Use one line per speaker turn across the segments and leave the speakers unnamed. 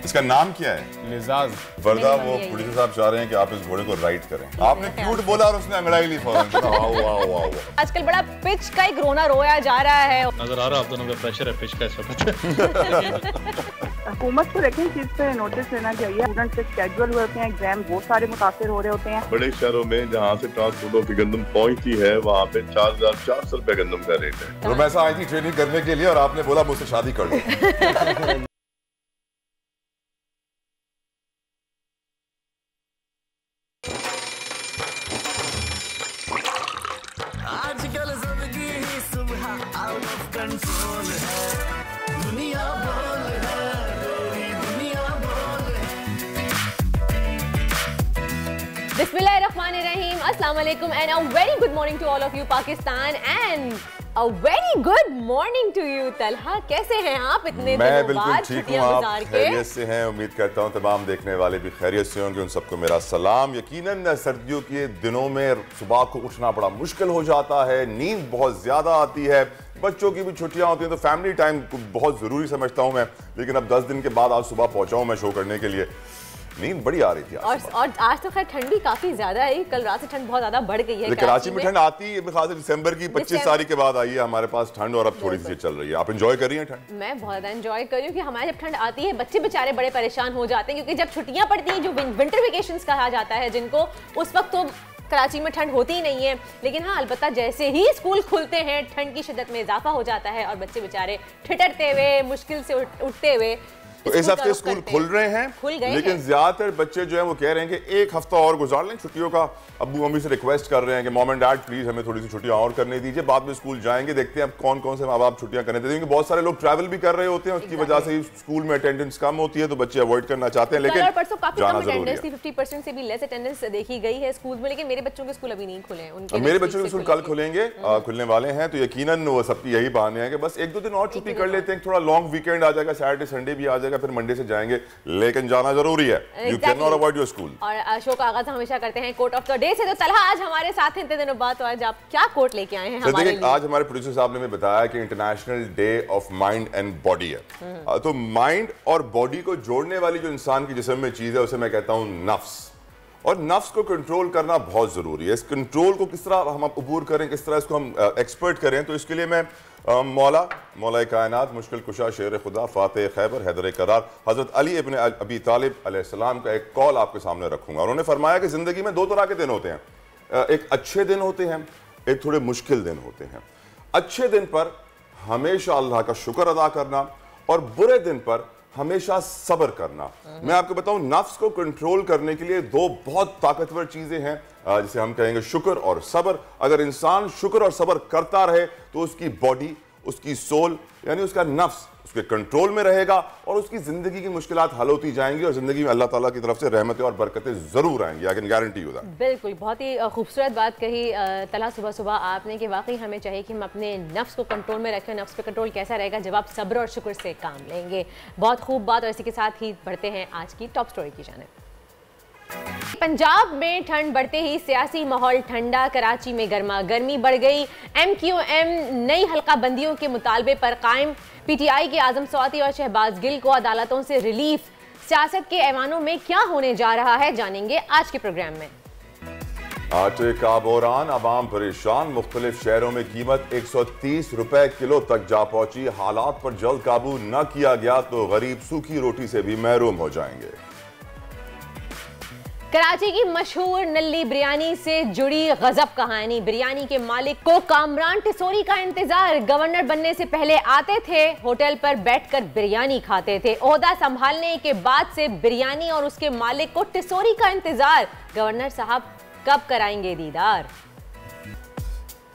इसका नाम क्या है?
लिजाज।
वर्दा, वो प्रोड्यूसर साहब चाह रहे हैं कि आप इस घोड़े को राइड करें। आपने क्यूट बोला और उसने अंगड़ाई ली फौरन।
आजकल बड़ा पिच का एक रोना रोया जा रहा है।
नजर आ रहा है आप दोनों का प्रेशर है पिच का इस वक्त।
हुकूमत को लेकिन चीज पे नोटिस लेना चाहिए। स्टूडेंट्स के शेड्यूल होते हैं, एग्जाम बहुत सारे मुतासिर हो रहे होते हैं।
बड़े शहरों में जहाँ से ट्रांसपोर्ट ऑफ गंदम पहुँचती है वहाँ पे 4,400 रुपए गंदम का रेट है।
रुमैसा आई थी ट्रेनिंग करने के लिए और आपने बोला मुझसे शादी कर लो।
आजकल जिंदगी ही सुबह आउट ऑफ कंट्रोल है, दुनिया बोल है, तेरी दुनिया बोल है।
बिस्मिल्लाहिर्रहमानिर्रहीम, अस्सलाम वालेकुम and a very good morning to all of you Pakistan and a very good morning to you Talha. कैसे हैं आप इतने दिनों बाद छुट्टियां गुजार के?
खैरियत से हैं, उम्मीद करता हूं तमाम देखने वाले भी खैरियत से होंगे। उन सबको मेरा सलाम। यकीनन सर्दियों के दिनों में सुबह को उठना बड़ा मुश्किल हो जाता है, नींद बहुत ज्यादा आती है, बच्चों की भी छुट्टियां होती हैं, तो फैमिली टाइम बहुत जरूरी समझता हूं मैं। लेकिन अब 10 दिन के बाद आज सुबह पहुंचा हूं मैं शो करने के लिए, नींद बड़ी आ रही थी
और आज तो खैर ठंड भी काफी ज्यादा है। कल रात से ठंड बहुत ज्यादा बढ़ गई है।
कराची में ठंड आती है मेरे ख्याल से दिसंबर की 25 तारीख के बाद आई है हमारे पास ठंड, और अब थोड़ी सी चल रही है। आप एंजॉय कर रही हैं ठंड?
मैं बहुत ज्यादा एंजॉय कर रही हूँ कि हमारे जब ठंड आती है बच्चे बेचारे बड़े परेशान हो जाते हैं, क्योंकि जब छुट्टियां पड़ती हैं, जो विंटर वेकेशंस कहा जाता है जिनको, उस वक्त तो कराची में ठंड होती ही नहीं है। लेकिन हाँ, अलबत्ता जैसे ही स्कूल खुलते हैं ठंड की शिद्दत में इजाफा हो जाता है और बच्चे बेचारे ठिठरते हुए, मुश्किल से उठते हुए।
तो इस हफ्ते स्कूल खुल रहे हैं, लेकिन ज्यादातर बच्चे जो हैं वो कह रहे हैं कि एक हफ्ता और गुजार लें छुट्टियों का। अब्बू मम्मी से रिक्वेस्ट कर रहे हैं कि मॉम एंड डैड प्लीज हमें थोड़ी सी छुट्टियां और करने दीजिए, बाद में स्कूल जाएंगे। देखते हैं अब कौन कौन से माँ बाप छुट्टियां करने देते हैं, क्योंकि बहुत सारे लोग ट्रैवल भी कर रहे होते हैं, उसकी वजह से स्कूल में अटेंडेंस कम होती है, तो बच्चे अवॉइड करना चाहते हैं। लेकिन जाना जरूरी है।
50% से भी लेस अटेंडेंस देखी गई है स्कूल में, लेकिन मेरे बच्चों के स्कूल अभी नहीं खुले हैं।
मेरे बच्चों के स्कूल कल खुलेंगे, खुलने वाले हैं, तो यकीनन वो सबकी यही बहाने हैं कि बस 1-2 दिन और छुट्टी कर लेते हैं, थोड़ा लॉन्ग वीकेंड आ जाएगा, सैटरडे संडे भी आ जाएगा, फिर मंडे से जाएंगे। लेकिन जाना जरूरी है। You cannot avoid your school।
और शो का आगाज हमेशा करते हैं कोट ऑफ द डे से। तो तलहा आज हमारे साथ हैं इतने दिनों बाद, तो आज आप क्या कोट लेके आए हैं हमारे लिए?
आज हमारे प्रोड्यूसर साहब ने हमें बताया कि international day of mind and body है। तो माइंड और बॉडी को जोड़ने वाली जो इंसान की जिस्म में चीज है उसे मैं कहता हूं नफ्स। और नफ्स को कंट्रोल करना बहुत जरूरी है। इस कंट्रोल को किस तरह हम अबूर करें, किस तरह इसको हम एक्सपर्ट करें, तो इसके लिए मैं मौला कायनात, मुश्किल कुशा, शेर खुदा, फातेह खैबर, हैदर करार, हजरत अली इब्न अबी तालिब अलैहिस्सलाम का एक कॉल आपके सामने रखूंगा। उन्होंने फरमाया कि जिंदगी में 2 तरह के दिन होते हैं, एक अच्छे दिन होते हैं, एक थोड़े मुश्किल दिन होते हैं। अच्छे दिन पर हमेशा अल्लाह का शुक्र अदा करना और बुरे दिन पर हमेशा सब्र करना। मैं आपको बताऊं, नफ्स को कंट्रोल करने के लिए 2 बहुत ताकतवर चीजें हैं, जिसे हम कहेंगे शुक्र और सब्र। अगर इंसान शुक्र और सब्र करता रहे तो उसकी बॉडी, उसकी सोल यानी उसका नफ्स उसके कंट्रोल में रहेगा और उसकी जिंदगी की मुश्किलात हल होती जाएंगी और जिंदगी में अल्लाह ताला की तरफ से रहमतें और बरकतें जरूर आएंगी। I can guarantee you that.
बिल्कुल, बहुत ही खूबसूरत बात कही तला सुबह सुबह आपने कि वाकई हमें चाहिए कि हम अपने नफ्स को कंट्रोल में रखें। नफ्स पे कंट्रोल कैसा रहेगा जब आप सब्र और शुक्र से काम लेंगे। बहुत खूब बात, और इसी के साथ ही बढ़ते हैं आज की टॉप स्टोरी की जानिब। पंजाब में ठंड बढ़ते ही सियासी माहौल ठंडा, कराची में गर्मा गर्मी बढ़ गई। MQM नई हल्का बंदियों के मुतालबे पर कायम। PTI के आजम स्वाति और शहबाज गिल को अदालतों से रिलीफ। सियासत के ऐवानों में क्या होने जा रहा है जानेंगे आज के प्रोग्राम में।
आटे का बोरान, आवाम परेशान, मुख्तलिफ शहरों में कीमत 130 रुपए किलो तक जा पहुंची। हालात पर जल्द काबू न किया गया तो गरीब सूखी रोटी से भी महरूम हो जाएंगे।
कराची की मशहूर नल्ली बिरयानी से जुड़ी गजब कहानी। बिरयानी के मालिक को कामरान टिसोरी का इंतजार। गवर्नर बनने से पहले आते थे, होटल पर बैठकर बिरयानी खाते थे। ओहदा संभालने के बाद से बिरयानी और उसके मालिक को टिसोरी का इंतजार। गवर्नर साहब कब कराएंगे दीदार?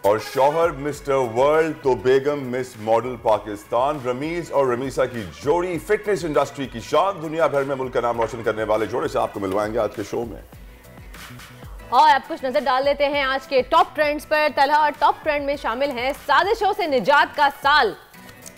और शौहर मिस्टर वर्ल्ड तो बेगम मिस मॉडल पाकिस्तान। रमीज और रमीसा की जोड़ी फिटनेस इंडस्ट्री की शान। दुनिया भर में मुल्क का नाम रोशन करने वाले जोड़े से आपको मिलवाएंगे आज के शो में।
और अब कुछ नजर डाल देते हैं आज के टॉप ट्रेंड्स पर तलहा। और टॉप ट्रेंड में शामिल हैं साजिशों से निजात का साल।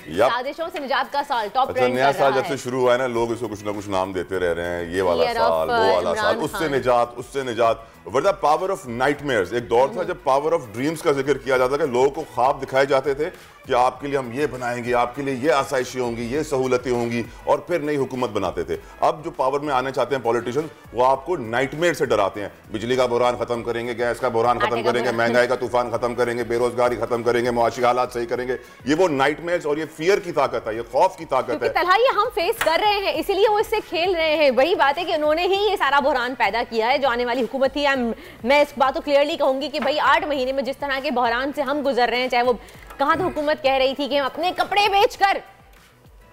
साजिशों से निजात का साल टॉप ट्रेंड।
नया साल जब से शुरू हुआ है ना, लोग इसको कुछ ना कुछ नाम देते रह रहे हैं, ये वाला साल, वो वाला साल, उससे निजात, उससे निजात। वर्दा पावर ऑफ नाइटमेयर्स, एक दौर था जब पावर ऑफ ड्रीम्स का जिक्र किया जाता था कि लोगों को ख्वाब दिखाए जाते थे कि आपके लिए हम ये बनाएंगे, आपके लिए ये आसाइशें होंगी, ये सहूलतें होंगी, और फिर नई हुकूमत बनाते थे। अब जो पावर में आने चाहते हैं पॉलिटिशियंस, वो आपको नाइटमेयर से डराते हैं। बिजली का बहरान खत्म करेंगे, गैस का बहरान खत्म करेंगे, महंगाई का तूफान खत्म करेंगे, बेरोजगारी खत्म करेंगे, मुआशी हालात सही करेंगे। ये वो नाइटमेयर्स और ये फियर की ताकत है, ये खौफ की ताकत है।
तलहा ये हम फेस कर रहे हैं, इसीलिए वो इससे खेल रहे हैं। वही बात है कि उन्होंने ही ये सारा बहरान पैदा किया है जो आने वाली हुकूमत थी। मैं इस बात को क्लियरली कहूंगी कि भाई 8 महीने में जिस तरह के बहरान से हम गुजर रहे हैं, चाहे वो कहां तो हुकूमत कह रही थी कि हम अपने कपड़े बेचकर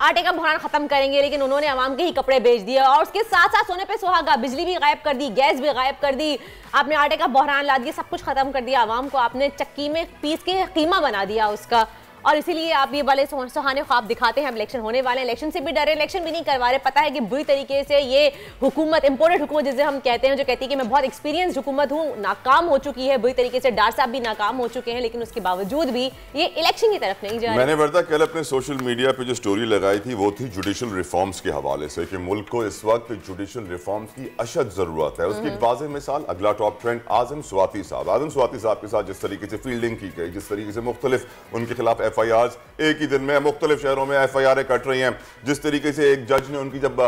आटे का बहरान खत्म करेंगे, लेकिन उन्होंने आवाम के ही कपड़े बेच दिए और उसके साथ साथ सोने पे सुहागा, बिजली भी गायब कर दी, गैस भी गायब कर दी, आपने आटे का बहरान ला दिया, सब कुछ खत्म कर दिया। आवाम को आपने चक्की में पीस के कीमा बना दिया उसका, और इसीलिए आप ये वाले सुहाने ख्वाब दिखाते हैं। अब इलेक्शन होने वाले हैं, इलेक्शन से भी डरे, इलेक्शन भी नहीं करवा रहे। पता है कि बुरी तरीके से ये हुकूमत, इंपोर्टेड हुकूमत जिसे हम कहते हैं, जो कहती है कि मैं बहुत एक्सपीरियंस हुकूमत हूँ, नाकाम हो चुकी है बुरी तरीके से। डार साहब भी नाकाम हो चुके हैं, लेकिन उसके बावजूद भी ये इलेक्शन की तरफ नहीं जा रहे।
मैंने वर्दा कल अपने सोशल मीडिया पे जो स्टोरी लगाई थी वो थी जुडिशल रिफॉर्म्स के हवाले से कि मुल्क को इस वक्त जुडिशल रिफॉर्म्स की अशद जरूरत है। उसकी एक वाज़ेह मिसाल अगला टॉप ट्रेंड आजम स्वाति साहब। आजम स्वाति साहब के साथ जिस तरीके से फील्डिंग की गई, जिस तरीके से मुख्तलिफ उनके खिलाफ FIRs एक ही दिन में मुख्तलिफ शहरों में FIR कट रही हैं, जिस तरीके से एक जज ने उनकी जब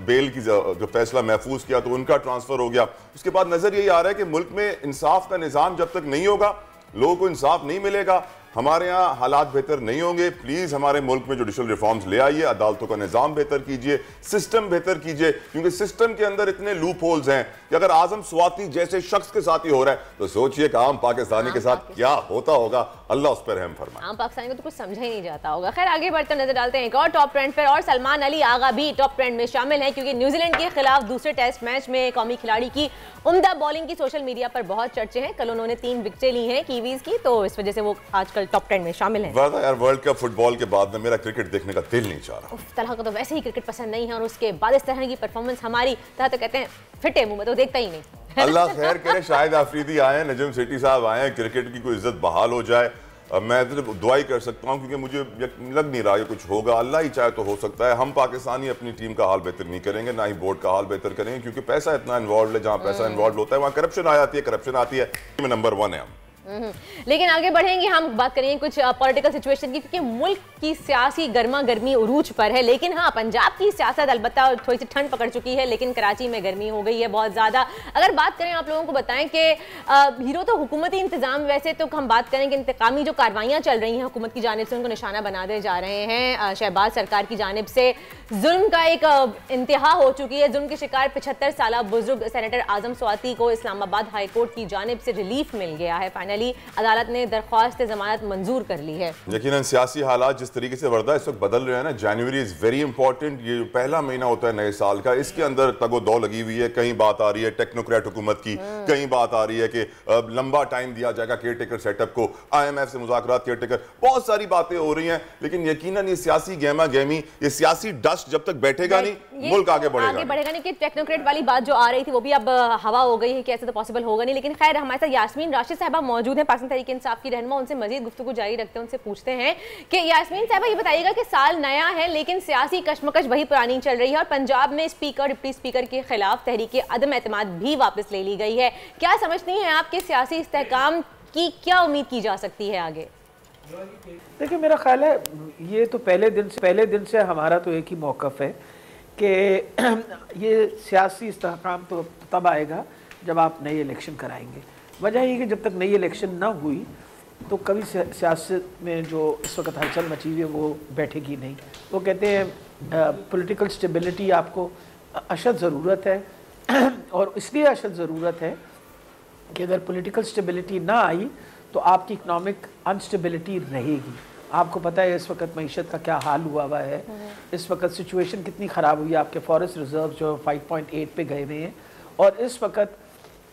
बेल की जो फैसला महफूज किया तो उनका ट्रांसफर हो गया। उसके बाद नजर यही आ रहा है कि मुल्क में इंसाफ का निजाम जब तक नहीं होगा, लोगों को इंसाफ नहीं मिलेगा, हमारे यहाँ हालात बेहतर नहीं होंगे। प्लीज हमारे मुल्क में जुडिशल रिफॉर्म्स ले आइए, अदालतों का निजाम बेहतर कीजिए, सिस्टम बेहतर कीजिए, क्योंकि सिस्टम के अंदर इतने लूप होल्स हैं कि अगर आजम स्वाति जैसे शख्स के साथ ही हो रहा है तो सोचिए कि आम पाकिस्तानी के साथ क्या होता होगा। अल्लाह उस पर रहम फरमाए।
आम पाकिस्तानी को तो कुछ समझा ही नहीं जाता होगा। खैर आगे बढ़ते नजर डालते हैं एक और टॉप ट्रेंड पर, और सलमान अली आगा भी टॉप ट्रेंड में शामिल है, क्योंकि न्यूजीलैंड के खिलाफ दूसरे टेस्ट मैच में कौमी खिलाड़ी की उम्दा बॉलिंग की सोशल मीडिया पर बहुत चर्चे हैं। कल उन्होंने 3 विकेटें ली हैं कीवीज की, तो इस वजह से वो आजकल टॉप ट्रेंड में शामिल है।
यार वर्ल्ड कप फुटबॉल के बाद में मेरा क्रिकेट देखने का दिल नहीं चाह रहा।
तलहा को तो वैसे ही क्रिकेट पसंद नहीं है, और उसके बाद इस तरह की परफॉर्मेंस हमारी तलहा तो कहते हैं फिटे मुंह में, तो देखता ही नहीं।
अल्लाह खैर करे, शायद आफरीदी आए, नजम सेठी साहब आए, क्रिकेट की कोई इज्जत बहाल हो जाए। मैं तो दुआ ही कर सकता हूँ, क्योंकि मुझे लग नहीं रहा है कुछ होगा। अल्लाह ही चाहे तो हो सकता है। हम पाकिस्तानी अपनी टीम का हाल बेहतर नहीं करेंगे, ना ही बोर्ड का हाल बेहतर करेंगे, क्योंकि पैसा इतना इन्वॉल्व है। जहाँ पैसा इन्वॉल्व होता है वहाँ करप्शन आ जाती है, करप्शन आती है। नंबर 1 है हम।
लेकिन आगे बढ़ेंगे, हम बात करेंगे कुछ पॉलिटिकल सिचुएशन की, क्योंकि मुल्क की सियासी गर्मा गर्मी उरूज पर है। लेकिन हाँ, पंजाब की सियासत अलबत्ता थोड़ी सी ठंड पकड़ चुकी है, लेकिन कराची में गर्मी हो गई है बहुत ज़्यादा। अगर बात करें, आप लोगों को बताएं कि हीरो तो हुकूमती इंतजाम, वैसे तो हम बात करें कि इंतकामी जो कार्रवाइयाँ चल रही हैं हुकूमत की जानिब से, उनको निशाना बना दे जा रहे हैं। शहबाज सरकार की जानिब से जुल्म का एक इंतहा हो चुकी है। जुल्म के शिकार 75 साल बुजुर्ग सेनेटर आजम स्वाति को इस्लामाबाद हाई कोर्ट की जानिब से रिलीफ मिल गया है। फाइनली अदालत ने दरख्वास्त जमानत मंजूर कर ली है।
यकीनन सियासी हालात जिस तरीके से वर्दा इस वक्त बदल रहे हैं ना, जनवरी इज वेरी इंपॉर्टेंट। ये पहला महीना होता है नए साल का, इसके अंदर तगो दो लगी हुई है। कहीं बात आ रही है टेक्नोक्रेट हुकूमत की, कहीं बात आ रही है कि लंबा टाइम दिया जाएगा केयर टेकर सेटअप को, IMF से मुज़ाकरात केयर टेकर, बहुत सारी बातें हो रही हैं। लेकिन यकीनन ये सियासी गहमा गहमी, ये सियासी डस्ट जब तक बैठेगा नहीं, मुल्क आगे बढ़ेगा
नहीं। कि टेक्नोक्रेट वाली बात जो आ रही थी वो भी अब हवा हो गई है कि ऐसे तो पॉसिबल होगा नहीं। लेकिन खैर, हमारे साथ यास्मीन राशिद साहबा मौजूद है, पाकिस्तान तहरीक इंसाफ की रहनुमा। उनसे मजीद गुफ्तगू जारी रखते हैं, उनसे पूछते हैं कि यास्मीन साहबा ये बताइएगा कि साल नया है लेकिन सियासी कशमकश वही पुरानी चल रही है, और पंजाब में स्पीकर डिप्टी स्पीकर के खिलाफ तहरीक अदम एतमाद भी वापस ले ली गई है। क्या समझती हैं आपके सियासी इस्तेहकाम की क्या उम्मीद की जा सकती है आगे?
देखिए, मेरा ख्याल है ये तो पहले दिन से हमारा तो एक ही मौक़िफ़ है कि ये सियासी इस्तेहकाम तो तब आएगा जब आप नई इलेक्शन कराएंगे। वजह ये कि जब तक नई इलेक्शन ना हुई तो कभी सियासत में जो इस वक्त हलचल मची हुई है वो बैठेगी नहीं। वो कहते हैं पॉलिटिकल स्टेबिलिटी आपको अशद ज़रूरत है, और इसलिए अशद ज़रूरत है कि अगर पॉलिटिकल स्टेबिलिटी ना आई तो आपकी इकनॉमिक अनस्टेबिलिटी रहेगी। आपको पता है इस वक्त मईशत का क्या हाल हुआ है, इस वक्त सिचुएशन कितनी ख़राब हुई है। आपके फॉरेस्ट रिजर्व जो 5.8 पे गए हुए हैं, और इस वक्त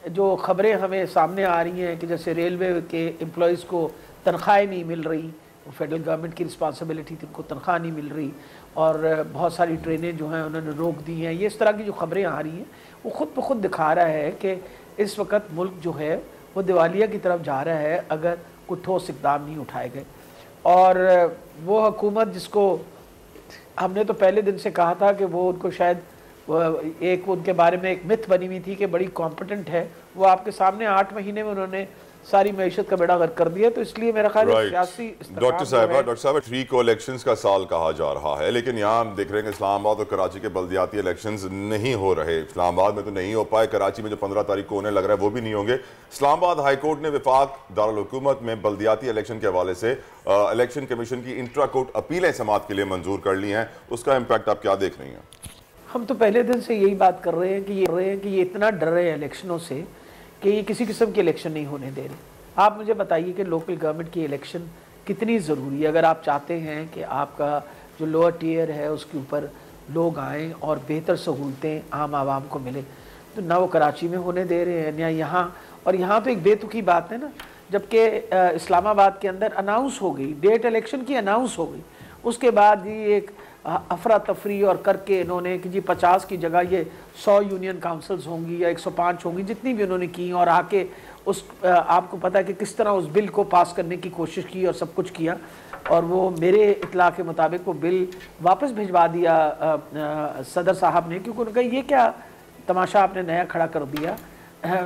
जो ख़बरें हमें सामने आ रही हैं कि जैसे रेलवे के एम्प्लॉइज़ को तनख्वाहें नहीं मिल रही, फेडरल गवर्नमेंट की रिस्पॉन्सिबिलिटी थी, उनको तनख्वाह नहीं मिल रही, और बहुत सारी ट्रेनें जो हैं उन्होंने रोक दी हैं। ये इस तरह की जो ख़बरें आ रही हैं वो ख़ुद ब खुद दिखा रहा है कि इस वक्त मुल्क जो है वो दिवालिया की तरफ जा रहा है अगर कोई ठोस इक़दाम नहीं उठाए गए। और वो हुकूमत जिसको हमने तो पहले दिन से कहा था कि वो उनको शायद एक उनके बारे में एक मिथ बनी हुई थी कि बड़ी कॉम्पिटेंट है, वो आपके सामने 8 महीने में उन्होंने सारी मैशत का बेड़ा गर्क कर दिया। तो इसलिए मेरा ख्याल है सियासी
डॉक्टर साहब 3 को-इलेक्शंस का साल कहा जा रहा है, लेकिन यहाँ हम देख रहे हैं कि इस्लामाबाद और कराची के बल्दियाती इलेक्शंस नहीं हो रहे। इस्लामाबाद में तो नहीं हो पाए, कराची में जो 15 तारीख को होने लग रहा है वो भी नहीं होंगे। इस्लामाबाद हाई कोर्ट ने वफाक दारुल हुकूमत में बल्दियाती इलेक्शन के हवाले से इलेक्शन कमीशन की इंट्रा कोर्ट अपीलें समाअत के लिए मंजूर कर ली हैं। उसका इम्पैक्ट आप क्या देख रही हैं?
हम तो पहले दिन से यही बात कर रहे हैं कि ये इतना डर रहे हैं इलेक्शनों से कि ये किसी किस्म के इलेक्शन नहीं होने दे रहे। आप मुझे बताइए कि लोकल गवर्नमेंट की इलेक्शन कितनी ज़रूरी है। अगर आप चाहते हैं कि आपका जो लोअर टियर है उसके ऊपर लोग आएँ और बेहतर सहूलतें आम आवाम को मिले, तो ना वो कराची में होने दे रहे हैं या यहाँ। और यहाँ तो एक बेतुकी बात है ना, जबकि इस्लामाबाद के अंदर अनाउंस हो गई डेट, इलेक्शन की अनाउंस हो गई, उसके बाद ये एक अफरा तफरी और करके इन्होंने कि जी 50 की जगह ये 100 यूनियन काउंसिल्स होंगी या 105 होंगी, जितनी भी उन्होंने की, और आके उस आपको पता है कि किस तरह उस बिल को पास करने की कोशिश की और सब कुछ किया। और वो मेरे इत्तला के मुताबिक वो बिल वापस भिजवा दिया सदर साहब ने, क्योंकि उन्होंने कहा ये क्या तमाशा आपने नया खड़ा कर दिया।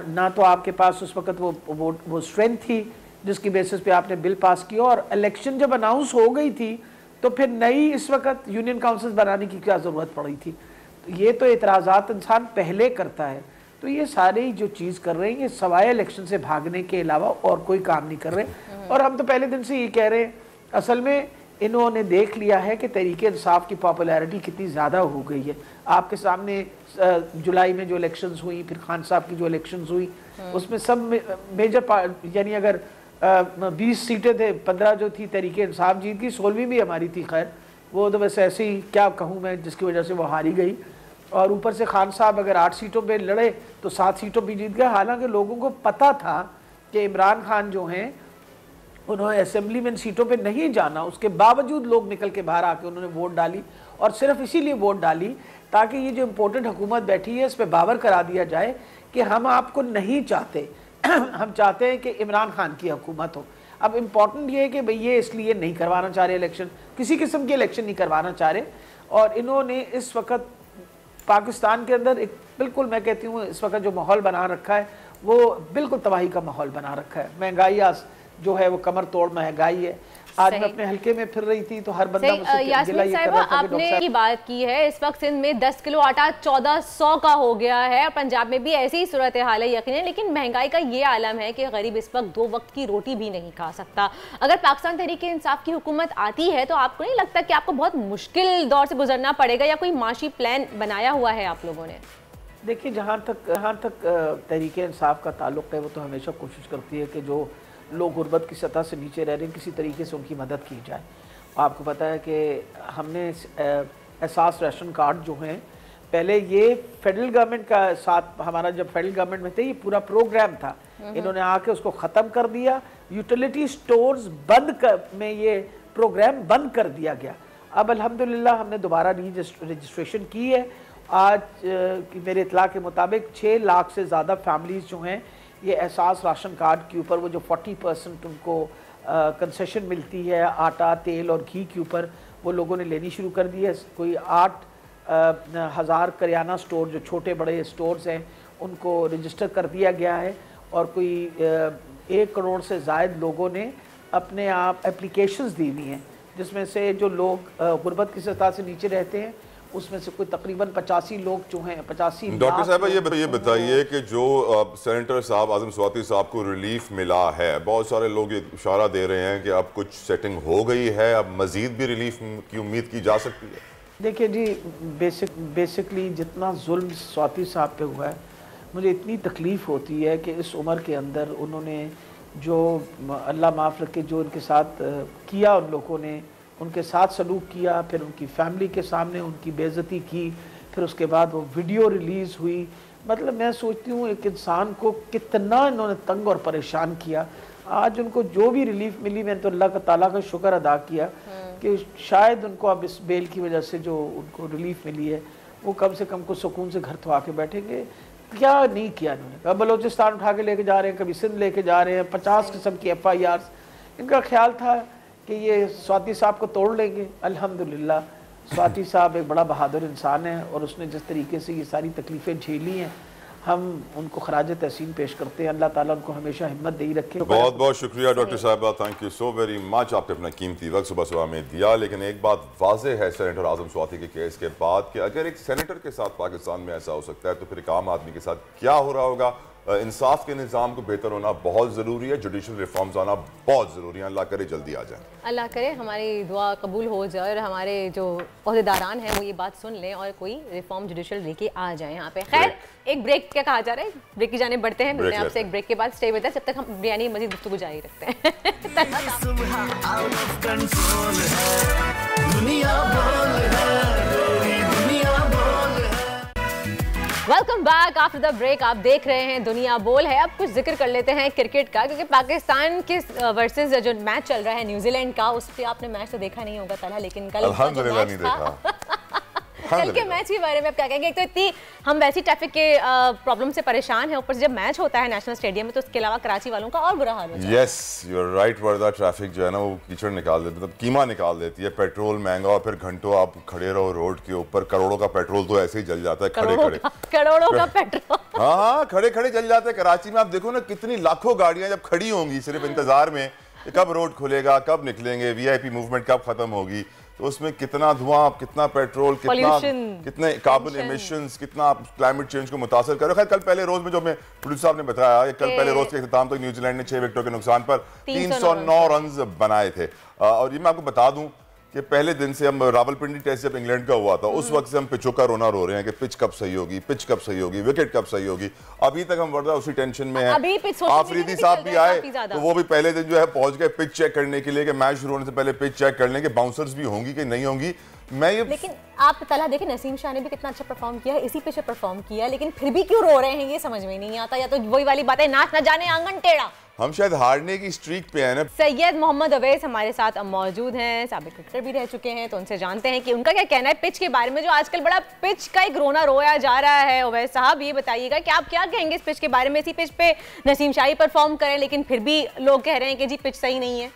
ना तो आपके पास उस वक़्त वो स्ट्रेंथ थी जिसकी बेसिस पे आपने बिल पास किया, और इलेक्शन जब अनाउंस हो गई थी तो फिर नई इस वक्त यूनियन काउंसिल बनाने की क्या ज़रूरत पड़ी थी। तो ये तो एतराज़ात इंसान पहले करता है। तो ये सारी जो चीज़ कर रहे हैं ये सवाए इलेक्शन से भागने के अलावा और कोई काम नहीं कर रहे। और हम तो पहले दिन से ये कह रहे हैं, असल में इन्होंने देख लिया है कि तहरीक इंसाफ की पॉपुलैरिटी कितनी ज़्यादा हो गई है। आपके सामने जुलाई में जो इलेक्शंस हुई, फिर खान साहब की जो इलेक्शंस हुई, उसमें सब मेजर यानी अगर 20 सीटें थे, 15 जो थी तहरीक इंसाफ जीत गई, 16वीं भी हमारी थी। खैर वो तो वैसे ऐसे ही क्या कहूँ मैं, जिसकी वजह से वो हारी गई। और ऊपर से खान साहब अगर 8 सीटों पे लड़े तो 7 सीटों पे जीत गए। हालांकि लोगों को पता था कि इमरान खान जो हैं उन्होंने असेंबली में सीटों पे नहीं जाना, उसके बावजूद लोग निकल के बाहर आके उन्होंने वोट डाली। और सिर्फ इसीलिए वोट डाली ताकि ये जो इम्पोर्टेंट हुकूमत बैठी है इस पर बावर करा दिया जाए कि हम आपको नहीं चाहते, हम चाहते हैं कि इमरान खान की हुकूमत हो। अब इम्पॉर्टेंट ये है कि भाई ये इसलिए नहीं करवाना चाह रहे इलेक्शन, किसी किस्म के इलेक्शन नहीं करवाना चाह रहे। और इन्होंने इस वक्त पाकिस्तान के अंदर एक बिल्कुल, मैं कहती हूँ इस वक्त जो माहौल बना रखा है वो बिल्कुल तबाही का माहौल बना रखा है। महंगाई जो है वो कमर तोड़ महंगाई है। आज मैं अपने हल्के में फिर रही थी तो हर बंदा मुझसे
यास्मीन साहिबा आपने की बात की है, इस वक्त सिंध में 10 किलो आटा 1400 का हो गया है, पंजाब में भी ऐसी ही सूरत हाल है यकीनन। लेकिन महंगाई का ये आलम है कि गरीब इस वक्त 2 वक्त की रोटी भी नहीं खा सकता। अगर पाकिस्तान तहरीक इंसाफ की हुकूमत आती है तो आपको नहीं लगता कि आपको बहुत मुश्किल दौर से गुजरना पड़ेगा, या कोई माशी प्लान बनाया हुआ है आप लोगों ने?
देखिए, जहाँ तक तहरीक इंसाफ का ताल्लुक़ है वो तो हमेशा कोशिश करती है कि जो लोग गुर्बत की सतह से नीचे रह रहे हैं किसी तरीके से उनकी मदद की जाए। आपको पता है कि हमने एहसास राशन कार्ड जो हैं, पहले ये फेडरल गवर्नमेंट का साथ, हमारा जब फेडरल गवर्नमेंट में थे ये पूरा प्रोग्राम था, इन्होंने आके उसको ख़त्म कर दिया। यूटिलिटी स्टोर्स में ये प्रोग्राम बंद कर दिया गया। अब अल्हम्दुलिल्लाह हमने दोबारा रजिस्ट्रेशन की है। आज मेरे इतला के मुताबिक 6 लाख से ज़्यादा फैमिलीज़ जो हैं ये एहसास राशन कार्ड के ऊपर वो जो 40% उनको कंसेशन मिलती है आटा, तेल और घी के ऊपर, वो लोगों ने लेनी शुरू कर दी है। कोई 8,000 करियाना स्टोर जो छोटे बड़े स्टोर्स हैं उनको रजिस्टर कर दिया गया है। और कोई 1 करोड़ से ज़ायद लोगों ने अपने आप एप्लीकेशंस दी हुई हैं, जिसमें से जो लोग गुर्बत की सतह से नीचे रहते हैं उसमें से कोई तकरीबन 85 लोग जो हैं, 85।
डॉक्टर साहब ये बताइए कि जो सेनेटर साहब आज़म स्वाति साहब को रिलीफ मिला है, बहुत सारे लोग ये इशारा दे रहे हैं कि अब कुछ सेटिंग हो गई है, अब मज़ीद भी रिलीफ की उम्मीद की जा सकती है।
देखिए जी, बेसिकली जितना जुल्म स्वाति साहब पे हुआ है, मुझे इतनी तकलीफ़ होती है कि इस उम्र के अंदर उन्होंने जो अल्लाह माफ़ रखे जो उनके साथ किया, उन लोगों ने उनके साथ सलूक किया, फिर उनकी फैमिली के सामने उनकी बेइज्जती की, फिर उसके बाद वो वीडियो रिलीज़ हुई। मतलब मैं सोचती हूँ एक इंसान को कितना इन्होंने तंग और परेशान किया। आज उनको जो भी रिलीफ मिली, मैंने तो अल्लाह ताला का शुक्र अदा किया कि शायद उनको अब इस बेल की वजह से जो उनको रिलीफ मिली है वो कम से कम कुछ सुकून से घर तो आके बैठेंगे। क्या नहीं किया इन्होंने, कभी बलोचिस्तान उठा के लेके जा रहे हैं, कभी सिंध लेके जा रहे हैं, 50 किस्म की FIRs। इनका ख्याल था कि ये स्वाति साहब को तोड़ लेंगे। अल्हम्दुलिल्लाह स्वाति साहब एक बड़ा बहादुर इंसान है और उसने जिस तरीके से ये सारी तकलीफ़ें झेली हैं, हम उनको खराज तहसीन पेश करते हैं। अल्लाह ताला उनको हमेशा हिम्मत दे ही रखे।
बहुत बहुत शुक्रिया डॉक्टर साहिबा, thank you so very much. आपने अपना कीमती वक्त सुबह सुबह में दिया। लेकिन एक बात वाज़ेह है सेनेटर आज़म स्वाति के केस के बाद कि अगर एक सेनेटर के साथ पाकिस्तान में ऐसा हो सकता है तो फिर एक आम आदमी के साथ क्या हो रहा होगा। इंसाफ के निज़ाम को बेहतर होना बहुत ज़रूरी है, जुडिशल रिफॉर्म्स आना बहुत ज़रूरी है। अल्लाह करे जल्दी आ जाए,
अल्लाह करे हमारी दुआ कबूल हो जाए और हमारे जो ओहदेदारान हैं वो ये बात सुन लें और कोई रिफॉर्म जुडिशल लेके आ जाए यहाँ पे। खैर एक ब्रेक क्या कहा जा रहा है, ब्रेक की जाने बढ़ते हैं, मिलते हैं आपसे एक ब्रेक के बाद। स्टे विद अस, जब तक हम बिरयानी मजीद गुफ्तगू जारी रखते हैं।
सुबह आउट ऑफ कंट्रोल है, दुनिया बोल है, तेरी दुनिया बोल है।
Welcome back after the break. आप देख रहे हैं दुनिया बोल है। अब कुछ जिक्र कर लेते हैं क्रिकेट का, क्योंकि पाकिस्तान के वर्सेस जो मैच चल रहा है न्यूजीलैंड का, उस पर आपने मैच तो देखा नहीं होगा तला, लेकिन कल
अल्हम्दुलिल्लाह नहीं देखा।
कल के मैच के बारे में आप क्या कहेंगे? एक तो इतनी हम वैसी ट्रैफिक के प्रॉब्लम से परेशान हैं, ऊपर से जब मैच होता है नेशनल स्टेडियम में तो उसके अलावा कराची वालों का और बुरा हाल होता है।
Yes you are right Warda, traffic जो है ना वो कीचड़ निकाल देती है, मतलब कीमा निकाल देती है। पेट्रोल महंगा और फिर घंटों आप खड़े रहो रोड के ऊपर। करोड़ों का पेट्रोल तो ऐसे ही जल जाता है खड़े खड़े,
करोड़ों का पेट्रोल।
हाँ खड़े खड़े जल जाते हैं। कराची में आप देखो ना कितनी लाखों गाड़ियां जब खड़ी होंगी सिर्फ इंतजार में कब रोड खुलेगा, कब निकलेंगे, वीआईपी मूवमेंट कब खत्म होगी, तो उसमें कितना धुआं, कितना पेट्रोल, कितने कार्बन एमिशंस, कितना आप क्लाइमेट चेंज को मुतासर कर रहे हो। खैर कल पहले रोज में जो हमें प्रोड्यूसर साहब ने बताया कि कल पहले रोज के इख्तिताम तक न्यूजीलैंड ने 6 विकेटों के नुकसान पर 309 रन बनाए थे। और ये मैं आपको बता दूं कि पहले दिन से हम रावलपिंडी टेस्ट जब इंग्लैंड का हुआ था उस वक्त से हम पिचों का रोना रो रहे हैं कि पिच कब सही होगी, पिच कब सही होगी, विकेट कब सही होगी। अभी तक हम वर्दा उसी टेंशन में है। आफरीदी साहब भी आए तो वो भी पहले दिन जो है पहुंच गए पिच चेक करने के लिए कि मैच शुरू होने से पहले पिच चेक कर लेंगे बाउंसर्स भी होंगी कि नहीं होंगी। मैं ये
लेकिन आप तला देखिए नसीम शाह ने भी कितना अच्छा परफॉर्म किया है, इसी पे से परफॉर्म किया है, लेकिन फिर भी क्यों रो रहे हैं ये समझ में नहीं आता। या तो वही वाली बात है, नाच ना जाने आंगन टेढ़ा।
हम शायद हारने की स्ट्रीक पे हैं ना।
सैयद मोहम्मद अवैस हमारे साथ मौजूद हैं, साबिक क्रिकेटर भी रह चुके हैं, तो उनसे जानते हैं कि उनका क्या कहना है पिच के बारे में, जो आजकल बड़ा पिच का एक रोना रोया जा रहा है। अवैस साहब ये बताइएगा कि आप क्या कहेंगे इस पिच के बारे में। इसी पिच पे नसीम शाही परफॉर्म करें लेकिन फिर भी लोग कह रहे हैं कि जी पिच सही नहीं है।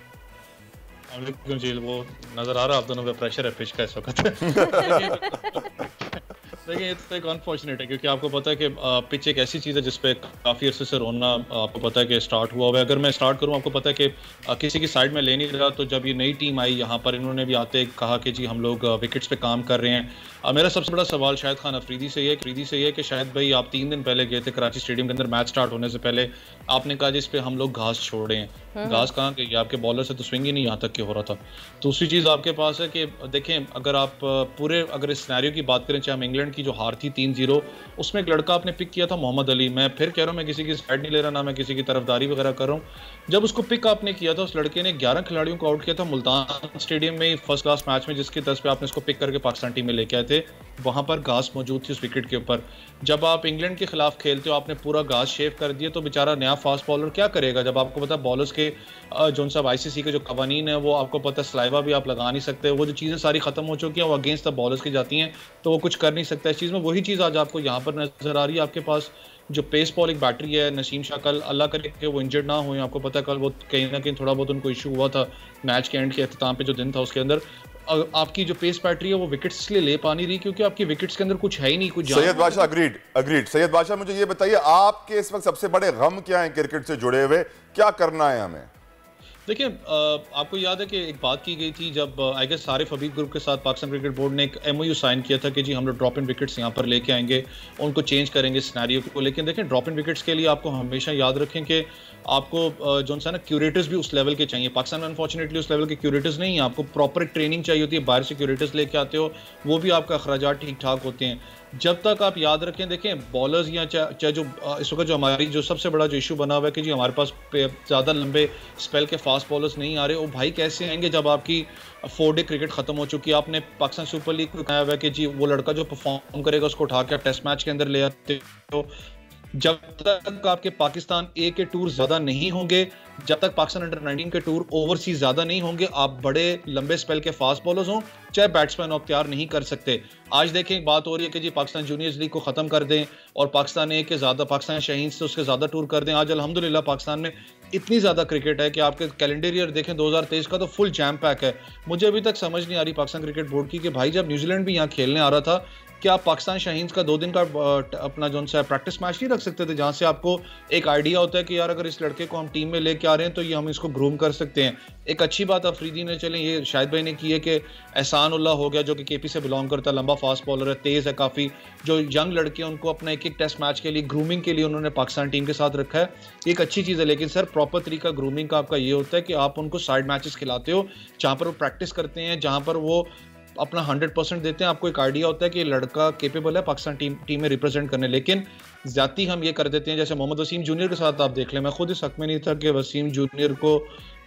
जी वो नजर आ रहा है आप दोनों पे प्रेशर है पिच का इस वक्त। देखिए ये तो एक अनफॉर्चुनेट है क्योंकि आपको पता है कि पिच एक ऐसी चीज़ है जिसपे काफ़ी अरसे से रोना आपको पता है कि स्टार्ट हुआ हुआ है। अगर मैं स्टार्ट करूँ आपको पता है कि किसी की साइड में ले नहीं रहा, तो जब ये नई टीम आई यहाँ पर इन्होंने भी आते कहा कि जी हम लोग विकेट्स पे काम कर रहे हैं। मेरा सबसे बड़ा सवाल शाहिद खान अफरीदी से ये कि शायद भाई आप 3 दिन पहले गए थे कराची स्टेडियम के अंदर मैच स्टार्ट होने से पहले, आपने कहा जिस पे हम लोग घास छोड़े हैं। घास कहाँ गई? आपके बॉलर से तो स्विंग ही नहीं यहाँ तक के हो रहा था। दूसरी चीज़ आपके पास है कि देखें अगर आप अगर इस सिनेरियो की बात करें, चाहे हम इंग्लैंड की जो हार थी 3-0, उसमें एक लड़का आपने पिक किया था मोहम्मद अली। मैं फिर कह रहा हूँ मैं किसी की साइड नहीं ले रहा, ना मैं किसी की तरफदारी वगैरह कर रहा हूँ। जब उसको पिक आपने किया था उस लड़के ने 11 खिलाड़ियों को आउट किया था मुल्तान स्टेडियम में फर्स्ट क्लास मैच में, जिसकी तर्ज पे आपने उसको पिक करके पाकिस्तान टीम में लेके आए थे। वहाँ पर घास मौजूद थी उस विकेट के ऊपर। जब आप इंग्लैंड के खिलाफ खेलते हो आपने पूरा घास शेव कर दिया, तो बेचारा नया फास्ट बॉलर क्या करेगा? जब आपको पता है बॉलर्स के जो सब ICC के जो कवानीन है वो आपको पता है सलाइवा भी आप लगा नहीं सकते, वो जो चीज़ें सारी खत्म हो चुकी हैं वो अगेंस्ट द बॉलर्स की जाती हैं, तो वो कुछ कर नहीं सकता इस चीज़ में। वही चीज़ आज आपको यहाँ पर नजर आ रही है। आपके पास जो पेस बॉलिंग बैटरी है, नसीम शाह कल अल्लाह करे कि वो इंजर्ड ना हो, आपको पता है कल वो कहीं ना कहीं थोड़ा बहुत उनको इशू हुआ था मैच के एंड के अख्ताम पे जो दिन था उसके अंदर। आपकी जो पेस बैटरी है वो विकेट्स इसलिए ले पा नहीं रही क्योंकि आपकी विकेट्स के अंदर कुछ है ही नहीं कुछ।
सैयद बादशाह अग्रीड। सैयद बादशाह मुझे ये बताइए आपके इस वक्त सबसे बड़े गम क्या है क्रिकेट से जुड़े हुए, क्या करना है हमें?
देखिए आपको याद है कि एक बात की गई थी जब आई गेस सारे फबीब ग्रुप के साथ पाकिस्तान क्रिकेट बोर्ड ने एक MOU साइन किया था कि जी हम लोग ड्रॉप इन विकेट्स यहाँ पर लेके आएंगे, उनको चेंज करेंगे सिनेरियो को। लेकिन देखें ड्रॉप इन विकेट्स के लिए आपको हमेशा याद रखें कि आपको जो है ना क्यूरेटर्स भी उस लेवल के चाहिए। पाकिस्तान में अनफॉर्चुनेटली उस लेवल के क्यूरेटर्स नहीं है। आपको प्रॉपर ट्रेनिंग चाहिए होती है, बाहर से क्यूरेटर्स लेके आते हो, वो भी आपका अखराजात ठीक ठाक होते हैं। जब तक आप याद रखें, देखें बॉलर्स या चाहे जो इस वक्त जो हमारी जो सबसे बड़ा जो इशू बना हुआ है कि जी हमारे पास ज़्यादा लंबे स्पेल के फास्ट बॉलर्स नहीं आ रहे। वो भाई कैसे आएंगे जब आपकी 4 डे क्रिकेट खत्म हो चुकी है? आपने पाकिस्तान सुपर लीग को कहा हुआ है कि जी वो लड़का जो परफॉर्म करेगा उसको उठा के टेस्ट मैच के अंदर ले आते हो। जब तक आपके पाकिस्तान ए के टूर ज़्यादा नहीं होंगे, जब तक पाकिस्तान अंडर 19 के टूर ओवरसीज ज़्यादा नहीं होंगे, आप बड़े लंबे स्पेल के फास्ट बॉलर्स हों चाहे बैट्समैन हो, अख्तियार नहीं कर सकते। आज देखें बात हो रही है कि जी पाकिस्तान जूनियर्स लीग को ख़त्म कर दें और पाकिस्तान ए के ज़्यादा, पाकिस्तान शाहीन से उसके ज़्यादा टूर कर दें। आज अल्हम्दुलिल्लाह पाकिस्तान में इतनी ज़्यादा क्रिकेट है कि आपके कैलेंडर ईयर देखें 2023 का तो फुल जैम पैक है। मुझे अभी तक समझ नहीं आ रही पाकिस्तान क्रिकेट बोर्ड की कि भाई जब न्यूजीलैंड भी यहाँ खेलने आ रहा था क्या आप पाकिस्तान शाहीन्स का 2 दिन का अपना जो सा प्रैक्टिस मैच नहीं रख सकते थे, जहां से आपको एक आइडिया होता है कि यार अगर इस लड़के को हम टीम में लेके आ रहे हैं तो ये हम इसको ग्रूम कर सकते हैं। एक अच्छी बात अफरीदी ने चलें ये शाहिद भाई ने की है कि एहसान उल्लाह हो गया जो कि केपी से बिलोंग करता है, लंबा फास्ट बॉलर है, तेज़ है काफ़ी, जो यंग लड़के हैं उनको अपना एक टेस्ट मैच के लिए ग्रूमिंग के लिए उन्होंने पाकिस्तान टीम के साथ रखा है। एक अच्छी चीज़ है, लेकिन सर प्रॉपर तरीका ग्रूमिंग का आपका ये होता है कि आप उनको साइड मैचेस खिलाते हो जहाँ पर वो प्रैक्टिस करते हैं, जहाँ पर वो अपना 100% देते हैं। आपको एक आइडिया होता है कि लड़का केपेबल है पाकिस्तान टीम में रिप्रेजेंट करने, लेकिन ज्यादा हम ये कर देते हैं। जैसे मोहम्मद वसीम जूनियर के साथ आप देख लें, मैं खुद इस हक में नहीं था कि वसीम जूनियर को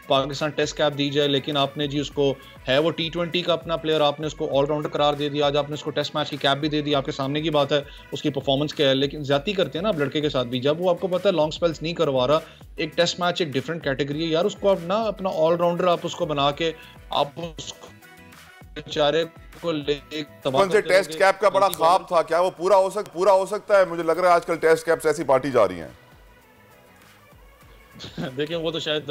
पाकिस्तान टेस्ट कैप दी जाए, लेकिन आपने जी उसको है वो T20 का अपना प्लेयर, आपने उसको ऑलराउंडर करार दे दिया, आज आपने उसको टेस्ट मैच की कैप भी दे दी। आपके सामने की बात है उसकी परफॉर्मेंस क्या है, लेकिन ज्यादा करते हैं ना आप लड़के के साथ भी, जब वो आपको पता है लॉन्ग स्पेल्स नहीं करवा रहा, एक टेस्ट मैच एक डिफरेंट कैटेगरी है यार, उसको आप ना अपना ऑलराउंडर आप उसको बना के आप उसको बेचारे को ले
कौन से टेस्ट कैप का बड़ा ख्वाब था, क्या वो पूरा हो सकता है? मुझे लग रहा है आजकल टेस्ट कैप्स ऐसी बांटी जा रही हैं।
देखिए वो तो शायद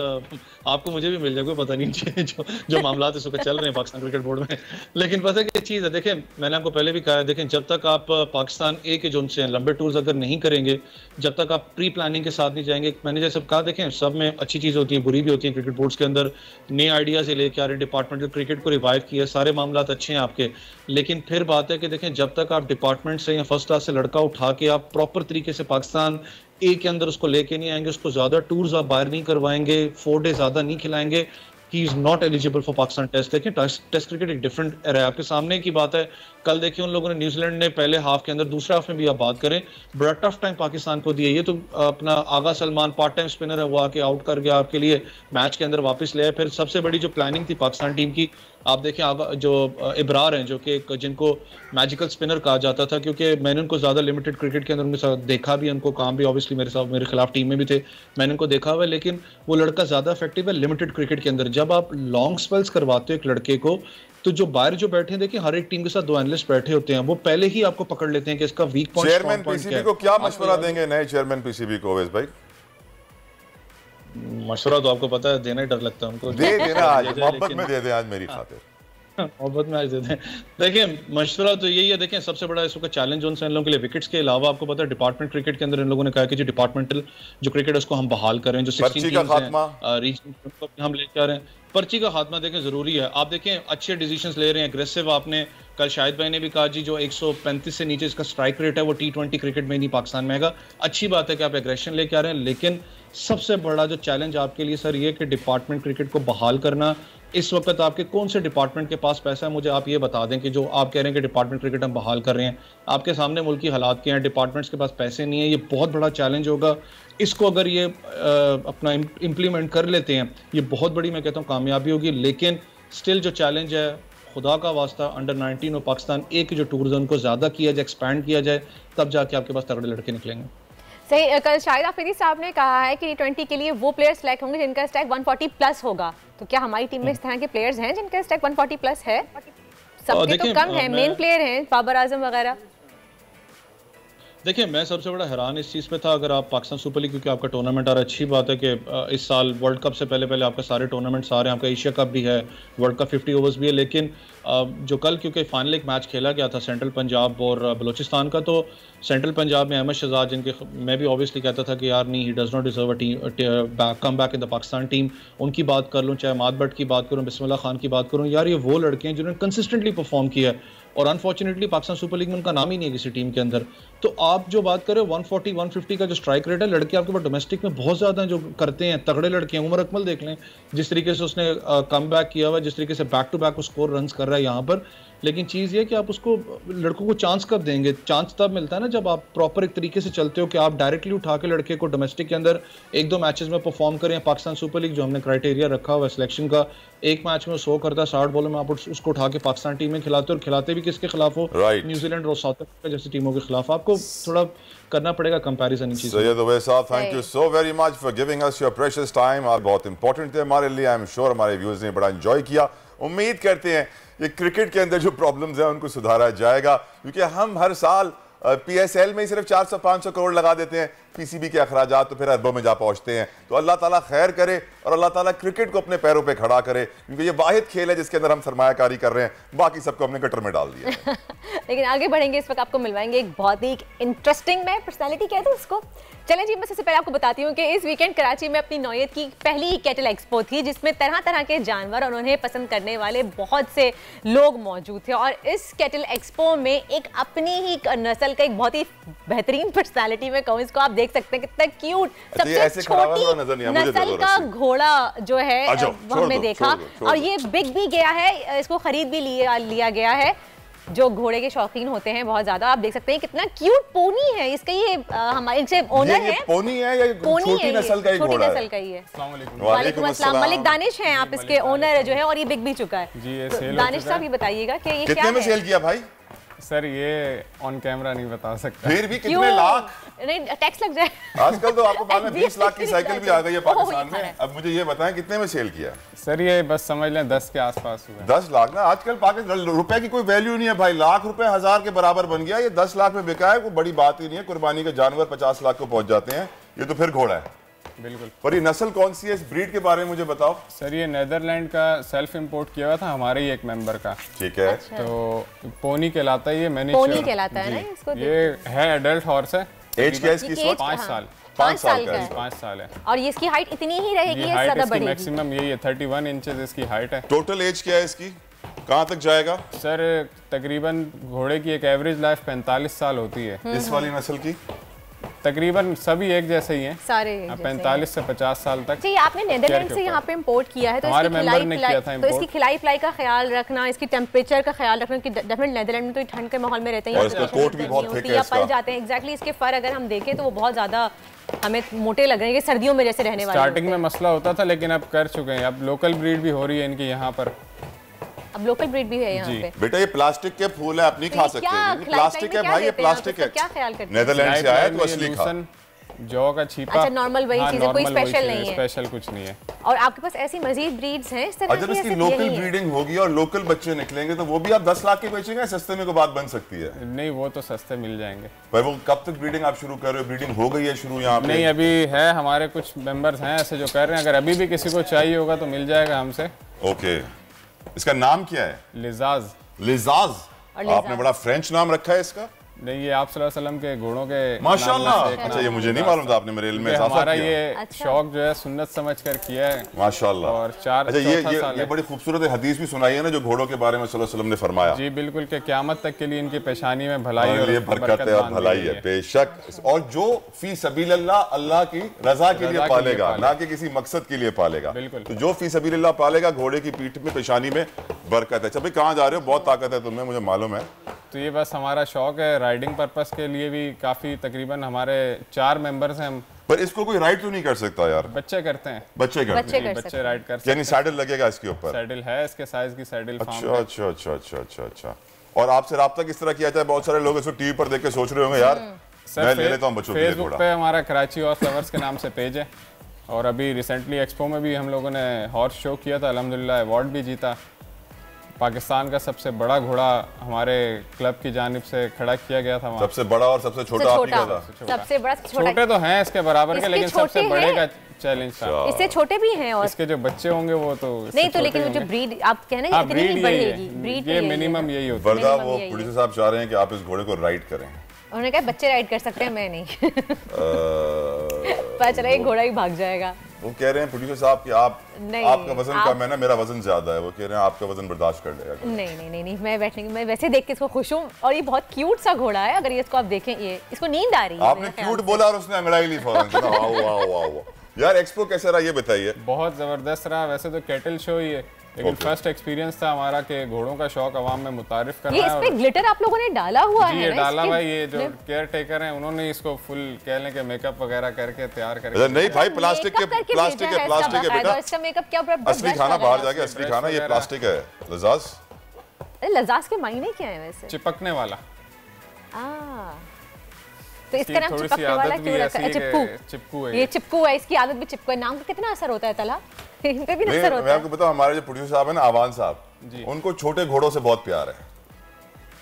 आपको मुझे भी मिल जाए, कोई पता नहीं जो मामला इस वक्त चल रहे हैं पाकिस्तान क्रिकेट बोर्ड में। लेकिन पता है क्या चीज़ है, देखिए मैंने आपको पहले भी कहा है, देखें जब तक आप पाकिस्तान ए के जो उनसे हैं लंबे टूर्स अगर नहीं करेंगे, जब तक आप प्री प्लानिंग के साथ नहीं जाएंगे, मैंने जैसे कहा देखें सब में अच्छी चीज़ होती है बुरी भी होती है, क्रिकेट बोर्ड्स के अंदर नए आइडियाज़ लेके आ रहे, डिपार्टमेंटल क्रिकेट को रिवाइव किया, सारे मामला अच्छे हैं आपके, लेकिन फिर बात है कि देखें जब तक आप डिपार्टमेंट से या फर्स्ट क्लास से लड़का उठा के आप प्रॉपर तरीके से पाकिस्तान ए के अंदर उसको लेके नहीं आएंगे, उसको ज्यादा टूर्स आप बाहर नहीं करवाएंगे, 4 डे ज्यादा नहीं खिलाएंगे, he is not eligible for Pakistan test. देखिए टेस्ट क्रिकेट एक डिफरेंट एरा है, आपके सामने की बात है। कल देखिए उन लोगों ने न्यूजीलैंड ने पहले हाफ के अंदर, दूसरे हाफ में भी आप बात करें, बड़ा टफ टाइम पाकिस्तान को दिया। ये तो अपना आगा सलमान पार्ट टाइम स्पिनर है, वो आके आउट कर गया आपके लिए, मैच के अंदर वापस ले आए। फिर सबसे बड़ी जो प्लानिंग थी पाकिस्तान टीम की, आप देखें आगा जो इब्रार हैं जो कि जिनको मैजिकल स्पिनर कहा जाता था, क्योंकि मैंने उनको ज़्यादा लिमिटेड क्रिकेट के अंदर उनके साथ देखा भी, उनको काम भी ऑब्वियसली मेरे खिलाफ टीम में भी थे, मैंने उनको देखा हुआ है, लेकिन वो लड़का ज़्यादा इफेक्टिव है लिमिटेड क्रिकेट के अंदर। जब आप लॉन्ग स्पेल्स करवाते हो एक लड़के को, तो जो बाहर जो बैठे हैं, देखिए हर एक टीम के साथ 2 एनालिस्ट बैठे होते हैं, वो पहले ही आपको पकड़ लेते हैं कि इसका वीक पॉइंट।
चेयरमैन पीसीबी को क्या मशवरा देंगे नए चेयरमैन पीसीबी को अवैस भाई?
मशवरा तो आपको पता है देना ही डर लगता है उनको,
दे देना आज मोहब्बत में दे दे आज मेरी खातिर,
मोहब्बत में आज देते हैं। देखिए मशवरा तो यही है, देखें सबसे बड़ा इस वक्त चैलेंज उनसे इन लोगों के लिए विकेट्स के अलावा, आपको पता है डिपार्टमेंट क्रिकेट के अंदर इन लोगों ने कहा कि जो डिपार्टमेंटल जो क्रिकेट है उसको हम बहाल करें, जो 16 टीम्स हैं रीजन हम लेके आ रहे हैं, पर्ची का खात्मा देखें जरूरी है। आप देखें अच्छे डिसीजंस ले रहे हैं, एग्रेसिव। आपने कल शाहिद भाई ने भी कहा जी जो 135 से नीचे इसका स्ट्राइक रेट है वो T20 क्रिकेट में नहीं पाकिस्तान में आएगा। अच्छी बात है कि आप एग्रेशन लेके आ रहे हैं, लेकिन सबसे बड़ा जो चैलेंज आपके लिए सर ये कि डिपार्टमेंट क्रिकेट को बहाल करना। इस वक्त आपके कौन से डिपार्टमेंट के पास पैसा है, मुझे आप ये बता दें कि जो आप कह रहे हैं कि डिपार्टमेंट क्रिकेट हम बहाल कर रहे हैं, आपके सामने मुल्क की हालात क्या हैं, डिपार्टमेंट्स के पास पैसे नहीं है, ये बहुत बड़ा चैलेंज होगा। इसको अगर ये अपना इम्प्लीमेंट कर लेते हैं, ये बहुत बड़ी मैं कहता हूँ कामयाबी होगी। लेकिन स्टिल जो चैलेंज है, खुदा का वास्ता अंडर 19 और पाकिस्तान ए के जो टूर्स हैं उनको ज़्यादा किया जाए, एक्सपैंड किया जाए, तब जाके आपके पास तगड़े लड़के निकलेंगे।
सही, कल शाहिद आफरीदी साहब ने कहा है कि T20 के लिए वो प्लेयर सेलेक्ट होंगे जिनका स्टैक 140 प्लस होगा, तो क्या हमारी टीम में इस तरह के प्लेयर्स हैं जिनका स्टैक 140 प्लस है? सबके तो कम है, मेन प्लेयर हैं बाबर आजम वगैरह।
देखिए मैं सबसे बड़ा हैरान इस चीज़ पे था, अगर आप पाकिस्तान सुपर लीग क्योंकि आपका टूर्नामेंट आ रहा है, अच्छी बात है कि इस साल वर्ल्ड कप से पहले आपके सारे टूर्नामेंट्स आ रहे हैं, आपका एशिया कप भी है, वर्ल्ड कप 50 ओवर्स भी है, लेकिन जो कल क्योंकि फाइनल एक मैच खेला गया था सेंट्रल पंजाब और बलूचिस्तान का, तो सेंट्रल पंजाब में अहमद शहजाद, जिनके मैं भी ऑब्वियसली कहता था कि यार नहीं, he does not deserve a team come back in the Pakistan team, उनकी बात कर लूँ, चाहे माद भट्ट की बात करूँ, बिस्मिल्लाह खान की बात करूँ, यार ये वो लड़के हैं जिन्होंने कंसिस्टेंटली परफॉर्म किया है, और अनफॉर्चुनेटली पाकिस्तान सुपर लीग में उनका नाम ही नहीं है किसी टीम के अंदर। तो आप जो बात करें 140 150 का जो स्ट्राइक रेट है, लड़के आपके पास डोमेस्टिक में बहुत ज़्यादा जो करते हैं, तगड़े लड़के हैं। उमर अकमल देख लें, जिस तरीके से उसने कम बैक किया हुआ है, जिस तरीके से back to back score runs कर रहा है यहाँ पर। लेकिन चीज़ ये कि आप उसको लड़कों को चांस कब देंगे? चांस तब मिलता है ना जब आप प्रॉपर एक तरीके से चलते हो कि आप डायरेक्टली उठा के लड़के को डोमेस्टिक के अंदर 1-2 मैचेस में परफॉर्म करें। पाकिस्तान सुपर लीग जो हमने क्राइटेरिया रखा हुआ है सिलेक्शन का, एक मैच में 100 करता है, 60 बॉलों में आप उसको उठा के पाकिस्तान टीम में खिलाते हो, और खिलाते भी किसके खिलाफ हो? न्यूजीलैंड और साउथ अफ्रीका जैसी टीमों के खिलाफ। आपको थोड़ा करना पड़ेगा कंपैरिजन इन चीज़ों।
सैयद उवैस साहब, thank you so very much for giving us your precious time. आप बहुत इंपॉर्टेंट थे हमारे लिए, आई एम श्योर हमारे व्यूअर्स ने बड़ा एंजॉय किया। उम्मीद करते हैं ये क्रिकेट के अंदर जो प्रॉब्लम्स हैं उनको सुधारा जाएगा, क्योंकि हम हर साल PSL में ही सिर्फ 400-500 करोड़ लगा देते हैं, PCB के अखराजात तो फिर अरबों में जा पहुंचते हैं। तो अल्लाह ताला खैर करे और अल्लाह ताला क्रिकेट को अपने पैरों पे खड़ा करे, क्योंकि ये वाहिद खेल है जिसके अंदर हम सरमायाकारी कर रहे हैं, बाकी सबको हमने गटर में डाल दिया है।
लेकिन आगे बढ़ेंगे, इस वक्त आपको मिलवाएंगे एक बहुत ही इंटरेस्टिंग, मैं पर्सनालिटी कहते हैं उसको। चलें जी, मैं सबसे पहले आपको बताती हूँ कि इस वीकेंड कराची में अपनी नौयत की पहली ही कैटल एक्सपो थी, जिसमें तरह तरह के जानवर और उन्हें पसंद करने वाले बहुत से लोग मौजूद थे। और इस कैटल एक्सपो में एक अपनी ही नस्ल का एक बहुत ही बेहतरीन पर्सनालिटी में कहूँ इसको, आप देख सकते हैं कितना क्यूट सबसे छोटी नस्ल का घोड़ा जो है वो हमने देखा। और ये बिक भी गया है, इसको खरीद भी लिया गया है, जो घोड़े के शौकीन होते हैं बहुत ज्यादा। आप देख सकते हैं कितना क्यूट पोनी है इसका, ये हमारे से ओनर है।
पोनी है या छोटी नस्ल का ही घोड़ा है? छोटी नस्ल
का ही है।
वालेकुम अस्सलाम।
मलिक दानिश हैं आप इसके ओनर जो है, और ये बिक भी चुका है जी। दानिश साहब ही बताइएगा कि ये
कितने में सेल किया भाई?
सर ये ऑन कैमरा नहीं बता सकता।
फिर भी कितने लाख?
नहीं टैक्स लग जाए।
आजकल तो आपको मालूम है 20 लाख की साइकिल भी आ गई है पाकिस्तान में। अब मुझे ये बताएं कितने में सेल किया?
सर ये बस समझ लें 10 के आसपास हुआ।
10 लाख ना, आजकल पाकिस्तान रुपए की कोई वैल्यू नहीं है भाई, लाख रुपए 1000 के बराबर बन गया। ये 10 लाख में बिका है, कोई बड़ी बात ही नहीं है। कुर्बानी के जानवर 50 लाख को पहुंच जाते हैं, ये तो फिर घोड़ा है।
बिल्कुल।
और ये नस्ल कौन सी है, इस ब्रीड के बारे में मुझे बताओ।
सर ये नेदरलैंड का सेल्फ इंपोर्ट किया हुआ था हमारे ही एक मेंबर का।
ठीक है।
अच्छा।
तो पोनी कहलाता है ये, मैंने
पोनी कहलाता है ना इसको।
ये है एडल्ट हॉर्स है।
एज क्या है इसकी?
5 साल।
5 साल का है।
5 साल है।
और ये इसकी हाइट इतनी ही रहेगी या ज्यादा बढ़ेगी?
मैक्सिमम यही है, 31 इंचेस इसकी हाइट है।
टोटल एज क्या है इसकी, कहाँ तक जाएगा?
सर तकरीबन घोड़े की एक एवरेज लाइफ 45 साल होती है।
इस वाली नस्ल की
तकरीबन सभी एक जैसे ही हैं,
सारे
45 से 50 साल तक।
जी, आपने नेदरलैंड से यहाँ पे इंपोर्ट किया है, तो
हमारे
इसकी
मेंबर ने किया था
तो इसकी खिलाई पिलाई का ख्याल रखना, इसकी टेम्परेचर का ख्याल रखना, कि डेफिनेटली नेदरलैंड में तो ठंड के माहौल में रहते हैं,
और इसका कोट भी बहुत थिक है,
पल जाते हैं। एग्जैक्टली इसके फर अगर हम देखें तो वो बहुत ज्यादा हमें मोटे लग रहे हैं, कि सर्दियों में जैसे रहने वाले।
स्टार्टिंग में मसला होता था, लेकिन अब कर चुके हैं। अब लोकल ब्रीड भी हो रही है इनकी यहाँ पर।
अब लोकल ब्रीड भी है यहाँ पे।
बेटा ये प्लास्टिक के फूल है, आप नहीं खा सकते। प्लास्टिक है भाई, ये प्लास्टिक है।
क्या ख्याल करते हैं?
नेदरलैंड से आया तो असली खा।
जौ का छीपा।
अच्छा, नॉर्मल वही चीज है, कोई स्पेशल नहीं है।
स्पेशल कुछ नहीं है।
और आपके पास ऐसी मजीद ब्रीड्स हैं इस तरह की?
जब इसकी लोकल ब्रीडिंग होगी और लोकल बच्चे निकलेंगे तो वो भी आप 10 लाख के बेचेंगे, सस्ते में कोई बात बन सकती है?
नहीं, वो तो सस्ते मिल जाएंगे।
भाई वो कब तक ब्रीडिंग आप शुरू कर रहे हो? ब्रीडिंग हो गई है शुरू यहाँ पे?
नहीं, अभी है, हमारे कुछ मेंबर्स हैं ऐसे जो कर रहे हैं। अगर अभी भी किसी को चाहिए होगा तो मिल जाएगा हमसे।
ओके, इसका नाम क्या है?
लिजाज।
लिजाज, आपने बड़ा फ्रेंच नाम रखा है इसका।
नहीं, ये आप सल्लल्लाहु अलैहि वसल्लम के घोड़ों के
माशाल्लाह। अच्छा, ये मुझे नहीं मालूम था, आपने मेरे इल्म में इजाफा
हमारा
किया।
ये शौक जो है सुन्नत समझ कर किया है
माशाल्लाह।
और 4
अच्छा, ये बड़ी खूबसूरत हदीस भी सुनाई है ना, जो घोड़ों के बारे में सल्लल्लाहु अलैहि वसल्लम ने फरमाया।
जी बिल्कुल, के क़यामत तक के लिए इनकी पेशानी में भलाई और
बरकत है और भलाई है बेशक। और जो फी सबीलिल्लाह, अल्लाह की रजा के लिए पालेगा, ना कि किसी मकसद के लिए पालेगा। तो जो फी सबीलिल्लाह पालेगा, घोड़े की पीठ में पेशानी में बरकत है। अच्छा, कहाँ जा रहे हो? बहुत ताकत है तुम्हें, मुझे मालूम है।
तो ये बस हमारा शौक है, राइडिंग पर्पस के लिए भी काफी, तकरीबन हमारे 4 मेंबर्स हैं हम।
पर इसको कोई राइड तो नहीं कर सकता यार?
बच्चे करते हैं।
बच्चे
बच्चे राइड कर सकते हैं।
यानी सैडल लगेगा इसके ऊपर?
सैडल है, इसके साइज की सैडल।
अच्छा। और आपसे राब्ता किस तरह किया जाए? बहुत सारे लोग इसको टीवी पर देख के सोच रहे होंगे यार मैं ले लेता हूं बच्चों के लिए
फेसबुक पे हमारा कराची हॉर्स लवर्स के नाम से पेज है, और अभी रिसेंटली एक्सपो में भी हम लोगों ने हॉर्स शो किया था, अल्हम्दुलिल्लाह अवार्ड भी जीता। पाकिस्तान का सबसे बड़ा घोड़ा हमारे क्लब की जानिब से खड़ा किया गया था।
सबसे बड़ा और सबसे छोटा आप ही का था?
सबसे बड़ा,
छोटे तो हैं इसके बराबर के, लेकिन सबसे बड़े का चैलेंज था।
इससे छोटे भी हैं, और
इसके जो बच्चे होंगे वो तो
नहीं, तो लेकिन जो ब्रीड आप कहना है इतनी नहीं बढ़ेगी, ब्रीड
ये मिनिमम यही होता है।
वरना वो प्रोड्यूसर साहब चाह रहे हैं कि आप इस घोड़े को राइड करें।
उन्होंने कहा बच्चे राइड कर सकते हैं, मैं नहीं। पता चला एक घोड़ा ही भाग जाएगा।
वो कह रहे हैं प्रोड्यूसर साहब कि आपका वजन कम है ना, मेरा वजन ज्यादा है। वो कह रहे हैं आपका वजन बर्दाश्त कर लेगा।
नहीं, मैं वैसे देख के इसको खुश हूँ। और ये बहुत क्यूट सा घोड़ा है, अगर ये इसको आप देखें, ये इसको नींद आ रही है।
आपने क्यूट बोला और उसने अंगड़ाई ली फौरन। वाह यार, एक्सपो कैसा रहा ये बताइए?
बहुत जबरदस्त रहा। वैसे तो कैटल शो ही है, लेकिन फर्स्ट एक्सपीरियंस था हमारा कि घोड़ों का शौक अवाम में मुतारिफ करना है।
ये इसमें ग्लिटर आप लोगों ने डाला हुआ है?
ये डाला हुआ, ये जो केयर टेकर हैं उन्होंने इसको फुल कह लें कि मेकअप वगैरह करके तैयार करके।
नहीं भाई, प्लास्टिक के बेटा,
इसका मेकअप क्या?
असली खाना बाहर जाके असली खाना, ये प्लास्टिक है।
लजाज के मायने क्या है वैसे?
चिपकने वाला।
तो इसका नाम चिपकने वाला क्यों रखा है?
चिपकू है।
ये चिपकू है, इसकी आदत भी चिपकू है। नाम का कितना असर होता है तला? इन पे भी असर होता है।
मैं आपको बताऊं, हमारे जो प्रोड्यूसर साहब है ना, आवान साहब, उनको छोटे घोड़ों से बहुत प्यार है।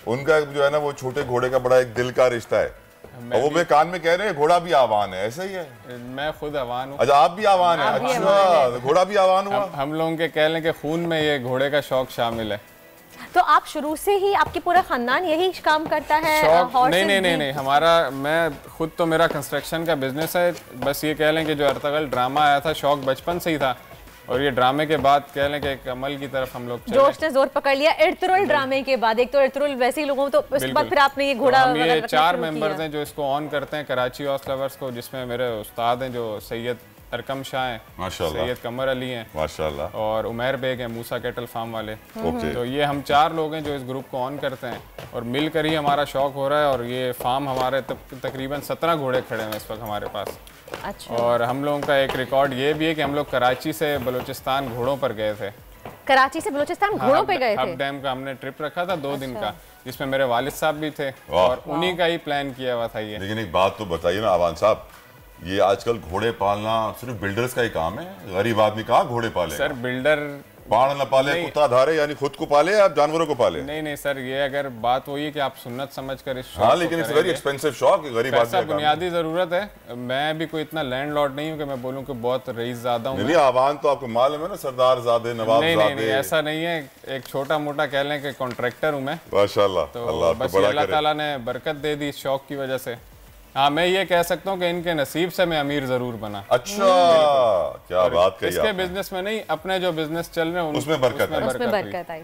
उनका जो है ना, वो छोटे घोड़े का बड़ा एक दिल का रिश्ता है। वो मेरे कान में कह रहे हैं घोड़ा भी आवान है, ऐसा ही है?
मैं खुद आवान हूँ।
अच्छा, आप भी आवान है? अच्छा, घोड़ा भी आवान हुआ।
हम लोगों के कह लें कि खून में ये घोड़े का शौक शामिल है।
तो आप शुरू से ही, आपकी पूरा खानदान यही काम करता है?
नहीं, हमारा, मैं खुद तो, मेरा कंस्ट्रक्शन का बिजनेस है। बस ये कह लें कि जो अर्तगल ड्रामा आया था, शौक बचपन से ही था, और ये ड्रामे के बाद कह लें कि एक अमल की तरफ हम लोग
जोश ने जोर पकड़ लिया इर्तुरुल ड्रामे के बाद। एक तो इर्तुरुल वैसे ही लोगों, तो उसके बाद फिर आपने ये घोड़ा,
हम ये 4 मेंबर्स हैं जो इसको ऑन करते हैं, कराची हॉर्स लवर्स को, जिसमें मेरे उस्ताद हैं जो सैयद अरकम शाह हैं,
माशाल्लाह,
सैयद कमर अली हैं
माशाल्लाह,
और उमैर बेग हैं, मूसा कैटल फार्म वाले।
ओके।
तो ये हम 4 लोग हैं जो इस ग्रुप को ऑन करते हैं, और मिलकर ही हमारा शौक हो रहा है। और ये फार्म हमारे तकरीबन 17 घोड़े खड़े हैं इस वक्त हमारे पास।
अच्छा।
और हम लोगों का एक रिकॉर्ड ये भी है कि हम लोग कराची से बलूचिस्तान घोड़ों पर गए थे।
कराची से बलूचिस्तान घोड़ों पे गए थे?
हब डैम का हमने ट्रिप रखा था 2 दिन का, जिसमें मेरे वालिद साहब भी थे, और उन्हीं का ही प्लान किया हुआ था ये।
लेकिन एक बात तो बताइए ना आवान साहब, ये आजकल घोड़े पालना सिर्फ बिल्डर्स का ही काम है? गरीब आदमी कहाँ घोड़े पाले?
सर बिल्डर
बाढ़ न पाले, कुत्ता धारे, यानी खुद को पाले या जानवरों को पाले?
नहीं सर, ये अगर बात वही है कि आप सुन्नत समझकर इस
हाँ, लेकिन इट्स वेरी एक्सपेंसिव शौक, गरीब आदमी का
बुनियादी जरूरत है। मैं भी कोई इतना लैंडलॉर्ड नहीं हूँ कि मैं बोलूँ कि बहुत रईस ज्यादा हूँ।
नहीं, आवान तो आपको मालूम है ना, सरदार ज़ादे, नवाब ज़ादे।
नहीं, ऐसा नहीं है। एक छोटा मोटा कह लें कि कॉन्ट्रैक्टर हूँ मैं।
माशाल्लाह,
तो
अल्लाह
बस अल्लाह ताला ने बरकत दे दी इस शौक की वजह से। हाँ, मैं ये कह सकता हूँ कि इनके नसीब से मैं अमीर जरूर बना।
अच्छा, क्या बात कही।
इसके बिजनेस में नहीं, अपने जो बिजनेस चल रहे हैं
उसमें बरकत
आई।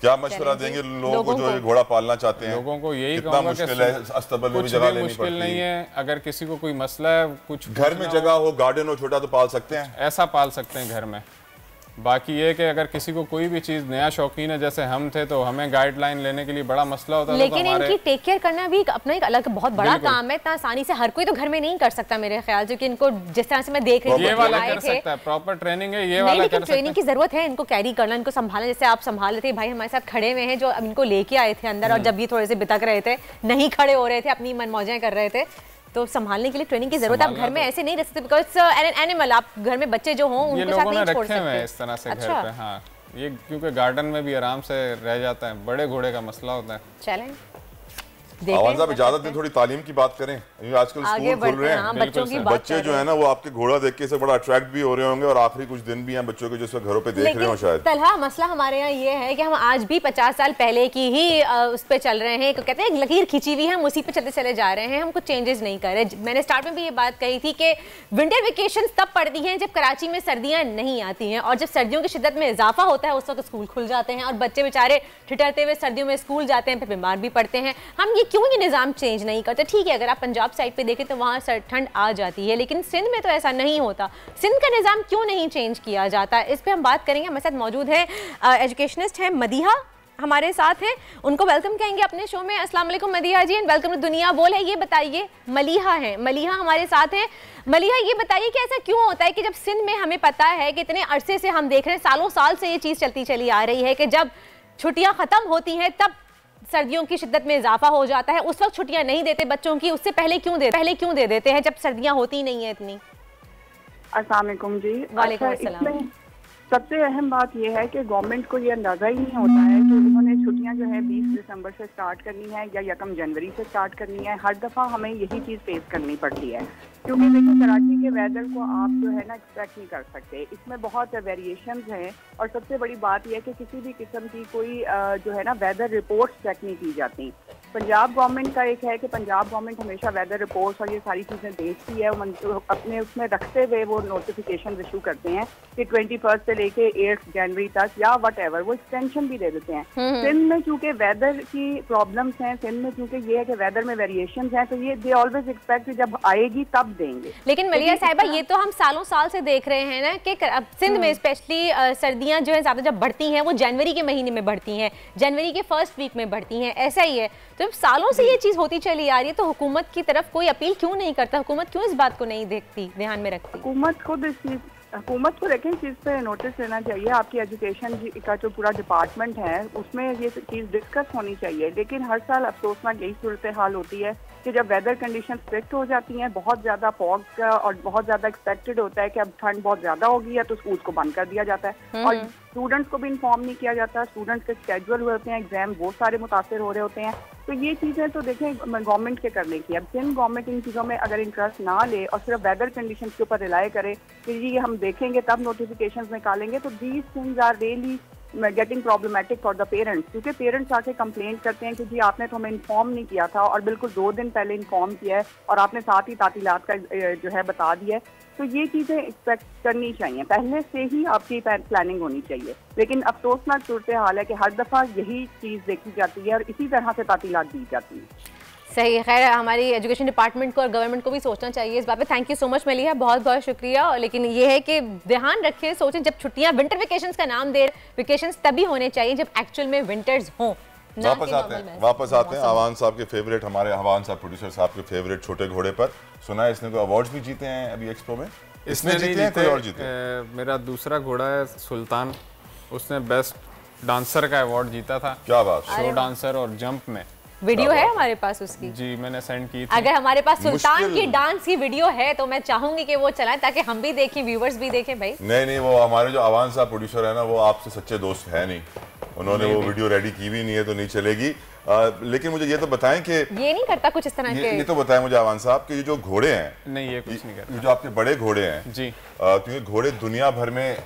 क्या मशवरा देंगे लोगों को जो घोड़ा पालना चाहते हैं?
लोगों को यही
कितना मुश्किल है, अस्तबल में भी जगह लेनी पड़ती है।
मुश्किल नहीं है। अगर किसी को कोई मसला है, कुछ
घर में जगह हो, गार्डन हो छोटा, तो पाल सकते हैं,
ऐसा पाल सकते हैं घर में। बाकी ये कि अगर किसी को कोई भी चीज़, नया शौकीन है जैसे हम थे, तो हमें गाइडलाइन लेने के लिए बड़ा मसला होता है।
लेकिन इनकी टेक केयर करना भी अपना एक अलग बहुत बड़ा काम है। इतना आसानी से हर कोई तो घर में नहीं कर सकता मेरे ख्याल से, कि इनको जिस तरह से मैं देख रही हूँ,
ये वाला कर सकता है, प्रॉपर ट्रेनिंग है, ये वाला
लेकिन ट्रेनिंग की जरूरत है। इनको कैरी करना, इनको संभालना, जैसे आप संभाल रहे थे, भाई हमारे साथ खड़े हुए हैं जो इनको लेके आए थे अंदर, और जब ये थोड़े से बितक रहे थे, नहीं खड़े हो रहे थे, अपनी मनमौजें कर रहे थे, तो संभालने के लिए ट्रेनिंग की जरूरत है। आप घर में ऐसे नहीं रह सकते, बिकॉज़ एन एनिमल, आप घर में बच्चे जो हों उनके साथ नहीं छोड़ सकते
इस तरह से घर पे। हाँ, ये क्योंकि गार्डन में भी आराम से रह जाता है, बड़े घोड़े का मसला होता है।
चलें
आवाज़ साहब इजाजत दें, थोड़ी तालीम की बात करें। आजकल स्कूल खुल रहे हैं, बच्चे जो है ना वो आपके घोड़ा देख के से बड़ा अट्रैक्ट भी हो रहे होंगे, और आखिरी कुछ दिन भी हैं बच्चों के जो घरों पे देख रहे हो शायद।
तलहा, मसला हमारे यहाँ ये है कि हम आज भी 50 साल पहले की ही उस पे चल रहे हैं, कहते हैं लकीर खींची हुई है, हम उसी पे चलते चले जा रहे हैं, हम कुछ चेंजेस नहीं कर रहे। मैंने स्टार्ट में भी ये बात कही थी कि विंटर वेकेशन तब पड़ती हैं जब कराची में सर्दियाँ नहीं आती हैं, और जब सर्दियों की शिद्दत में इजाफा होता है उस वक्त स्कूल खुल जाते हैं, और बच्चे बेचारे ठिठरते हुए सर्दियों में स्कूल जाते हैं, फिर बीमार भी पड़ते हैं। हम ये क्यों ये निज़ाम चेंज नहीं करते? ठीक है, अगर आप पंजाब साइड पे देखें तो वहाँ ठंड आ जाती है, लेकिन सिंध में तो ऐसा नहीं होता। सिंध का निज़ाम क्यों नहीं चेंज किया जाता? इस पे हम बात करेंगे। हमारे साथ मौजूद है एजुकेशनिस्ट हैं मदीहा, हमारे साथ हैं, उनको वेलकम कहेंगे अपने शो में। अस्सलाम वालेकुम मदीहा जी, एंड वेलकम टू दुनिया बोल है। ये बताइए, मलीहा हैं, मलीहा हमारे साथ हैं। मलीहा, ये बताइए कि ऐसा क्यों होता है कि जब सिंध में हमें पता है कि इतने अरसे से हम देख रहे हैं, सालों साल से ये चीज़ चलती चली आ रही है कि जब छुट्टियाँ ख़त्म होती हैं तब सर्दियों की शिद्दत में इजाफा हो जाता है, उस वक्त छुट्टियां नहीं देते बच्चों की, उससे पहले क्यों दे देते हैं जब सर्दियां होती नहीं है इतनी?
अस्सलाम वालेकुम जी।
वालेकुम अस्सलाम।
सबसे अहम बात यह है कि गवर्नमेंट को ये अंदाज़ा ही नहीं होता है कि उन्होंने छुट्टियां जो है 20 दिसंबर से स्टार्ट करनी है या 1 जनवरी से स्टार्ट करनी है। हर दफ़ा हमें यही चीज़ फेस करनी पड़ती है, क्योंकि देखिए कराची के वेदर को आप जो है ना एक्सपेक्ट नहीं कर सकते, इसमें बहुत वेरिएशंस हैं। और सबसे बड़ी बात यह है कि किसी भी किस्म की कोई जो है ना वेदर रिपोर्ट्स चेक नहीं की जाती। पंजाब गवर्नमेंट का एक है कि पंजाब गवर्नमेंट हमेशा वेदर रिपोर्ट्स और ये सारी चीज़ें देखती है, अपने उसमें रखते हुए वो नोटिफिकेशन इशू करते हैं कि 21 से लेके 8 जनवरी तक या वट एवर, वो एक्सटेंशन भी दे देते हैं। सिंध में चूँकि वेदर की प्रॉब्लम्स हैं, सिंध में चूँकि ये है कि वेदर में वेरिएशंस हैं, तो ये दे ऑलवेज एक्सपेक्ट जब आएगी तब देंगे।
लेकिन मलिया साहिबा, ये तो हम सालों साल से देख रहे हैं ना कि सिंध में स्पेशली सर्दियाँ जो है ज़्यादा जब बढ़ती हैं वो जनवरी के महीने में बढ़ती हैं, जनवरी के फर्स्ट वीक में बढ़ती हैं, ऐसा ही है। तो सालों से ये चीज़ होती चली आ रही है, तो हुकूमत की तरफ कोई अपील क्यों नहीं करता? हुकूमत क्यों इस बात को नहीं देखती, ध्यान में रखती?
हुकूमत को देखें, चीज़ पे नोटिस लेना चाहिए। आपकी एजुकेशन का जो पूरा डिपार्टमेंट है उसमें ये चीज़ डिस्कस होनी चाहिए। लेकिन हर साल अफसोसनाक यही सूरत हाल होती है कि जब वेदर कंडीशन स्ट्रिक्ट हो जाती हैं, बहुत ज़्यादा फॉग का और बहुत ज़्यादा एक्सपेक्टेड होता है कि अब ठंड बहुत ज़्यादा होगी है, तो स्कूल को बंद कर दिया जाता है और स्टूडेंट्स को भी इन्फॉर्म नहीं किया जाता। स्टूडेंट्स के स्केड्यूल होते हैं, एग्जाम बहुत सारे मुतासिर हो रहे होते हैं। तो ये चीज़ें तो देखें गवर्नमेंट के करने की। अब जिन गवर्नमेंट इन चीज़ों में अगर इंटरेस्ट ना ले और सिर्फ वेदर कंडीशन के ऊपर रिलाई करे कि जी हम देखेंगे तब नोटिफिकेशंस निकालेंगे, तो these things are really getting problematic for the parents. क्योंकि पेरेंट्स आके कंप्लेंट करते हैं कि जी आपने तो हमें इन्फॉर्म नहीं किया था और बिल्कुल 2 दिन पहले इन्फॉर्म किया है और आपने साथ ही तातीलात का जो है बता दिया है। तो ये चीज़ें एक्सपेक्ट करनी चाहिए, पहले से ही आपकी प्लानिंग होनी चाहिए। लेकिन अफसोसनाक सूरत हाल है कि हर दफ़ा यही चीज़ देखी जाती है और इसी तरह से तातीलात दी जाती है।
सही है। खैर हमारी एजुकेशन डिपार्टमेंट को और गवर्नमेंट को भी सोचना चाहिए इस बात पे। Thank you so much Maliha, बहुत बहुत शुक्रिया। लेकिन ये है कि ध्यान रखें, सोचें, जब छुट्टियां विंटर वेकेशंस का नाम दे, वेकेशंस तभी होने चाहिए जब एक्चुअल में विंटर्स हों।
वापस आते हैं अवान साहब के फेवरेट, हमारे अवान साहब प्रोड्यूसर साहब के फेवरेट छोटे घोड़े पर। सुना है इसने कोई अवार्ड्स भी जीते हैं अभी एक्सपो में?
इसने जीते हैं, कोई और जीते? मेरा दूसरा घोड़ा है सुल्तान, उसने बेस्ट डांसर का अवार्ड जीता था।
क्या बात,
शो डांसर और जंप में।
वीडियो है हमारे पास उसकी?
जी मैंने सेंड की थी।
अगर हमारे पास सुल्तान की डांस की वीडियो है तो मैं चाहूंगी कि वो चलाएं ताकि हम भी देखें, व्यूअर्स भी देखें भाई।
नहीं, वो हमारे जो अवान साहब प्रोड्यूसर है ना, वो आपसे सच्चे दोस्त है नहीं, उन्होंने वो वीडियो रेडी की भी नहीं है, तो नहीं चलेगी। लेकिन मुझे ये तो बताएं कि
ये नहीं करता कुछ इस तरह के।
ये तो बताएं मुझे अवान साहब कि ये जो घोड़े हैं,
नहीं ये कुछ नहीं करता,
ये जो आपके बड़े घोड़े हैं
जी,
क्योंकि घोड़े दुनिया भर में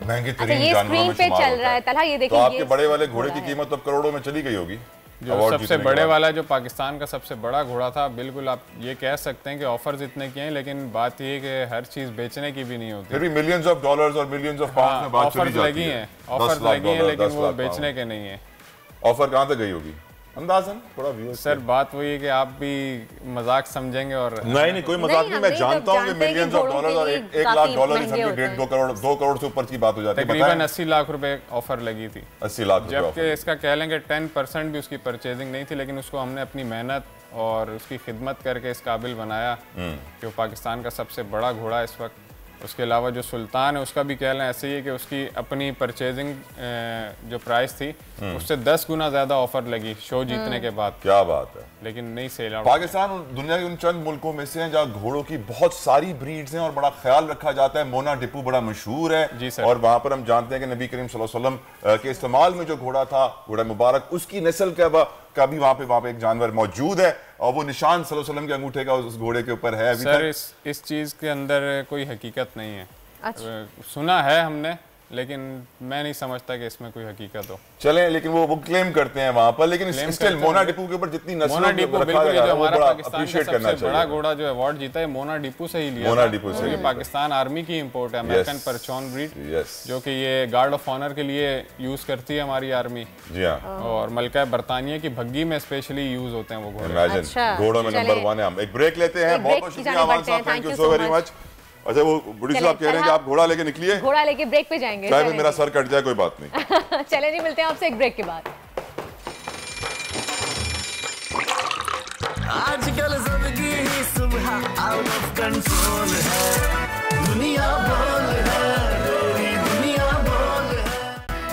महंगे तरीन जानवरों में
पे चल रहा है तलहा, ये देखिए,
तो आपके बड़े वाले घोड़े की कीमत तो करोड़ों में चली गई होगी।
जो सबसे बड़े वाला जो पाकिस्तान का सबसे बड़ा घोड़ा था, बिल्कुल आप ये कह सकते हैं कि ऑफर्स इतने किए हैं, लेकिन बात ये है कि हर चीज बेचने की भी नहीं होती।
फिर भी मिलियंस ऑफ डॉलर्स और मिलियंस ऑफ पाउंड्स में बात चली जाती है।
ऑफर्स लगी हैं लेकिन वो बेचने के नहीं है।
ऑफर कहाँ तक गई होगी अंदाजन? थोड़ा व्यूअर्स
सर बात वही है कि आप भी मजाक समझेंगे और
नहीं कोई मजाक नहीं, मैं जानता हूँ कि मिलियंस ऑफ डॉलर्स और 1 लाख डॉलर समझो 1.5 करोड़ से ऊपर की बात हो जाती है।
तकरीबन 80 लाख रुपए ऑफर लगी थी।
80 लाख,
जबकि इसका कह लें कि 10% भी उसकी परचेजिंग नहीं थी, लेकिन उसको हमने अपनी मेहनत और उसकी खिदमत करके इस काबिल बनाया कि वो पाकिस्तान का सबसे बड़ा घोड़ा है इस वक्त। उसके अलावा जो सुल्तान है उसका भी कह लें ऐसे ही है कि उसकी अपनी परचेजिंग जो प्राइस थी उससे 10 गुना ज्यादा ऑफर लगी शो जीतने के बाद।
क्या बात है,
लेकिन नहीं सेल आउट।
पाकिस्तान दुनिया के उन चंद मुल्कों में से हैं जहाँ घोड़ों की बहुत सारी ब्रीड्स हैं और बड़ा ख्याल रखा जाता है। मोना डिपू बड़ा मशहूर है
जी सर,
और वहाँ पर हम जानते हैं कि नबी करीम सल्लल्लाहु अलैहि वसल्लम के इस्तेमाल में जो घोड़ा था, घोड़ा मुबारक, उसकी नस्ल का भी वहाँ पे एक जानवर मौजूद है और वो निशान सल्लल्लाहु अलैहि वसल्लम के अंगूठे का उस घोड़े के ऊपर है। अभी
सर इस चीज़ के अंदर कोई हकीकत नहीं है। अच्छा। सुना है हमने, लेकिन मैं नहीं समझता कि इसमें कोई हकीकत हो।
चलें, लेकिन वो क्लेम करते हैं वहाँ पर, लेकिन स्टिल मोना डिपू के ऊपर जितनी नस्लों
मोना डिपू बिल्कुल जो हमारा पाकिस्तान का सबसे बड़ा घोड़ा जो अवार्ड जीता है मोना डिपू से ही लिया।
मोना डिपू से,
ये पाकिस्तान आर्मी की इंपोर्ट है, अमेरिकन परचॉन ब्रीड, जो कि ये गार्ड ऑफ ऑनर के लिए यूज करती है हमारी आर्मी।
जी हाँ, और
मलका बरतानिया की भग्गी में स्पेशली यूज होते हैं वो घोड़े।
घोड़ों में नंबर 1 है। हम एक ब्रेक लेते हैं। बहुत बहुत शुक्रिया अवान साहब, thank you so very much. अच्छा, वो बुढ़ी साहब कह रहे हैं कि आप घोड़ा लेके निकलिए,
घोड़ा लेके ब्रेक पे जाएंगे।
चाहे भी मेरा सर कट जाए कोई बात नहीं।
चले जी, मिलते हैं आपसे एक ब्रेक के बाद।
आजकल जिंदगी ही सुबह आउट ऑफ कंट्रोल है, दुनिया बोल है, दुनिया बोल है।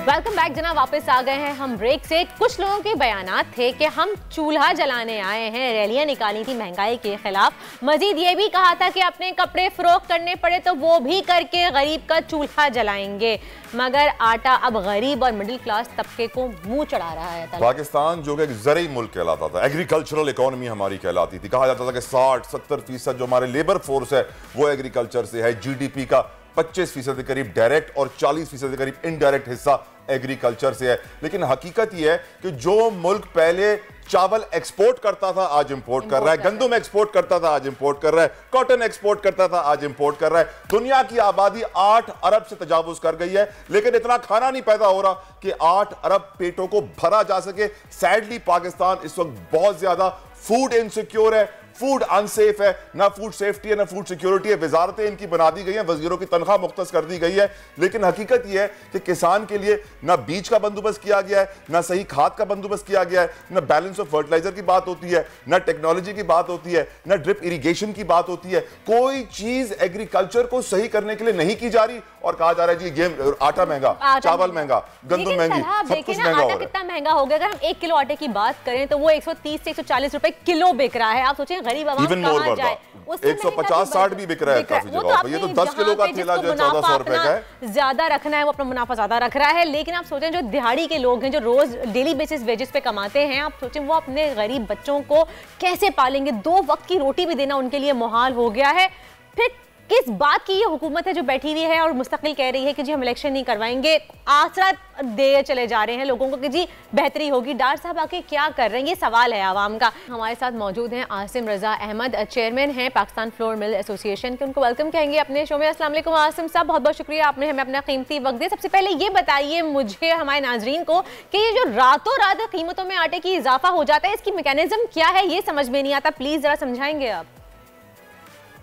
वेलकम बैक जनाब, वापस आ गए हैं हम ब्रेक से। कुछ लोगों के बयानात थे कि हम चूल्हा जलाने आए हैं, रैलियां निकाली थी महंगाई के खिलाफ। मजीद ये भी कहा था कि अपने कपड़े फरोख्त करने पड़े तो वो भी करके गरीब का चूल्हा जलाएंगे, मगर आटा अब गरीब और मिडिल क्लास तबके को मुंह चढ़ा रहा है।
पाकिस्तान जो कि एक ज़रई मुल्क कहलाता था, एग्रीकल्चरल इकोनॉमी हमारी कहलाती थी, कहा जाता था कि 60-70% जो हमारे लेबर फोर्स है वो एग्रीकल्चर से है। जीडीपी का 25% के करीब डायरेक्ट और 40% के करीब इनडायरेक्ट हिस्सा एग्रीकल्चर से है। लेकिन हकीकत यह है कि जो मुल्क पहले चावल एक्सपोर्ट करता था आज इंपोर्ट कर रहा है, गंदम एक्सपोर्ट करता था आज इंपोर्ट कर रहा है, कॉटन एक्सपोर्ट करता था आज इंपोर्ट कर रहा है। दुनिया की आबादी 8 अरब से तजावुज कर गई है, लेकिन इतना खाना नहीं पैदा हो रहा कि 8 अरब पेटों को भरा जा सके। सैडली पाकिस्तान इस वक्त बहुत ज्यादा फूड इनसिक्योर है, फूड अनसेफ है, ना फूड सेफ्टी है ना फूड सिक्योरिटी है। वजारतें इनकी बना दी गई हैं, वजीरों की तनख्वाह मुख्तस कर दी गई है, लेकिन हकीकत यह है कि किसान के लिए ना बीज का बंदोबस्त किया गया है, ना सही खाद का बंदोबस्त किया गया है, ना बैलेंस ऑफ फर्टिलाइजर की बात होती है, ना टेक्नोलॉजी की बात होती है, ना ड्रिप इरिगेशन की बात होती है। कोई चीज एग्रीकल्चर को सही करने के लिए नहीं की जा रही और कहा जा रहा है जी आटा महंगा, चावल महंगा, गंदम महंगी, सब कुछ महंगा हो रहा है।
कितना महंगा हो गया? अगर हम 1 किलो आटे की बात करें तो वो 130 से 140 रुपए रुपए किलो बिक रहा है। आप सोचें गरीब आवाम कहां जाए,
150-60 भी बिक रहा है काफी जगह पे। ये तो 10 किलो का थैला जो 1400 रुपए का है,
ज्यादा रखना है वो अपना मुनाफा ज्यादा रख रहा है। लेकिन आप सोचें जो दिहाड़ी के लोग हैं, जो रोज डेली बेसिस वेजेस पे कमाते हैं, आप सोचें वो अपने गरीब बच्चों को कैसे पालेंगे? 2 वक्त की रोटी भी देना उनके लिए मुहाल हो गया है। फिर किस बात की ये हुकूमत है जो बैठी हुई है और मुस्तकिल कह रही है कि जी हम इलेक्शन नहीं करवाएंगे, आसरा दे चले जा रहे हैं लोगों को कि जी बेहतरी होगी। डार साहब आके क्या कर रहे हैं, ये सवाल है आवाम का। हमारे साथ मौजूद हैं आसिम रजा अहमद, चेयरमैन हैं पाकिस्तान फ्लोर मिल एसोसिएशन के। उनको वेलकम कहेंगे अपने शो में। अस्सलाम वालेकुम आसिम साहब, बहुत बहुत शुक्रिया आपने हमें अपना कीमती वक्त दिया। सबसे पहले ये बताइए मुझे, हमारे नाजरीन को, कि ये जो रातों रात कीमतों में आटे की इजाफा हो जाता है, इसकी मैकेनिज्म क्या है, ये समझ में नहीं आता। प्लीज जरा समझाएंगे आप।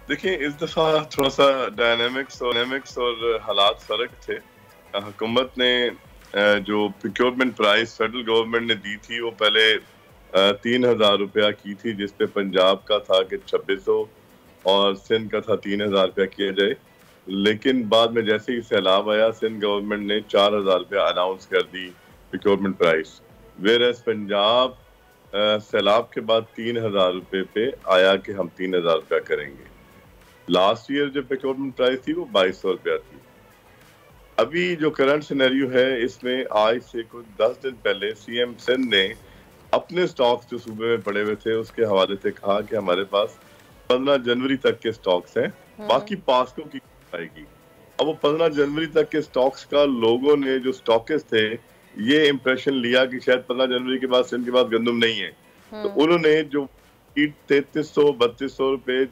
देखिए, इस दफा थोड़ा सा डायनेमिक्स और हालात फर्क थे। हुकूमत ने जो प्रोक्योरमेंट प्राइस फेडरल गवर्नमेंट ने दी थी वो पहले 3000 रुपया की थी, जिसपे पंजाब का था कि 2600 और सिंध का था 3000 रुपया किया जाए। लेकिन बाद में जैसे ही सैलाब आया, सिंध गवर्नमेंट ने 4000 रुपया अनाउंस कर दी प्रोक्योरमेंट प्राइस, वेयरएज पंजाब सैलाब के बाद 3000 रुपये पे आया कि हम 3000 रुपया करेंगे। लास्ट ईयर जो प्रोक्योरमेंट प्राइस थी वो 2200 रुपया थी। अभी जो करंट सिनेरियो है, इसमें आज से कुछ 10 दिन पहले सीएम सिंध ने अपने स्टॉक्स जो सूबे में पड़े हुए थे उसके हवाले से कहा कि हमारे पास 15 जनवरी तक के स्टॉक्स हैं, बाकी पासकों की आएगी। अब वो 15 जनवरी तक के स्टॉक्स का लोगों ने, जो स्टॉकिस्ट थे, ये इम्प्रेशन लिया कि शायद 15 जनवरी के बाद सिंध के पास गंदम नहीं है, तो उन्होंने जो 3300-3200 रुपए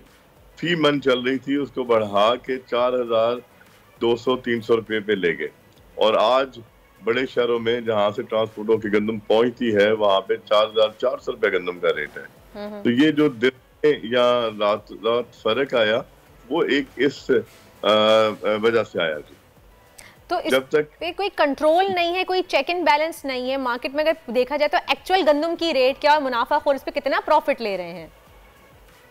फी मन चल रही थी उसको बढ़ा के 4200-300 रुपए पे ले गए। और आज बड़े शहरों में जहां से ट्रांसपोर्टों की गंदम पहुंचती है वहां पे 4400 रुपए गंदम का रेट है। तो ये जो दिन या रात फर्क आया वो एक इस वजह से आया जी।
तो जब तक कोई कंट्रोल नहीं है, कोई चेक एंड बैलेंस नहीं है मार्केट में, अगर देखा जाए तो एक्चुअल गंदम की रेट क्या और मुनाफाखोर इस पे कितना प्रॉफिट ले रहे हैं?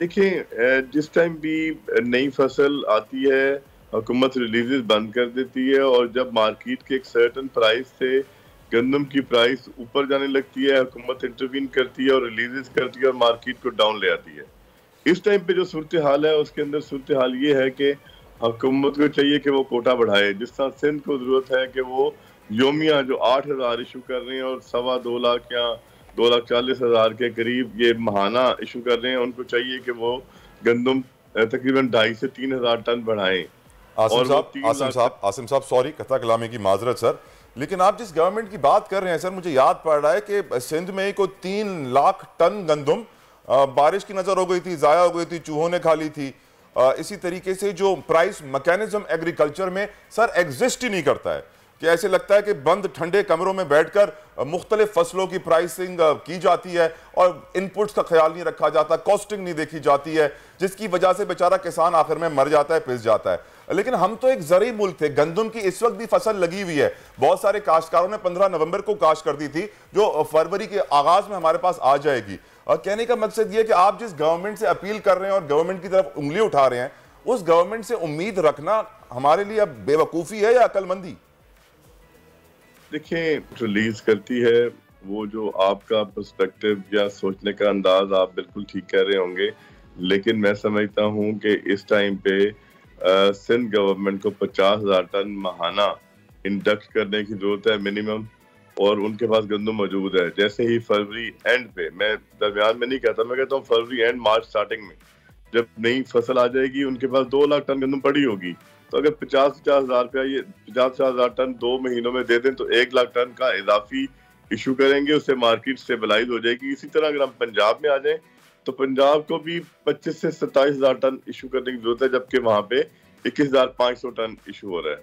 देखिए, जिस टाइम भी नई फसल आती है हुकूमत रिलीजेस बंद कर देती है, और जब मार्केट के एक सर्टेन प्राइस से गंदम की प्राइस ऊपर जाने लगती है, हुकूमत इंटरवीन करती है और रिलीजेस करती है और मार्केट को डाउन ले आती है। इस टाइम पे जो सूरत हाल है उसके अंदर सूरत हाल ये है कि हुकूमत को चाहिए कि वो कोटा बढ़ाए। जिस तरह सिंध को जरूरत है कि वो योमिया जो 8000 इशू कर रहे हैं और 2.25 लाख या 2,40,000 के करीब ये महाना इशू कर रहे हैं, उनको चाहिए कि वो गंदम तकरीबन 2.5 से 3,000 टन बढ़ाएं।
आसिम साहब सॉरी कथा कलामी की माजरत सर, लेकिन आप जिस गवर्नमेंट की बात कर रहे हैं सर, मुझे याद पड़ रहा है कि सिंध में को 3 लाख टन गंदम बारिश की नजर हो गई थी, जाया हो गई थी, चूहों ने खा ली थी। इसी तरीके से जो प्राइस मैकेनिज्म एग्रीकल्चर में सर एग्जिस्ट ही नहीं करता है, कि ऐसे लगता है कि बंद ठंडे कमरों में बैठकर मुख्तलिफ फसलों की प्राइसिंग की जाती है और इनपुट्स का ख्याल नहीं रखा जाता, कॉस्टिंग नहीं देखी जाती है, जिसकी वजह से बेचारा किसान आखिर में मर जाता है, पिस जाता है। लेकिन हम तो एक ज़रूरी मुल्क थे, गंदम की इस वक्त भी फसल लगी हुई है, बहुत सारे काश्तकारों ने 15 नवंबर को काश्त कर दी थी, जो फरवरी के आगाज में हमारे पास आ जाएगी। और कहने का मकसद ये कि आप जिस गवर्नमेंट से अपील कर रहे हैं और गवर्नमेंट की तरफ उंगली उठा रहे हैं, उस गवर्नमेंट से उम्मीद रखना हमारे लिए अब बेवकूफ़ी है या अक्लमंदी?
देखिए, रिलीज करती है वो जो आपका पर्सपेक्टिव या सोचने का अंदाज, आप बिल्कुल ठीक कह रहे होंगे, लेकिन मैं समझता हूँ कि इस टाइम पे सिंध गवर्नमेंट को 50,000 टन महाना इंडक्ट करने की जरूरत है मिनिमम, और उनके पास गंदम मौजूद है। जैसे ही फरवरी एंड पे, मैं दरमियान में नहीं कहता, मैं कहता हूँ फरवरी एंड मार्च स्टार्टिंग में जब नई फसल आ जाएगी उनके पास 2 लाख टन गंदम पड़ी होगी, तो अगर 50,000 रुपया ये 50,000 टन 2 महीनों में दे दें तो 1 लाख टन का इजाफी इशू करेंगे, उससे मार्केट स्टेबलाइज हो जाएगी। इसी तरह अगर हम पंजाब में आ जाएं तो पंजाब को भी 25 से 27,000 टन इशू करने की जरूरत है, जबकि वहां पे 21,500 टन इशू हो रहा है।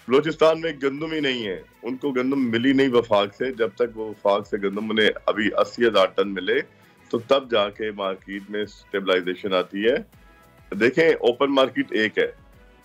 बलोचिस्तान में गंदम ही नहीं है, उनको गंदम मिली नहीं वफाक से, जब तक वो वफाक से गंदम उन्हें अभी 80,000 टन मिले तो तब जाके मार्केट में स्टेबलाइजेशन आती है। देखें, ओपन मार्केट एक है,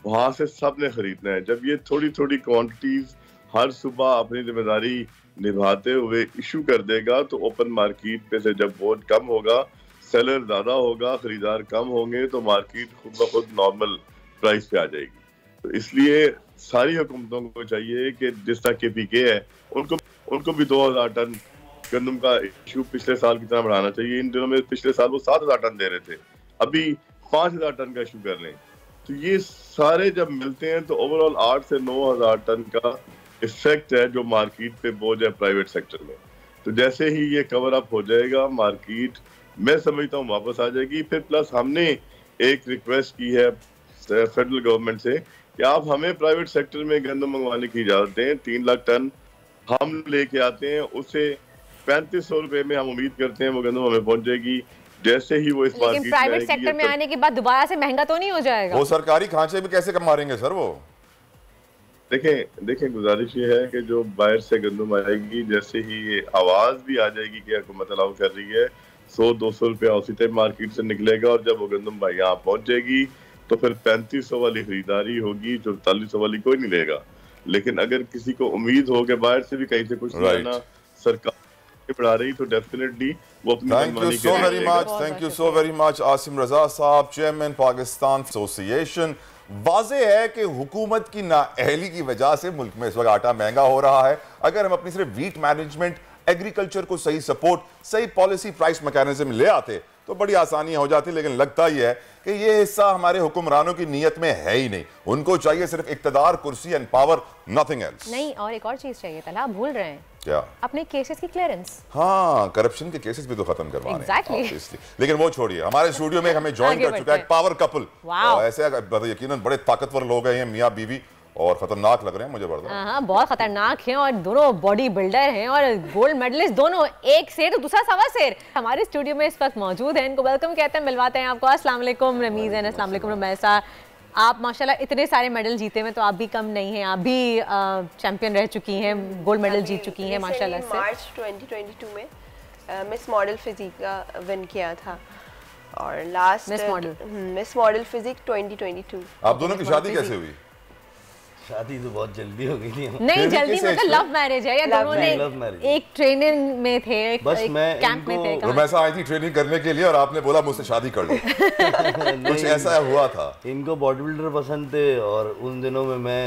वहां से सब ने खरीदना है। जब ये थोड़ी थोड़ी क्वांटिटीज हर सुबह अपनी जिम्मेदारी निभाते हुए इशू कर देगा तो ओपन मार्केट पे से जब वोट कम होगा, सेलर ज्यादा होगा, खरीदार कम होंगे, तो मार्केट खुद ब खुद नॉर्मल प्राइस पे आ जाएगी। तो इसलिए सारी हुकूमतों को चाहिए कि जिस तरह KPK है उनको भी 2,000 टन गंदम का इशू पिछले साल की तरह बढ़ाना चाहिए। इन दिनों में पिछले साल वो 7,000 टन दे रहे थे, अभी 5,000 टन का इशू कर लें, तो ये सारे जब मिलते हैं तो ओवरऑल 8 से 9,000 टन का इफेक्ट है जो मार्केट पे बोझ है प्राइवेट सेक्टर में। तो जैसे ही ये कवर अप हो जाएगा मार्केट, मैं समझता हूँ वापस आ जाएगी। फिर प्लस हमने एक रिक्वेस्ट की है फेडरल गवर्नमेंट से कि आप हमें प्राइवेट सेक्टर में गंदम मंगवाने की इजाजत दें। 3 लाख टन हम लेके आते हैं, उससे 3500 रुपए में हम उम्मीद करते हैं वो गंदम हमें पहुंचेगी। जैसे ही वो इस मार्केट में
प्राइवेट सेक्टर में आने के बाद दोबारा से महंगा तो नहीं हो जाएगा?
वो सरकारी खांचे भी कैसे कम मारेंगे सर वो?
देखें गुजारिश ये है कि जो बाहर से गंदम आएगी, जैसे ही ये आवाज भी आ जाएगी कि हुकूमत अलाउ कर रही है, 100-200 रुपया उसी टाइम मार्केट से निकलेगा और जब वो गंदम भाई यहाँ पहुंच जाएगी तो फिर 3500 वाली खरीदारी होगी, 4400 वाली कोई नहीं लेगा। लेकिन अगर किसी को उम्मीद हो कि बाहर से भी कहीं से कुछ लेना सरकार बढ़ा रही तो डेफिनेटली वो अपनी
thank you so very much Asim Raza साहब, चेयरमैन पाकिस्तान एसोसिएशन। वाज़ेह है कि हुकूमत की नाअहली की वजह से मुल्क में इस वक्त आटा महंगा हो रहा है। अगर हम अपनी सिर्फ वीट मैनेजमेंट, एग्रीकल्चर को सही सपोर्ट, सही पॉलिसी प्राइस मैकेनिज्म ले आते तो बड़ी आसानी हो जाती, लेकिन लगता ही है कि ये हिस्सा हमारे हुक्मरानों की नीयत में है ही नहीं। उनको चाहिए सिर्फ इक्तदार, कुर्सी एंड पावर, नथिंग एल्स।
नहीं, और एक और चीज चाहिए तला, आप भूल रहे हैं
क्या?
अपने केसेस की क्लियरेंस।
हाँ, करप्शन के केसेस भी तो खत्म करवाने
exactly.
लेकिन वो छोड़िए, हमारे स्टूडियो में हमें ज्वाइन कर चुका है पावर कपल। ऐसे यकीनन बड़े ताकतवर लोग हैं, मियाँ बीवी, और खतरनाक लग रहे हैं मुझे बड़ा।
हाँ, बहुत खतरनाक हैं और दोनों बॉडी बिल्डर हैं और गोल्ड मेडलिस्ट दोनों, एक शेर तो दूसरा सवा शेर हमारे स्टूडियो में इस वक्त मौजूद हैं। इनको वेलकम कहते हैं, मिलवाते हैं आपको। अस्सलाम वालेकुम रमीज़ एंड अस्सलाम वालेकुम रमैसा। आप माशाल्लाह इतने सारे मेडल जीते हैं तो आप भी कम नहीं हैं, आप भी चैंपियन रह चुकी हैं, गोल्ड मेडल जीत चुकी हैं माशाल्लाह से।
मार्च 2022 में मिस मॉडल फिजिक का विन किया था और लास्ट मिस मॉडल फिजिक 2022।
आप दोनों की शादी कैसे हुई?
शादी तो बहुत जल्दी हो गई थी।
नहीं जल्दी मतलब लव मैरिज है या दोनों ने एक ट्रेनिंग में थे, एक कैंप में थे?
रमैसा आई थी ट्रेनिंग करने के लिए और आपने बोला मुझसे शादी कर लो। कुछ ऐसा हुआ था।
इनको बॉडी बिल्डर पसंद थे और उन दिनों में मैं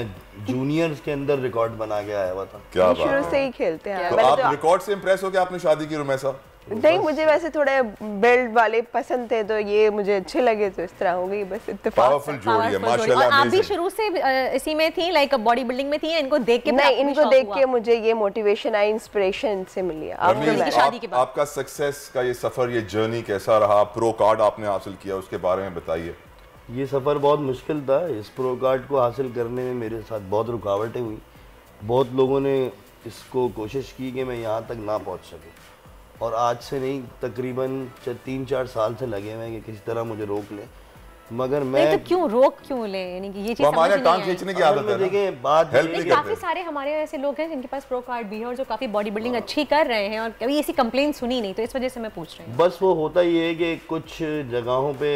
जूनियर्स के अंदर रिकॉर्ड बना के आया हुआ था।
क्या बात है,
शुरू से ही खेलते हैं।
तो आप रिकॉर्ड से इंप्रेस हो के आपने शादी की रमैसा?
नहीं, मुझे वैसे थोड़े बिल्ड वाले पसंद थे तो ये मुझे अच्छे लगे तो इस तरह हो गई, बस इत्तेफाक।
पावरफुल जोड़ी है माशाल्लाह।
और आप भी शुरू से इसी में थी, लाइक बॉडी बिल्डिंग में थी? इनको देख के?
नहीं, इनको देख के मुझे ये मोटिवेशन आई, इंस्पिरेशन से मिली।
आपका सक्सेस का ये सफर, ये जर्नी कैसा रहा? प्रो कार्ड आपने हासिल किया, उसके बारे में बताइए।
ये सफ़र बहुत मुश्किल था। इस प्रो कार्ड को हासिल करने में मेरे साथ बहुत रुकावटें हुई। बहुत लोगों ने इसको कोशिश की कि मैं यहाँ तक ना पहुँच सकूँ, और आज से नहीं तकरीबन 3-4 साल से लगे हुए हैं कि किसी तरह मुझे रोक ले, मगर मैं
तो क्यों रोक क्यों ले? यानी कि ये चीज़
हमारे टांग खींचने की आदत है।
देखें बात
काफी सारे हमारे ऐसे लोग हैं जिनके पास प्रो कार्ड भी है और जो काफी बॉडी बिल्डिंग अच्छी कर रहे हैं और कभी ऐसी कंप्लेन सुनी नहीं, तो इस वजह से मैं पूछ रही हूँ।
बस वो होता ये है कि कुछ जगहों पे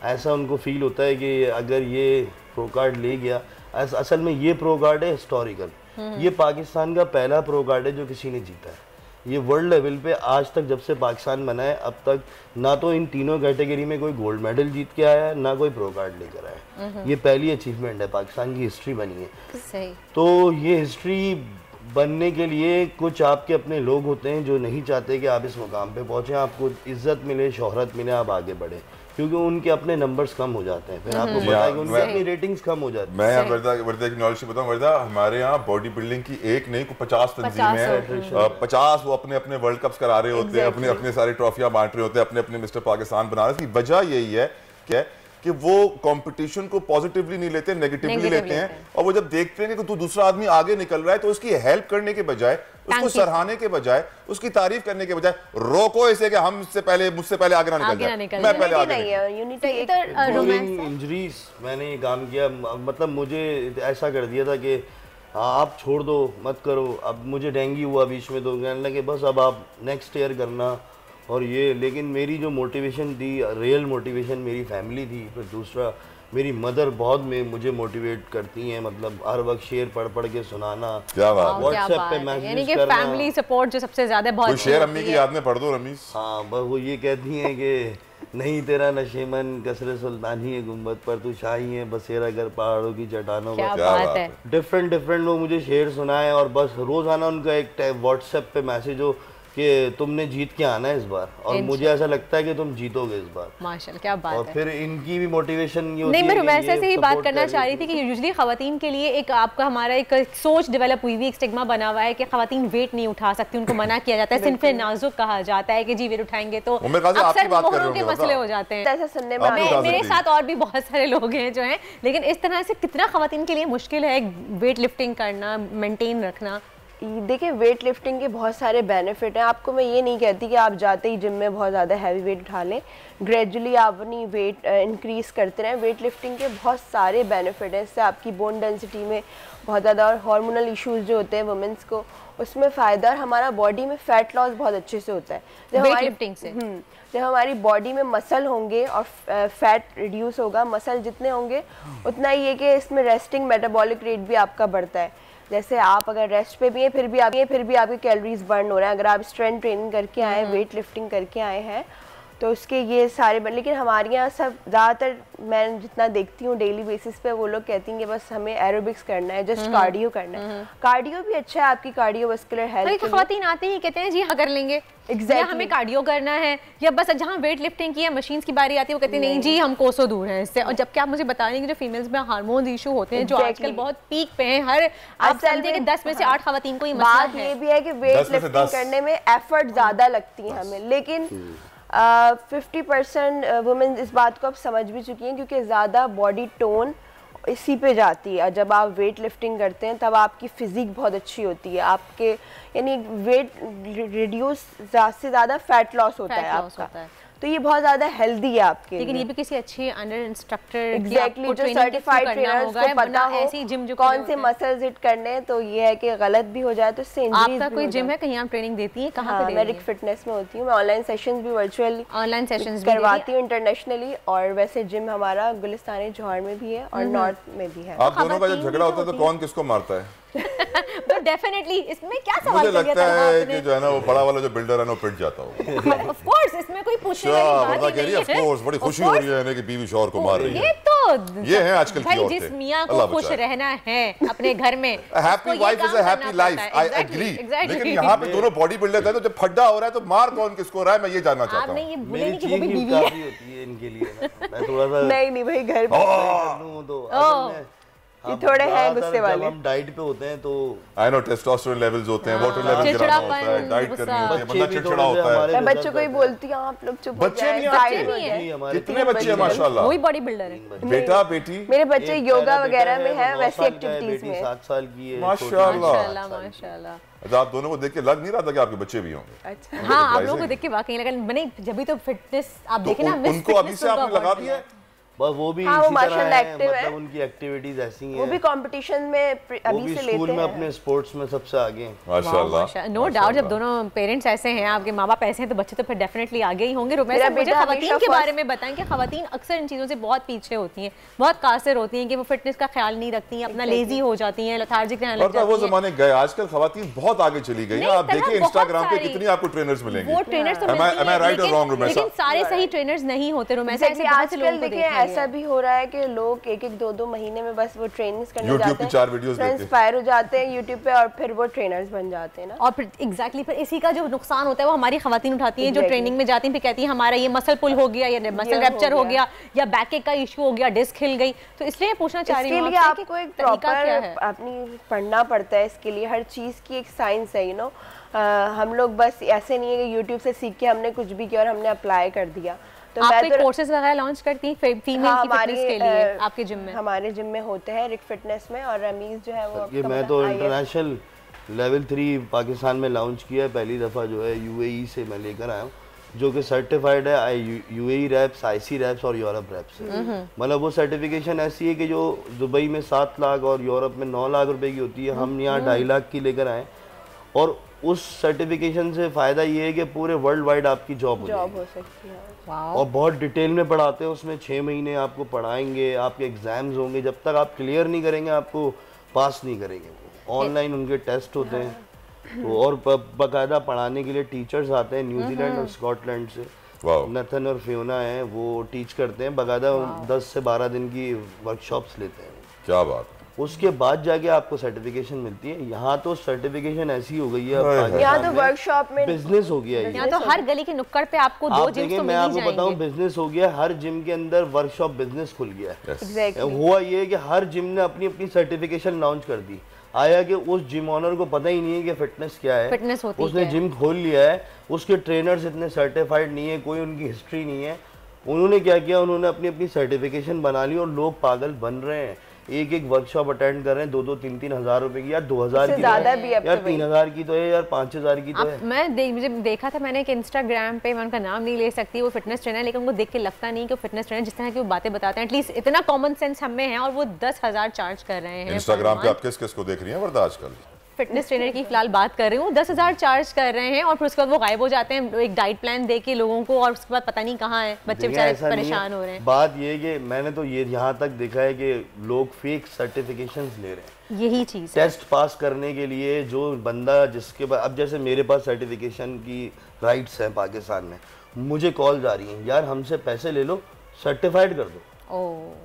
ऐसा उनको फील होता है कि अगर ये प्रो कार्ड ले गया, असल में ये प्रो कार्ड है हिस्टोरिकल, ये पाकिस्तान का पहला प्रो कार्ड है जो किसी ने जीता है। ये वर्ल्ड लेवल पे आज तक जब से पाकिस्तान बना है अब तक ना तो इन तीनों कैटेगरी में कोई गोल्ड मेडल जीत के आया है, ना कोई प्रो कार्ड लेकर आया है। ये पहली अचीवमेंट है, पाकिस्तान की हिस्ट्री बनी है।
सही।
तो ये हिस्ट्री बनने के लिए कुछ आपके अपने लोग होते हैं जो नहीं चाहते कि आप इस मुकाम पे पहुँचें, आपको इज्जत मिले, शोहरत मिले, आप आगे बढ़े, क्योंकि उनके अपने नंबर्स कम हो जाते हैं। फिर आपको पता है कि उनकी अपनी रेटिंग्स कम हो जाती है।
मैं वर्दा की नॉलेज से बताऊं, वर्दा हमारे यहाँ बॉडी बिल्डिंग की एक नहीं 50 तंजीमें हैं, 50 वो अपने अपने वर्ल्ड कप्स करा रहे होते हैं, अपने अपने सारी ट्रॉफियां बांट रहे होते हैं, अपने अपने मिस्टर पाकिस्तान बना रहे हैं। इसकी वजह यही है कि वो कंपटीशन को पॉजिटिवली नहीं लेते, नेगेटिवली लेते हैं। और वो जब देखते हैं कि तू दूसरा आदमी आगे निकल रहा है तो उसकी हेल्प करने के बजाय, उसको सराहने के बजाय, उसकी तारीफ करने के बजाय रोको इसे कि हम मुझसे पहले आगे ना निकल जाए, मैं पहले आगे।
इंजरीज मैंने ये काम किया, मतलब मुझे ऐसा कर दिया था कि आप छोड़ दो, मत करो। अब मुझे डेंगू हुआ बीच में, तो कहने लगे बस अब आप नेक्स्ट ईयर करना और ये। लेकिन मेरी जो मोटिवेशन थी, रियल मोटिवेशन मेरी फैमिली थी। फिर दूसरा मेरी मदर बहुत मुझे मोटिवेट करती हैं, मतलब हर वक्त शेर पढ़ के सुनाना,
क्या बात,
व्हाट्सएप पे मैसेज करना,
फैमिली सपोर्ट जो सबसे ज्यादा बहुत।
कोई शेर अम्मी की याद में पढ़ दो रमीज।
हाँ, बस वो ये कहती हैं कि नहीं तेरा नशेमन कसरे सुल्तानी है गुंबद पर, तू शाही है बसेरा कर पहाड़ों की चट्टानों पर।
क्या बात है।
डिफरेंट वो मुझे शेर सुनाए और बस रोजाना उनका एक व्हाट्सएप पे मैसेज हो कि तुमने जीत के आना है इस बार, और मुझे ऐसा लगता है कि तुम जीतोगे इस बार।
माशाल्लाह, क्या बात है।
और फिर इनकी भी मोटिवेशन ये होती है।
नहीं, मैं ऐसे ही बात करना चाह रही थी कि यूजुअली खवातीन के लिए एक आपका हमारा एक सोच डेवलप हुई एक स्टिग्मा बना हुआ है कि खवातीन वेट नहीं उठा सकती, उनको मना किया जाता है, सिनफे नाजुक कहा जाता है कि जी वेट उठाएंगे तो अक्सर मोहरों के मसले हो जाते हैं।
ऐसा सुनने में
मेरे साथ और भी बहुत सारे लोग हैं जो हैं, लेकिन इस तरह से कितना खवातीन के लिए मुश्किल है वेट लिफ्टिंग करना, मेंटेन रखना।
देखिए वेट लिफ्टिंग के बहुत सारे बेनिफिट हैं। आपको मैं ये नहीं कहती कि आप जाते ही जिम में बहुत ज़्यादा हैवी वेट उठा लें, ग्रेजुअली आप अपनी वेट इंक्रीज़ करते रहें। वेट लिफ्टिंग के बहुत सारे बेनिफिट हैं, इससे आपकी बोन डेंसिटी में बहुत ज़्यादा, और हार्मोनल इश्यूज जो होते हैं वुमेंस को उसमें फ़ायदा, और हमारा बॉडी में फ़ैट लॉस बहुत अच्छे से होता है
वेट लिफ्टिंग से।
जब हमारी बॉडी में मसल होंगे और फैट रिड्यूस होगा, मसल जितने होंगे उतना ही है कि इसमें रेस्टिंग मेटाबॉलिक रेट भी आपका बढ़ता है। जैसे आप अगर रेस्ट पे भी हैं फिर भी आपके कैलोरीज बर्न हो रहे हैं। अगर आप स्ट्रेंथ ट्रेनिंग करके आए, वेट लिफ्टिंग करके आए हैं, तो उसके ये सारे लेकिन हमारे यहाँ सब ज़्यादातर मैं जितना देखती हूँ डेली बेसिस पे वो लोग कहती हैं कि बस हमें एरोबिक्स करना है, जस्ट कार्डियो करना है। कार्डियो भी अच्छा है आपकी कार्डियोवास्कुलर हेल्थ।
खवातीन आते ही कहते हैं जी हाँ कर लेंगे, exactly. हमें कार्डियो करना है, या बस जहाँ वेट लिफ्टिंग की है मशीन्स की बारी आती है वो कहते हैं नहीं जी हम कोसों दूर हैं इससे। और जबकि आप मुझे बता रहे हैं कि जो फीमेल्स में हार्मोन इशू होते हैं जो आजकल बहुत पीक पे हैं, हर आप समझे कि 10 में से 8 खवातीन को ये मसला है।
बात ये भी है कि वेट लिफ्टिंग करने में एफर्ट ज़्यादा लगती है हमें, लेकिन 50% वुमेन इस बात को अब समझ भी चुकी हैं, क्योंकि ज़्यादा बॉडी टोन इसी पे जाती है। जब आप वेट लिफ्टिंग करते हैं तब आपकी फिजिक बहुत अच्छी होती है, आपके यानी वेट रिड्यूस से ज़्यादा फैट लॉस होता है आपका, तो ये बहुत ज़्यादा हेल्दी है आपके।
लेकिन ये भी किसी अच्छे अंडर इंस्ट्रक्टर
एग्जैक्टली जो सर्टिफाइड ट्रेनर्स को पता हो ऐसी जिम जो कौन से मसल्स हिट करने हैं, तो ये है कि गलत भी हो जाए तो इससे इंजरीज।
आपका कोई जिम है कहीं आप ट्रेनिंग देती हैं? कहाँ पे?
मैं रिक फिटनेस में होती हूँ। मैं ऑनलाइन सेशंस भी वर्चुअली
ऑनलाइन सेशंस
करवाती हूँ इंटरनेशनली, और वैसे जिम हमारा गुलिस्तान जौहर में भी है और नॉर्थ में भी है।
आप दोनों का जब झगड़ा होता है तो कौन किसको मारता है?
तो डेफिनेटली इसमें क्या सवाल
मुझे लगता है कि जो है ना वो बड़ा वाला जो बिल्डर है ना वो पिट जाता होगा।
ऑफ कोर्स इसमें कोई पूछने वाली बात ही नहीं है।
ऑफ कोर्स बड़ी खुशी हो रही है कि बीवी शौहर को मार रही है।
ये तो
ये है आजकल की औरतें।
जिस मियां को खुश रहना है अपने घर में,
happy wife is a happy life, I agree. लेकिन यहाँ पे दोनों बॉडी बिल्डर हैं, तो जब फड्डा हो रहा है तो मार कौन किसको रहा है, मैं ये जानना चाहता हूँ।
आप ये बोले नहीं कि वो भी बीवी है
इनके लिए। मैं थोड़ा सा
नहीं भाई घर पे ये थोड़े हैं गुस्से वाले।
हम डाइट पे होते हैं तो
आई नो टेस्टोस्टेरोन लेवल्स होते हैं, वाटर लेवल गिराना होता है, डाइट करनी होती है, बंदा चिड़चिड़ा होता है।
मैं बच्चों को ही बोलती हूं आप लोग चुप हो जाएं।
डाइट नहीं है। कितने बच्चे हैं माशाल्लाह?
वही बॉडी बिल्डर है।
बेटा बेटी
मेरे बच्चे योगा वगैरह में हैं, वैसी एक्टिविटीज में
7 साल की है।
माशाल्लाह माशाल्लाह।
अच्छा, आप दोनों को देख के लग नहीं रहा था कि आपके बच्चे भी होंगे?
अच्छा हाँ, आप लोगों को देख के वाकई लगा मैंने जब भी तो फिटनेस आप देखे ना,
उनको अभी से आपने लगा दिया है?
बस वो भी
हाँ, वो माशाल्लाह एक्टिव है,
मतलब उनकी एक्टिविटीज ऐसी हैं,
वो भी कंपटीशन में अभी से लेते हैं,
स्कूल में अपने स्पोर्ट्स में सबसे आगे हैं
माशाल्लाह।
नो डाउट जब दोनों पेरेंट्स ऐसे हैं, आपके माँ बाप ऐसे हैं, तो बच्चे तो फिर डेफिनेटली आगे ही होंगे। रुमैया, मुझे खवातीन के बारे में बताएं कि खवातीन अक्सर इन चीज़ों से बहुत पीछे होती हैं, बहुत कासिर होती हैं कि वो फिटनेस का ख्याल नहीं रखती हैं, अपना लेजी हो जाती हैं, लेथार्जिक रहने लग जाती हैं।
वो जमाने गए, आजकल खवातीन बहुत आगे चली गई हैं। आप देखिए इंस्टाग्राम पे कितनी आपको ट्रेनर्स मिलेंगे।
वो ट्रेनर्स तो
am I right or wrong, रुमैया?
लेकिन सारे सही ट्रेनर्स नहीं होते रुमैया।
आजकल देखिए ऐसा भी हो रहा है कि लोग 1-1, 2-2 महीने में बस वो ट्रेनिंग्स करने जाते हैं,
YouTube की 4 वीडियोस देखते हैं,
इंस्पायर हो जाते हैं YouTube पे, और फिर वो ट्रेनर्स बन जाते हैं ना।
और फिर एग्जैक्टली फिर इसी का जो नुकसान होता है वो हमारी खवातीन उठाती हैं, जो ट्रेनिंग में जाती हैं, फिर कहती हैं हमारा ये मसल पुल हो गया, या मसल रैप्चर हो गया, या बैक का इशू हो गया, डिस्क हिल गई। तो इसलिए पूछना चाह रही हूं
इसके लिए आपको एक प्रॉपर अपनी पढ़ना पड़ता है, इसके लिए हर चीज़ की एक साइंस है, यू नो। हम लोग बस ऐसे नहीं है कि यूट्यूब से सीख के हमने कुछ भी किया और हमने अप्लाई कर दिया।
तो आप कोई कोर्सेज वगैरह लॉन्च करती हैं फीमेल की फिटनेस के लिए आपके जिम में?
हमारे जिम में होते हैं रिक फिटनेस में, और रमीज जो है वो
ये मैं तो इंटरनेशनल लेवल 3 पाकिस्तान में लॉन्च किया है, पहली दफ़ा जो है यूएई से मैं लेकर आया हूँ, जो कि सर्टिफाइड है यूएई रैप्स, आईसी रैप्स और यूरोप रैप्स से। मतलब वो सर्टिफिकेशन ऐसी है कि जो दुबई में 7 लाख और यूरोप में 9 लाख रुपए की होती है, हम यहाँ 2.5 लाख की लेकर आए। और उस सर्टिफिकेशन से फ़ायदा ये है कि पूरे वर्ल्ड वाइड आपकी जॉब
हो सकती है।
और बहुत डिटेल में पढ़ाते हैं, उसमें 6 महीने आपको पढ़ाएंगे, आपके एग्जाम्स होंगे, जब तक आप क्लियर नहीं करेंगे आपको पास नहीं करेंगे। ऑनलाइन उनके टेस्ट होते हैं, तो और बाकायदा पढ़ाने के लिए टीचर्स आते हैं न्यूजीलैंड और स्कॉटलैंड से। नथन और फियोना है, वो टीच करते हैं, बाकायदा 10 से 12 दिन की वर्कशॉप्स लेते हैं।
क्या बात।
उसके बाद जाके आपको सर्टिफिकेशन मिलती है। यहाँ तो सर्टिफिकेशन ऐसी हो गई है,
यहाँ तो वर्कशॉप में
बिजनेस हो गया है।
यहाँ तो हर गली के नुक्कड़ पे आपको 2 जिम्स तो मिल ही जाएंगे।
मैं आपको बताऊं, बिजनेस हो गया, हर जिम के अंदर वर्कशॉप बिजनेस खुल गया है।
Exactly.
हुआ ये कि हर जिम ने अपनी अपनी सर्टिफिकेशन लॉन्च कर दी। आया कि उस जिम ओनर को पता ही नहीं है कि फिटनेस क्या है,
फिटनेस होती
उसने जिम खोल लिया है, उसके ट्रेनर्स इतने सर्टिफाइड नहीं है, कोई उनकी हिस्ट्री नहीं है। उन्होंने क्या किया, उन्होंने अपनी अपनी सर्टिफिकेशन बना ली और लोग पागल बन रहे हैं। एक वर्कशॉप अटेंड कर रहे हैं 2-2, 3-3 हज़ार रुपए की, यार 2,000 की
ज़्यादा भी
यार 3,000 की तो है, यार 5,000 की तो है।
मुझे देखा था मैंने कि इंस्टाग्राम पे, मैं उनका नाम नहीं ले सकती, वो फिटनेस ट्रेनर, लेकिन उनको देख के लगता नहीं कि वो फिटनेस ट्रेनर, जिस तरह की वो बातें बताते हैं, एटलीस्ट इतना कॉमन सेंस हमें है, और वो 10,000 चार्ज कर रहे हैं।
इंस्टाग्राम पे आप किस किस को देख रही हैं वर्दा आजकल?
फिटनेस ट्रेनर की फिलहाल बात कर रही हूँ, 10,000 चार्ज कर रहे हैं और फिर उसके बाद वो गायब हो जाते हैं एक डाइट प्लान दे के लोगों को, और उसके बाद पता नहीं कहाँ है, बच्चे बेचारे परेशान हो रहे हैं।
बात ये कि मैंने तो ये यहाँ तक देखा है कि लोग फेक सर्टिफिकेशंस ले रहे हैं,
यही चीज़
टेस्ट पास करने के लिए। जो बंदा जिसके पास, अब जैसे मेरे पास सर्टिफिकेशन की राइट्स हैं पाकिस्तान में, मुझे कॉल जा रही हैं, यार हमसे पैसे ले लो, सर्टिफाइड कर दो।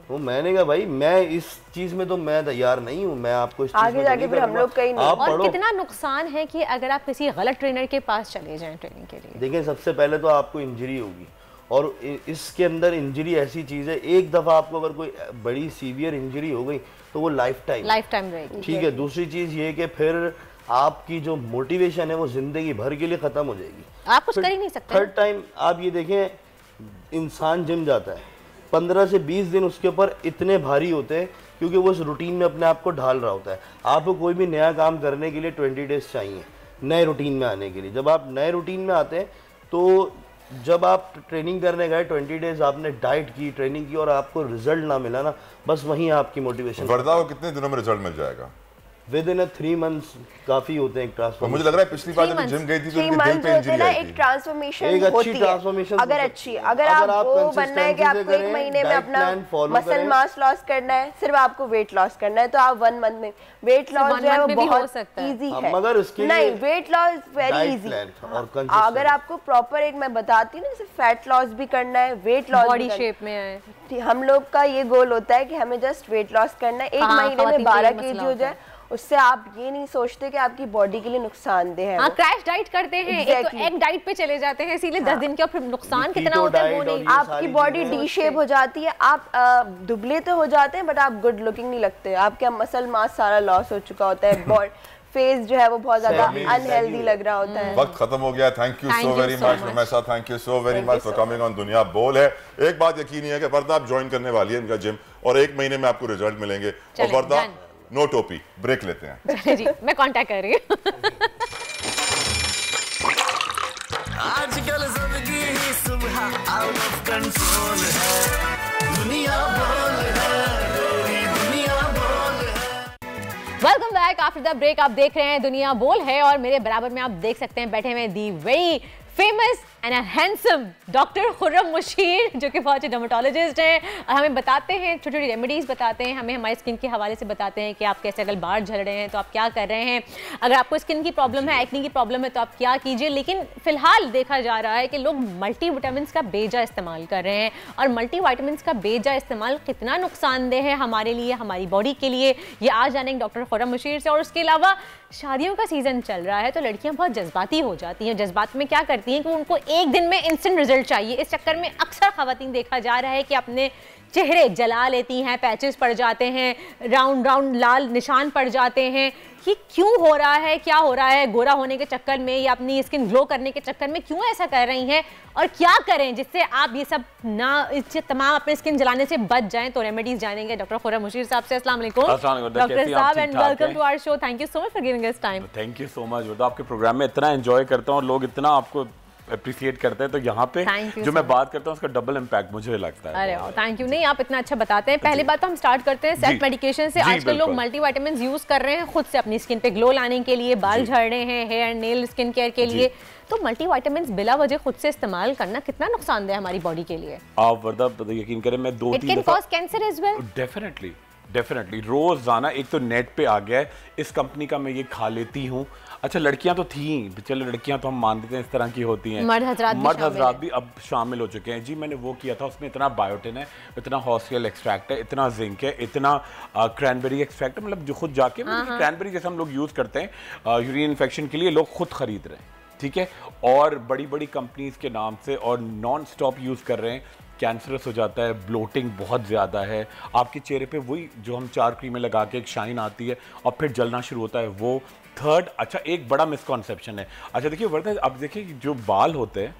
तो मैंने कहा भाई मैं इस चीज में तो मैं तैयार नहीं हूँ, मैं आपको इस चीज
आगे जाके फिर हम लोग कहीं नहीं।
और कितना नुकसान है कि अगर आप किसी गलत ट्रेनर के पास चले जाएं ट्रेनिंग के लिए।
देखिए सबसे पहले तो आपको इंजरी होगी, और इसके अंदर इंजरी ऐसी चीज है, एक दफा आपको अगर कोई बड़ी सीवियर इंजरी हो गई तो वो लाइफ टाइम
रहेगी।
ठीक है। दूसरी चीज ये कि फिर आपकी जो मोटिवेशन है वो जिंदगी भर के लिए खत्म हो जाएगी,
आप कुछ कर ही नहीं सकते।
थर्ड टाइम आप ये देखें, इंसान जिम जाता है 15 से 20 दिन उसके ऊपर इतने भारी होते हैं क्योंकि वो उस रूटीन में अपने आप को ढाल रहा होता है। आपको कोई भी नया काम करने के लिए 20 डेज चाहिए नए रूटीन में आने के लिए। जब आप नए रूटीन में आते हैं तो जब आप ट्रेनिंग करने गए 20 डेज आपने डाइट की, ट्रेनिंग की और आपको रिजल्ट ना मिला ना, बस वहीं आपकी मोटिवेशन।
वर्दा को कितने दिनों में रिजल्ट मिल जाएगा?
विद इन 3 मंथ्स काफी होते हैं एक ट्रांसफॉर्मेशन।
मुझे लग रहा है पिछली बार जब जिम गई थी तो उनके दिल पे इंजरी आई थी।
एक ट्रांसफॉर्मेशन
एक अच्छी
होती है,
ट्रांसफॉर्मेशन
अगर अच्छी, अगर आप वो बनना है कि आपको 1 महीने में अपना मसल मास लॉस करना है, सिर्फ आपको वेट लॉस करना है, तो आप 1 मंथ में वेट लॉस जो है वो बहुत इजी है।
मगर उसके
नहीं, वेट लॉस वेरी इजी। अगर आपको प्रॉपर एक मैं बताती हूँ ना, जैसे फैट लॉस भी करना है, वेट लॉस
बॉडी शेप में है,
हम लोग का ये गोल होता है कि हमें जस्ट वेट लॉस करना है, 1 महीने में 12 kg हो जाए। उससे आप ये नहीं सोचते कि आपकी बॉडी के लिए नुकसानदेह है।
क्रैश डाइट करते हैं, एक डाइट पे चले जाते हैं इसीलिए 10 दिन के, और फिर नुकसान कितना होता है वो नहीं।
आपकी बॉडी डी शेप हो जाती है, आप दुबले तो हो जाते हैं बट आप गुड लुकिंग नहीं लगते, आपका मसल मास सारा लॉस हो चुका होता है, फेस जो है वो बहुत ज्यादा अनहेल्दी लग रहा होता है।
वक्त खत्म हो गया। Thank you so very much Rameesha, thank you so very much for coming on दुनिया बोल है। एक बात यकीनी है कि वर्दा आप ज्वाइन करने वाली है इनका जिम, और 1 महीने में आपको रिजल्ट मिलेंगे। और वर्दा नो टोपी, ब्रेक लेते हैं।
जी मैं कांटेक्ट कर रही हूँ।
आजकल जिंदगी ही सुबह आउट ऑफ कंट्रोल है, दुनिया बोल है, दुनिया बोल है।
Welcome back after the break. आप देख रहे हैं दुनिया बोल है, और मेरे बराबर में आप देख सकते हैं बैठे हुए the very famous and handsome doctor Khurram Musheer, जो कि बहुत अच्छे डर्मेटोलॉजिस्ट हैं, और हमें बताते हैं छोटी छोटी रेमेडीज़ बताते हैं, हमें हमारे स्किन के हवाले से बताते हैं कि आप कैसे, अगर बाहर झड़ रहे हैं तो आप क्या कर रहे हैं, अगर आपको स्किन की प्रॉब्लम है, एक्नी की प्रॉब्लम है तो आप क्या कीजिए। लेकिन फिलहाल देखा जा रहा है कि लोग मल्टीविटामिन्स का बेजा इस्तेमाल कर रहे हैं, और मल्टीविटामिन्स का बेजा इस्तेमाल कितना नुकसानदेह है हमारे लिए, हमारी बॉडी के लिए, ये आज जानेंगे डॉक्टर खुर्रम मुशीर से। और उसके अलावा शादियों का सीज़न चल रहा है तो लड़कियाँ बहुत जज्बाती हो जाती हैं। जज्बात में क्या करती हैं कि उनको एक दिन में इंस्टेंट रिजल्ट चाहिए। इस चक्कर में अक्सर खवातीन देखा जा रहा है कि अपने चेहरे जला लेती हैं, पैचेस पड़ जाते हैं, राउंड राउंड लाल निशान पड़ जाते हैं। ये क्यों हो रहा है, क्या हो रहा है? गोरा होने के चक्कर में या अपनी स्किन ग्लो करने के चक्कर में क्यों ऐसा कर रही हैं, और क्या करें जिससे आप ये सब ना, इससे तमाम अपने स्किन जलाने से बच जाएं? तो रेमेडीज जानेंगे डॉक्टर खुर्रम मुशीर साहब से। अस्सलाम वालेकुम डॉक्टर साहब, and welcome to our show. Thank you so much for giving us time.
Thank you so much. आपके प्रोग्राम में इतना एंजॉय करता हूँ और लोग इतना आपको अप्रिशिएट करते हैं, तो यहाँ पे जो मैं बात करता हूँ उसका डबल इम्पैक्ट मुझे लगता है।
अरे थैंक यू। नहीं, आप इतना अच्छा बताते हैं। पहली बात तो हम स्टार्ट करते हैं सेल्फ मेडिकेशन से। आजकल लोग मल्टीविटामिन्स यूज कर रहे हैं खुद से अपनी स्किन पे ग्लो लाने के लिए, बाल झड़ रहे हैं, हेयर नेल स्किन केयर के लिए, तो मल्टीविटामिन्स बिला वजह खुद से इस्तेमाल करना कितना नुकसानदेह है हमारी बॉडी के लिए?
आप वर्दा यकीन करें, मैं 2-3
दफा cancer as well.
Definitely definitely रोजाना एक तो नेट पे आ गया है इस कंपनी का, मैं ये खा लेती हूँ। अच्छा लड़कियां तो थी, चलो लड़कियां तो हम मान लेते हैं इस तरह की होती हैं, मर्द हजरात भी अब शामिल हो चुके हैं। जी मैंने वो किया था, उसमें इतना बायोटिन है, इतना हॉर्सियल एक्सट्रैक्ट है, इतना जिंक है, इतना क्रैनबेरी एक्सट्रैक्ट है, मतलब जो खुद जाके क्रैनबेरी जैसे हम लोग यूज करते हैं यूरिन इन्फेक्शन के लिए, लोग खुद खरीद रहे हैं, ठीक है, और बड़ी बड़ी कंपनीज के नाम से और नॉन स्टॉप यूज कर रहे हैं। कैंसरस हो जाता है, ब्लोटिंग बहुत ज़्यादा है, आपके चेहरे पे वही जो हम 4 क्रीमें लगा के एक शाइन आती है और फिर जलना शुरू होता है वो। थर्ड, अच्छा एक बड़ा मिसकॉन्सेप्शन है, अच्छा देखिए वर्दा, अब देखिए जो बाल होते हैं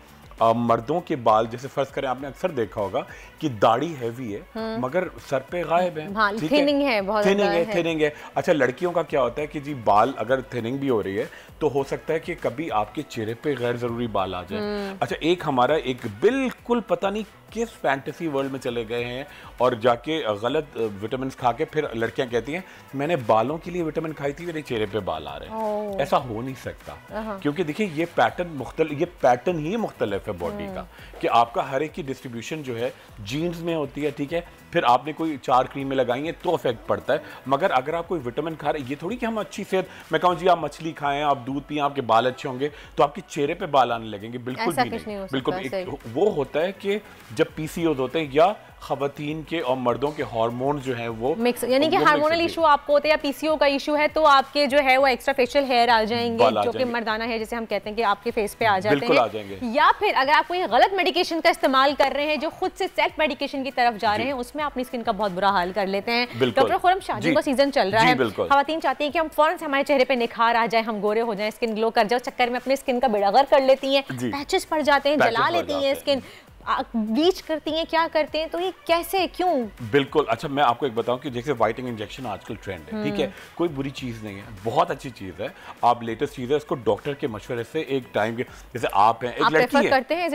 मर्दों के बाल, जैसे फर्ज करें आपने अक्सर देखा होगा कि दाढ़ी हैवी है मगर सर पे गायब है,
थिनिंग है, बहुत
थिनिंग है। अच्छा लड़कियों का क्या होता है कि जी बाल अगर थिनिंग भी हो रही है तो हो सकता है कि कभी आपके चेहरे पे गैर जरूरी बाल आ जाए। अच्छा एक हमारा एक बिल्कुल पता नहीं किस फैंटेसी वर्ल्ड में चले गए हैं और जाके गलत विटामिन खा के फिर लड़कियां कहती हैं मैंने बालों के लिए विटामिन खाई थी, मेरे चेहरे पे बाल आ रहे हैं। ऐसा हो नहीं सकता, क्योंकि देखिए ये पैटर्न ही मुख्तलिफ है बॉडी का, कि आपका हर एक की डिस्ट्रीब्यूशन जो है जीन्स में होती है, ठीक है, फिर आपने कोई 4 क्रीमें लगाई हैं तो इफेक्ट पड़ता है, मगर अगर आप कोई विटामिन खा रहे हैं, ये थोड़ी कि हम अच्छी सेहत, मैं कहूँ जी आप मछली खाएं, आप दूध पिए, आपके बाल अच्छे होंगे तो आपके चेहरे पे बाल आने लगेंगे, बिल्कुल भी नहीं, बिल्कुल। वो होता है कि जब पीसीओज होते हैं या खवातीन के और मर्दों के हार्मोन जो है वो
मिक्स, यानी कि हार्मोनल इशू आपको होता है या पीसीओ का इशू है तो आपके जो है वो एक्स्ट्रा फेशियल हेयर आ जाएंगे, जो कि मर्दाना है जैसे हम कहते हैं कि आपके फेस पे आ जाते हैं। या फिर अगर आप कोई गलत मेडिकेशन का इस्तेमाल कर रहे हैं जो खुद से सेल्फ मेडिकेशन की तरफ जा रहे हैं, उसमें अपनी स्किन का बहुत बुरा हाल कर लेते हैं। डॉक्टर खुरम, शादी का सीजन चल रहा है, खवातीन चाहती है कि हम फौरन से हमारे चेहरे पे निखार आ जाए, हम गोरे हो जाएं, स्किन ग्लो कर जाए, चक्कर में अपनी स्किन का बेड़ागर कर लेती हैं, पैचेस पड़ जाते हैं, जला लेती हैं स्किन, ब्लीच करती हैं, क्या करते हैं, तो ये कैसे, क्यों?
बिल्कुल। अच्छा मैं आपको एक बताऊं कि जैसे व्हाइटनिंग इंजेक्शन आजकल ट्रेंड है, ठीक है, कोई बुरी चीज नहीं है, बहुत अच्छी चीज है, आप लेटेस्ट चीज है, इसको डॉक्टर के मशवरे से एक टाइम के, जैसे आप हैं, एक लड़की है, करते हैं,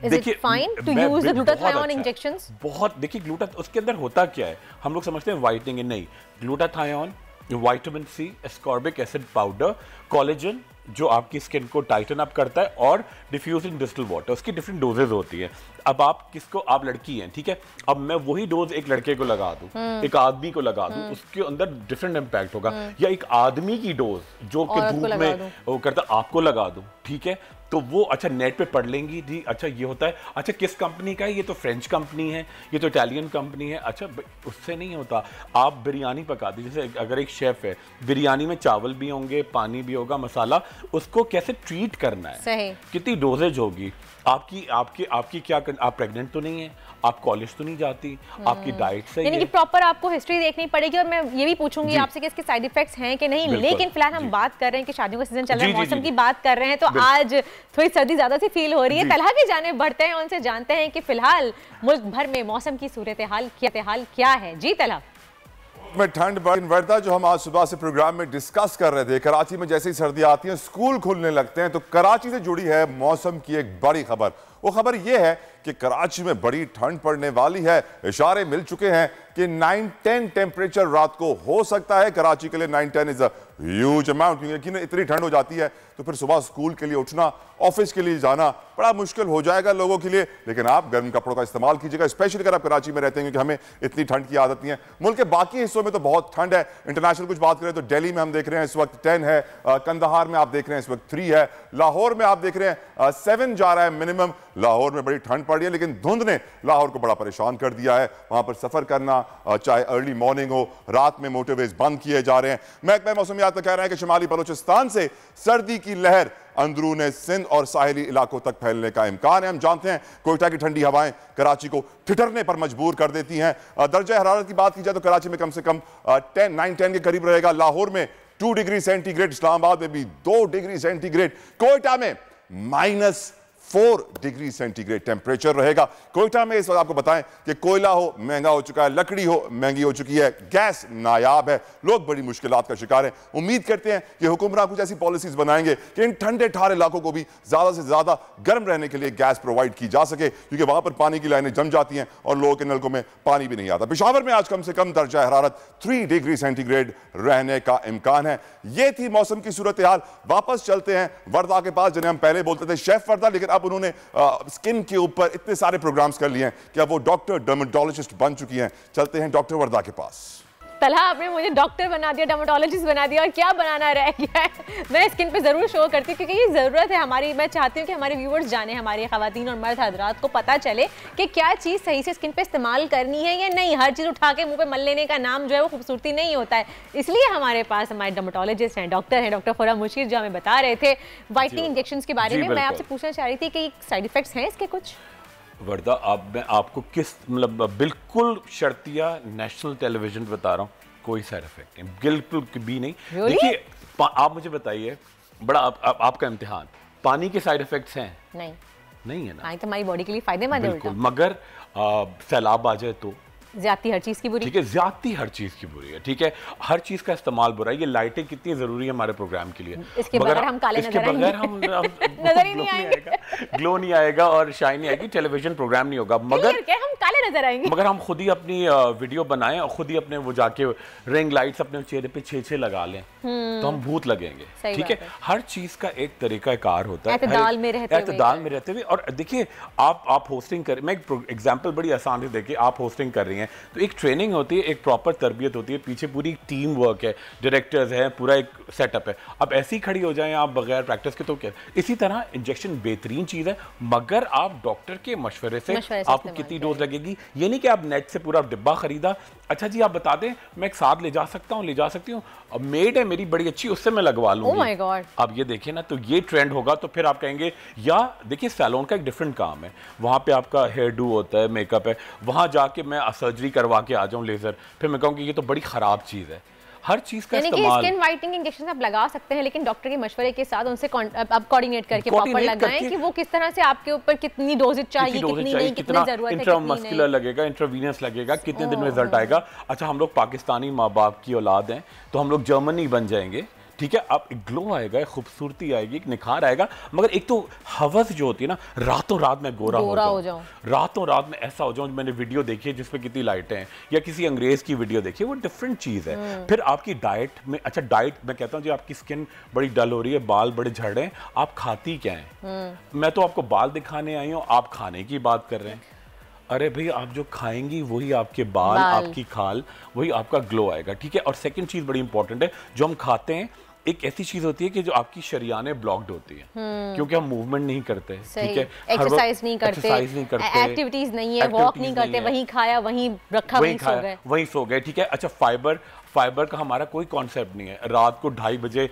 is it fine to use the glutathione injections? बहुत, देखिए ग्लूटा उसके अंदर होता क्या है, हम लोग समझते हैं व्हाइटनिंग, नहीं, glutathione, vitamin C, ascorbic acid powder, collagen जो आपकी स्किन को टाइटन अप करता है, और डिफ्यूजिंग डिस्टिल्ड वाटर, उसकी डिफरेंट डोजेज होती है। अब आप किसको, आप लड़की हैं, ठीक है, अब मैं वही डोज एक लड़के को लगा दूं, एक आदमी को लगा दूं, उसके अंदर डिफरेंट इंपैक्ट होगा, या एक आदमी की डोज जो कि धूप में वो करता आपको लगा दूं, ठीक है, तो वो अच्छा नेट पे पढ़ लेंगी जी, अच्छा ये होता है, अच्छा किस कंपनी का है, ये तो फ्रेंच कंपनी है, ये तो इटालियन कंपनी है, अच्छा उससे नहीं होता। आप बिरयानी पका दी, जैसे अगर एक शेफ है, बिरयानी में चावल भी होंगे, पानी भी होगा, मसाला, उसको कैसे ट्रीट करना है, सही, कितनी डोजेज होगी, आपकी क्या आप प्रेग्नेंट तो नहीं है, आप कॉलेज तो नहीं जाती, आपकी डाइट सही है, यानी कि
प्रॉपर आपको हिस्ट्री देखनी पड़ेगी। और मैं ये भी पूछूंगी आपसे कि इसके साइड इफेक्ट्स हैं कि नहीं, लेकिन फिलहाल हम बात कर रहे हैं कि शादियों का सीजन चल रहा है, मौसम की बात कर रहे हैं, तो आज थोड़ी सर्दी ज्यादा सी फील हो रही है। तलहा की जानिब बढ़ते हैं, उनसे जानते हैं कि फिलहाल मुल्क भर में मौसम की सूरत हाल क्या है। जी तलहा।
में ठंड वर्दा जो हम आज सुबह से प्रोग्राम में डिस्कस कर रहे थे, कराची में जैसे ही सर्दी आती है स्कूल खुलने लगते हैं, तो कराची से जुड़ी है मौसम की एक बड़ी खबर। वो खबर ये है कि कराची में बड़ी ठंड पड़ने वाली है। इशारे मिल चुके हैं कि 9-10 टेम्परेचर रात को हो सकता है। कराची के लिए 9-10 इज अ ह्यूज अमाउंट, क्योंकि इतनी ठंड हो जाती है तो फिर सुबह स्कूल के लिए उठना, ऑफिस के लिए जाना बड़ा मुश्किल हो जाएगा लोगों के लिए। लेकिन आप गर्म कपड़ों का इस्तेमाल कीजिएगा, स्पेशली अगर आप कराची में रहते हैं, क्योंकि हमें इतनी ठंड की आदत नहीं है। मुल्क के बाकी हिस्सों में तो बहुत ठंड है। इंटरनेशनल कुछ बात करें तो दिल्ली में हम देख रहे हैं इस वक्त 10 है, कंदहार में आप देख रहे हैं इस वक्त 3 है, लाहौर में आप देख रहे हैं 7 जा रहा है मिनिमम। लाहौर में बड़ी ठंड पड़ रही है, लेकिन धुंध ने लाहौर को बड़ा परेशान कर दिया है। वहां पर सफर करना, चाहे अर्ली मॉर्निंग हो, रात में मोटरवेज बंद किए जा रहे हैं। महकमा मौसमियात तो कह रहे हैं कि शुमाली बलूचिस्तान से सर्दी की लहर अंदरून सिंध और साहिली इलाकों तक फैलने का इम्कान है। हम जानते हैं कोयटा की ठंडी हवाएं कराची को ठिठुरने पर मजबूर कर देती हैं। दर्जा हरारत की बात की जाए तो कराची में कम से कम 9-10 के करीब रहेगा, लाहौर में 2 डिग्री सेंटीग्रेड, इस्लामाबाद में भी 2 डिग्री सेंटीग्रेड, कोयटा में -4 डिग्री सेंटीग्रेड टेम्परेचर रहेगा। कोयटा में इस वक्त आपको बताएं कि कोयला हो महंगा हो चुका है, लकड़ी हो महंगी हो चुकी है, गैस नायाब है, लोग बड़ी मुश्किलात का शिकार हैं। उम्मीद करते हैं कि हुक्मरान कुछ ऐसी पॉलिसीज बनाएंगे कि इन ठंडे ठारे इलाकों को भी ज्यादा से ज्यादा गर्म रहने के लिए गैस प्रोवाइड की जा सके, क्योंकि वहां पर पानी की लाइनें जम जाती हैं और लोगों के नलकों में पानी भी नहीं आता। पेशावर में आज कम से कम दर्जा हरारत 3 डिग्री सेंटीग्रेड रहने का इम्कान है। ये थी मौसम की सूरत हाल। वापस चलते हैं वर्दा के पास, जिन्हें हम पहले बोलते थे शेफ वर्दा, लेकिन अब उन्होंने स्किन के ऊपर इतने सारे प्रोग्राम्स कर लिए हैं कि अब वो डॉक्टर डर्मेटोलॉजिस्ट बन चुकी हैं। चलते हैं डॉक्टर वर्दा के पास।
तलहा आपने मुझे डॉक्टर बना दिया, डर्मेटोलॉजिस्ट बना दिया, और क्या बनाना रह गया है। मैं स्किन पे ज़रूर शो करती हूँ क्योंकि ये ज़रूरत है हमारी। मैं चाहती हूँ कि हमारे व्यूअर्स जाने, हमारी ख़वातीन और मर्द हज़रात को पता चले कि क्या चीज़ सही से स्किन पे इस्तेमाल करनी है या नहीं। हर चीज़ उठा के मुँह पे मल लेने का नाम जो है वो खूबसूरती नहीं होता है। इसलिए हमारे पास हमारे डर्मेटोलॉजिस्ट हैं, डॉक्टर खुर्रम मुशीर, जो हमें बता रहे थे वाइटनिंग इंजेक्शन के बारे में। मैं आपसे पूछना चाह रही थी कि साइड इफेक्ट्स हैं इसके कुछ?
वर्दा, मैं आपको किस मतलब बिल्कुल शर्तिया नेशनल टेलीविजन बता रहा हूँ, कोई साइड इफेक्ट नहीं, बिल्कुल भी नहीं। देखिए आप मुझे बताइए, बड़ा आपका इम्तिहान, पानी के साइड इफेक्ट्स हैं? नहीं है ना।
पानी तो हमारी बॉडी के लिए फायदेमंद है।
बिल्कुल, मगर सैलाब आ जाए तो
ज्यादती हर चीज की बुरी,
ठीक है, ज्यादती हर चीज की बुरी है, ठीक है, हर चीज का इस्तेमाल बुरा है। ये लाइटें कितनी जरूरी है हमारे प्रोग्राम के लिए,
इसके बगैर हम काले नजर
नजर ही नहीं आएगा, ग्लो नहीं आएगा और शाइन नहीं आएगी, टेलीविजन प्रोग्राम नहीं होगा। मगर
हम काले नजर आएंगे,
मगर हम खुद ही अपनी वीडियो बनाएं और खुद ही अपने वो जाके रिंग लाइट्स अपने चेहरे पे 6 लगा लें तो हम भूत लगेंगे, ठीक है। हर चीज का एक तरीकाकार होता है,
एतदाल में
रहते हुए। और देखिए आप होस्टिंग कर, मैं एक एग्जांपल बड़ी आसान से देखिए, आप होस्टिंग कर रही हैं तो एक ट्रेनिंग होती है, एक प्रॉपर तरबियत होती है, पीछे पूरी टीम वर्क है, डायरेक्टर्स हैं, पूरा एक सेटअप है। अब ऐसे ही खड़ी हो जाएं आप बगैर प्रैक्टिस के तो क्या। इसी तरह इंजेक्शन बेहतरीन चीज़ है, मगर आप डॉक्टर के मशवरे से आपको कितनी डोज लगेगी। ये नहीं कि आप नेट से पूरा डिब्बा खरीदा, अच्छा जी आप बता दें मैं एक साथ ले जा सकता हूँ, ले जा सकती हूँ, अब मेड है मेरी बड़ी अच्छी, उससे मैं लगवा लूँगी।
Oh my God!
अब ये देखिए ना, तो ये ट्रेंड होगा तो फिर आप कहेंगे, या देखिए सैलून का एक डिफरेंट काम है, वहाँ पे आपका हेयर डू होता है, मेकअप है, वहाँ जाके मैं सर्जरी करवा के आ जाऊँ लेजर, फिर मैं कहूँगी ये तो बड़ी ख़राब चीज़ है। हर चीज का इस्तेमाल,
स्किन वाइटनिंग इंजेक्शन आप लगा सकते हैं, लेकिन डॉक्टर के मशवरे के साथ उनसे आप कोऑर्डिनेट करके प्रॉपर लगाएं कि वो किस तरह से आपके ऊपर कितनी डोजेज चाहिए, कितनी नहीं, कितनी जरूरत है,
इंट्रामस्कुलर लगेगा, इंट्रावीनस लगेगा, कितने दिन में रिजल्ट आएगा। अच्छा हम लोग पाकिस्तानी माँ बाप की औलाद हैं तो हम लोग जर्मनी बन जाएंगे, ठीक है, अब ग्लो आएगा, खूबसूरती आएगी, एक निखार आएगा, मगर एक तो हवस जो होती है ना, रातों रात में गोरा हो जाऊं, रातों रात में ऐसा हो जाऊं। मैंने वीडियो देखी है जिसपे कितनी लाइटें हैं, या किसी अंग्रेज की वीडियो देखी है, वो डिफरेंट चीज़ है। फिर आपकी डाइट में, अच्छा डाइट मैं कहता हूँ जी आपकी स्किन बड़ी डल हो रही है, बाल बड़े झड़ रहे हैं, आप खाती क्या हैं? मैं तो आपको बाल दिखाने आई हूँ, आप खाने की बात कर रहे हैं। अरे भाई आप जो खाएंगी वही आपके बाल, आपकी खाल, वही आपका ग्लो आएगा, ठीक है। और सेकंड चीज़ बड़ी इंपॉर्टेंट है, जो हम खाते हैं एक ऐसी चीज होती है कि जो आपकी शरियानें ब्लॉक्ड होती है, क्योंकि हम मूवमेंट नहीं करते, ठीक है,
एक्सरसाइज नहीं करते, एक्टिविटीज नहीं है, वॉक नहीं करते, वहीं खाया वहीं रखा वहीं सो गए,
ठीक है। अच्छा फाइबर का हमारा कोई कॉन्सेप्ट नहीं है, रात को 2:30 बजे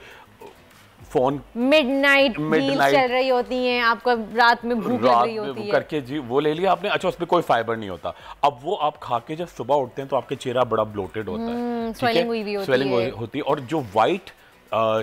फोन
मिडनाइट चल रही होती हैं, आपको रात में भूख लग रही होती है
करके जी वो ले लिया आपने, अच्छा उसमें कोई फाइबर नहीं होता। अब वो आप खा के जब सुबह उठते हैं तो आपके चेहरा बड़ा ब्लोटेड होता है,
स्वेलिंग
होती है। और जो वाइट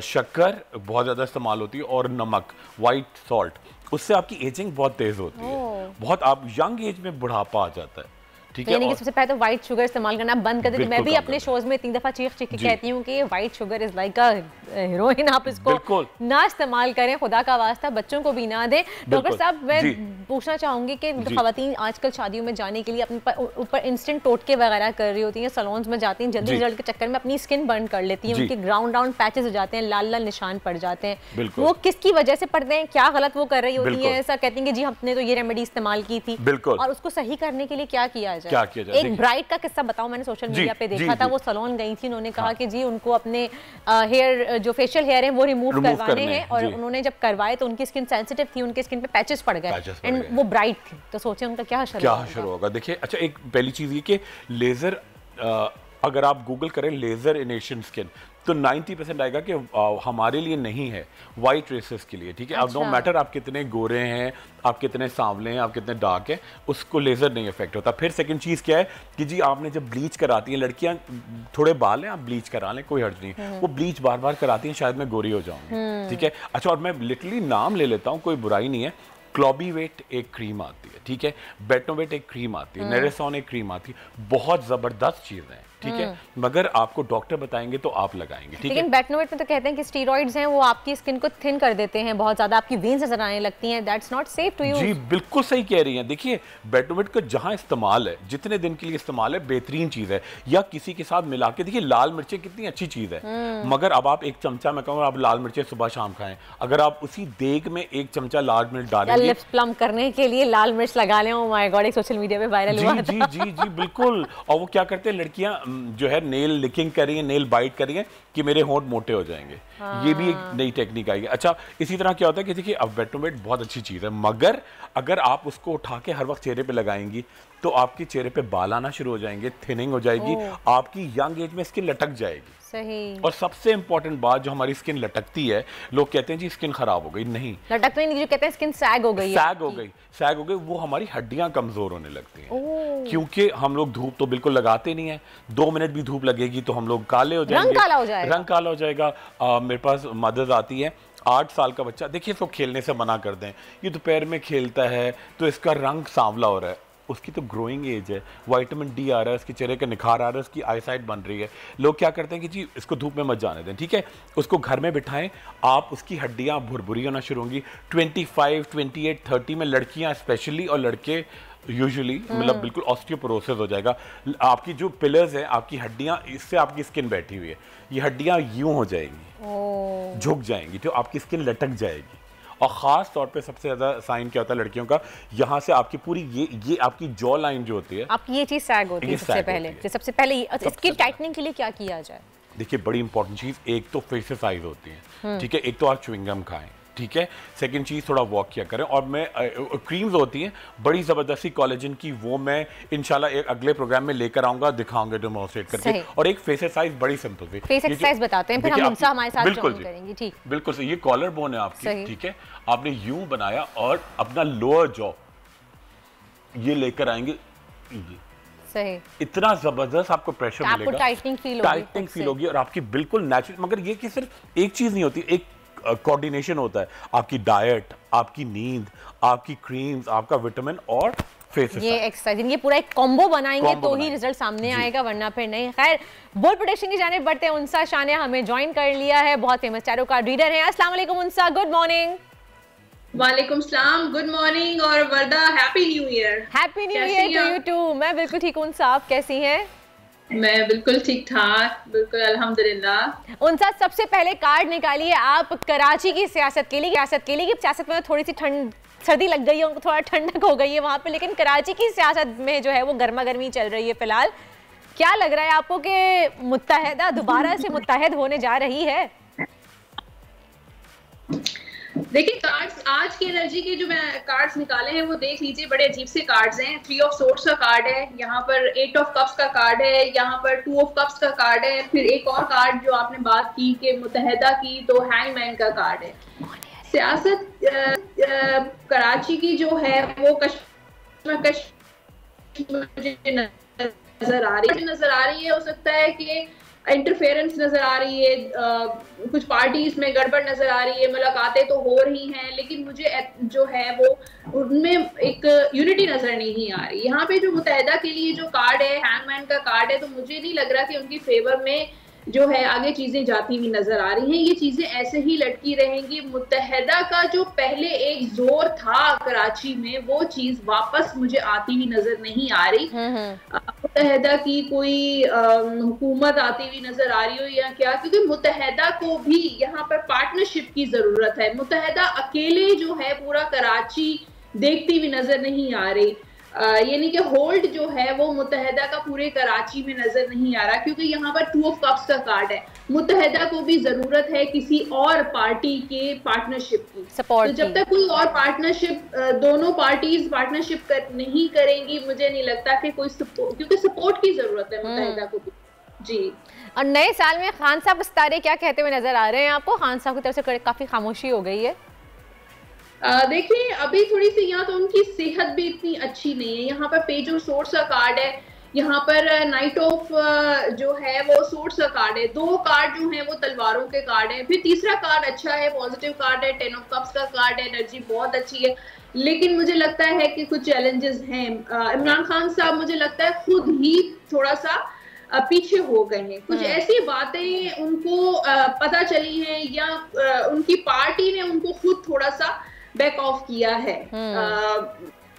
शक्कर बहुत ज़्यादा इस्तेमाल होती है और नमक, वाइट सॉल्ट, उससे आपकी एजिंग बहुत तेज़ होती है, बहुत आप यंग एज में बुढ़ापा आ जाता है, ठीक है।
यानी कि सबसे पहले तो व्हाइट शुगर इस्तेमाल करना बंद कर दें। मैं भी अपने शोज में 3 दफा चीख के कहती हूँ कि white sugar is like a heroine, आप इसको ना इस्तेमाल करें, खुदा का वास्ता बच्चों को भी ना दें। डॉक्टर साहब मैं पूछना चाहूंगी कि खवातीन आजकल शादियों में जाने के लिए अपने ऊपर इंस्टेंट टोटके वगैरह कर रही होती हैं, सैलून्स में जाती हैं, जल्दी रिजल्ट के चक्कर में अपनी स्किन बर्न कर लेती हैं, उनके राउंड पैचेस हो जाते हैं, लाल लाल निशान पड़ जाते हैं, वो किसकी वजह से पड़ते हैं, क्या गलत वो कर रही होती है? ऐसा कहती हैं कि जी हमने तो ये रेमेडी इस्तेमाल की थी, और उसको सही करने के लिए क्या किया जाए? ब्राइड का किस्सा बताओ, मैंने सोशल मीडिया पे देखा था, वो सैलून गई थी, उन्होंने कहा कि जी उनको अपने हेयर जो फेशियल हेयर हैं वो रिमूव करवाने हैं, और उन्होंने जब करवाए तो उनकी स्किन सेंसिटिव थी, उनके स्किन पे पैचेस पड़ गए, एंड वो ब्राइड थी, तो सोचे उनका क्या शुरू
होगा। देखिए अच्छा एक पहली चीज ये कि लेजर, अगर आप गूगल करें लेजर इनेशन स्किन तो 90% आएगा कि हमारे लिए नहीं है, वाइट रेसेस के लिए, ठीक है। अब नो मैटर आप कितने गोरे हैं, आप कितने सांवले हैं, आप कितने डार्क हैं, उसको लेजर नहीं इफेक्ट होता। फिर सेकंड चीज़ क्या है कि जी आपने जब ब्लीच कराती हैं, लड़कियां थोड़े बाल हैं आप ब्लीच करा लें, कोई हर्ज नहीं, वो ब्लीच बार बार कराती हैं, शायद मैं गोरी हो जाऊंगी, ठीक है। अच्छा और मैं लिटरली नाम ले लेता हूँ, कोई बुराई नहीं है, क्लॉबीवेट एक क्रीम आती है, ठीक है, बेटनोवेट एक क्रीम आती है, नेरेसॉन एक क्रीम आती है, बहुत जबरदस्त चीज़ है, ठीक है, मगर आपको डॉक्टर बताएंगे तो आप लगाएंगे, ठीक है।
लेकिन बेटनोवेट में तो कहते हैं कि स्टेरॉइड्स हैं, वो आपकी स्किन को थिन कर देते हैं, बहुत ज्यादा आपकी वेन्स नजर आने लगती हैं, that's not safe to use.
जी बिल्कुल सही कह रही हैं। देखिए बेटनोवेट का जहां इस्तेमाल है, जितने दिन के लिए इस्तेमाल है, बेहतरीन चीज है, या किसी के साथ मिला के, देखिए लाल मिर्चें कितनी अच्छी चीज है, मगर अब आप एक चमचा, मैं कहूँगा आप लाल मिर्चें सुबह शाम खाएं, अगर आप उसी देग में एक चमचा लाल मिर्च डालेंगे,
लिप्स प्लम करने के लिए लाल मिर्च लगा लें, ओह माय गॉड, एक सोशल मीडिया पे वायरल हुआ था।
जी बिल्कुल। और वो क्या करते हैं लड़कियां, जो है नेल लिकिंग करेंगे, नेल बाइट करेंगे कि मेरे होंठ मोटे हो जाएंगे। ये भी एक नई टेक्निक आई है। अच्छा, इसी तरह क्या होता है कि देखिए अब वेटनोवेट बहुत अच्छी चीज़ है, मगर अगर आप उसको उठा के हर वक्त चेहरे पे लगाएंगी तो आपके चेहरे पे बाल आना शुरू हो जाएंगे, थिनिंग हो जाएगी, आपकी यंग एज में स्किन लटक जाएगी।
सही।
और सबसे इंपॉर्टेंट बात, जो हमारी स्किन लटकती है, लोग कहते हैं जी स्किन खराब हो गई, नहीं
लटकती नहीं, जो कहते हैं स्किन सैग हो गई,
सैग हो गई, वो हमारी हड्डियां कमजोर होने लगती हैं, क्योंकि हम लोग धूप तो बिल्कुल लगाते नहीं है। 2 मिनट भी धूप लगेगी तो हम लोग काले हो जाएंगे, रंग काला हो जाएगा। मेरे पास मदर्स आती है, 8 साल का बच्चा, देखिए इसको खेलने से मना कर दें, ये दोपहर में खेलता है तो इसका रंग सांवला हो रहा है, उसकी तो ग्रोइंग एज है, विटामिन डी आ रहा है, उसके चेहरे का निखार आ रहा है, उसकी आईसाइट बन रही है। लोग क्या करते हैं कि जी इसको धूप में मत जाने दें, ठीक है, उसको घर में बिठाएं, आप उसकी हड्डियां भुरभुरी होना शुरू होंगी। 25, 28, 30 में लड़कियां स्पेशली और लड़के यूजुअली मतलब बिल्कुल ऑस्टियोपोरोसिस हो जाएगा। आपकी जो पिलर्स हैं, आपकी हड्डियां, इससे आपकी स्किन बैठी हुई है, ये हड्डियां यूं हो जाएंगी, झुक जाएंगी, तो आपकी स्किन लटक जाएगी। और ख़ास तौर पे सबसे ज़्यादा साइन क्या होता है लड़कियों का, यहाँ से आपकी पूरी ये आपकी जॉ लाइन जो होती है,
आपकी ये चीज़ सैग होती है सबसे पहले। इसकी टाइटनिंग के लिए क्या किया जाए? देखिए
बड़ी इंपॉर्टेंट चीज़, एक तो फेसिसाइज होती है, ठीक है, एक तो आप च्युइंगम खाएं, ठीक है। सेकंड चीज़, थोड़ा वॉक किया करें। और मैं क्रीम्स होती हैं बड़ी ज़बरदस्ती कोलेजन की, वो मैं इंशाल्लाह एक अगले प्रोग्राम में लेकर आऊंगा, दिखाऊंगा डेमोन्स्ट्रेट करके। और एक फेस एक्सरसाइज बड़ी सिंपल सी,
फेस एक्सरसाइज बताते हैं, फिर हम उनसे हमारे साथ जॉइन करेंगे। ठीक,
बिल्कुल सही। ये कॉलर बोन है आपकी, ठीक है, आपने यूं बनाया और अपना लोअर जॉ ये लेकर आएंगे,
सही,
इतना जबरदस्त आपको प्रेशर मिलेगा,
आपको टाइटनिंग फील होगी
और आपकी बिल्कुल नेचुरल। मगर ये कि सिर्फ एक चीज़ नहीं होती, एक कोऑर्डिनेशन होता है, आपकी डाइट, आपकी नींद, आपकी क्रीम्स, आपका विटामिन और
ये एक्सरसाइज, ये पूरा एक कॉम्बो बनाएंगे तो ही रिजल्ट सामने आएगा, वरना फिर नहीं। खैर, बोल प्रोडक्शन की जाने बढ़ते हैं। उनसा शानिया हमें ज्वाइन कर लिया है, बहुत फेमस टैरो कार्ड रीडर है। अस्सलाम वालेकुम उनसा, गुड मॉर्निंग।
वालेकुम सलाम, गुड मॉर्निंग। और Warda, happy new year.
Happy new year to you too. मैं बिल्कुल ठीक हूं उनसा, आप कैसी हैं?
मैं बिल्कुल ठीक ठाक, बिल्कुल अल्हम्दुलिल्लाह।
उनसा सबसे पहले कार्ड निकालिए आप कराची की सियासत के लिए। सियासत में थोड़ी सी सर्दी लग गई है, उनको थोड़ा ठंडक हो गई है वहाँ पे, लेकिन कराची की सियासत में जो है वो गर्मा गर्मी चल रही है फिलहाल। क्या लग रहा है आपको कि मुत्तहदा दोबारा से मुत्तहद होने जा रही है?
देखिए, कार्ड्स आज की एनर्जी के जो मैं कार्ड्स निकाले हैं वो देख लीजिए, बड़े अजीब से कार्ड्स हैं। 3 ऑफ सोर्ड्स का कार्ड है, यहाँ पर 8 ऑफ कप्स का कार्ड है, यहाँ पर 2 ऑफ कप्स का कार्ड है, फिर एक और कार्ड जो आपने बात की कि मुत्तहदा की, तो हैंगमैन का कार्ड है। सियासत कराची की जो है वो कश्मकश मुझे नजर आ रही है। हो सकता है कि इंटरफेरेंस नजर आ रही है, कुछ पार्टीज में गड़बड़ नजर आ रही है, मुलाकातें तो हो रही हैं, लेकिन मुझे जो है वो उनमें एक यूनिटी नजर नहीं आ रही। यहाँ पे जो मुत्तहदा के लिए जो कार्ड है, हैंगमैन का कार्ड है, तो मुझे नहीं लग रहा कि उनकी फेवर में जो है आगे चीजें जाती हुई नजर आ रही हैं। ये चीजें ऐसे ही लटकी रहेंगी। मुत्तहदा का जो पहले एक जोर था कराची में, वो चीज वापस मुझे आती हुई नजर नहीं आ रही। मुत्तहदा की कोई हुकूमत आती हुई नजर आ रही हो या क्या, क्योंकि मुत्तहदा को भी यहाँ पर पार्टनरशिप की जरूरत है। मुत्तहदा अकेले जो है पूरा कराची देखती हुई नजर नहीं आ रही। यानी कि होल्ड जो है वो मुत्तहदा का पूरे कराची में नजर नहीं आ रहा, क्योंकि यहाँ पर 2 ऑफ कप्स का कार्ड है। मुत्तहदा को भी जरूरत है किसी और पार्टी के पार्टनरशिप की,
सपोर्ट
तो जब तक कोई और पार्टनरशिप, दोनों पार्टीज पार्टनरशिप नहीं करेंगी, मुझे नहीं लगता कि कोई सपोर्ट, क्योंकि सपोर्ट की जरूरत है मुत्तहदा को भी। जी।
और नए साल में खान साहब सितारे क्या कहते हुए नजर आ रहे हैं आपको? खान साहब की तरफ से काफी खामोशी हो गई है।
देखिए, अभी थोड़ी सी यहाँ तो उनकी सेहत भी इतनी अच्छी नहीं है। यहाँ पर पेज ऑफ सोर्ड्स का कार्ड है, यहाँ पर नाइट ऑफ जो है वो सोर्ड्स का कार्ड है। 2 कार्ड जो हैं वो तलवारों के कार्ड है। फिर तीसरा कार्ड अच्छा है, पॉजिटिव कार्ड है, 10 ऑफ कप्स का कार्ड है, एनर्जी बहुत अच्छी है। लेकिन मुझे लगता है कि कुछ चैलेंजेस हैं। इमरान खान साहब मुझे लगता है खुद ही थोड़ा सा पीछे हो गए हैं। कुछ ऐसी बातें उनको पता चली हैं, या उनकी पार्टी ने उनको खुद थोड़ा सा बैक ऑफ किया है।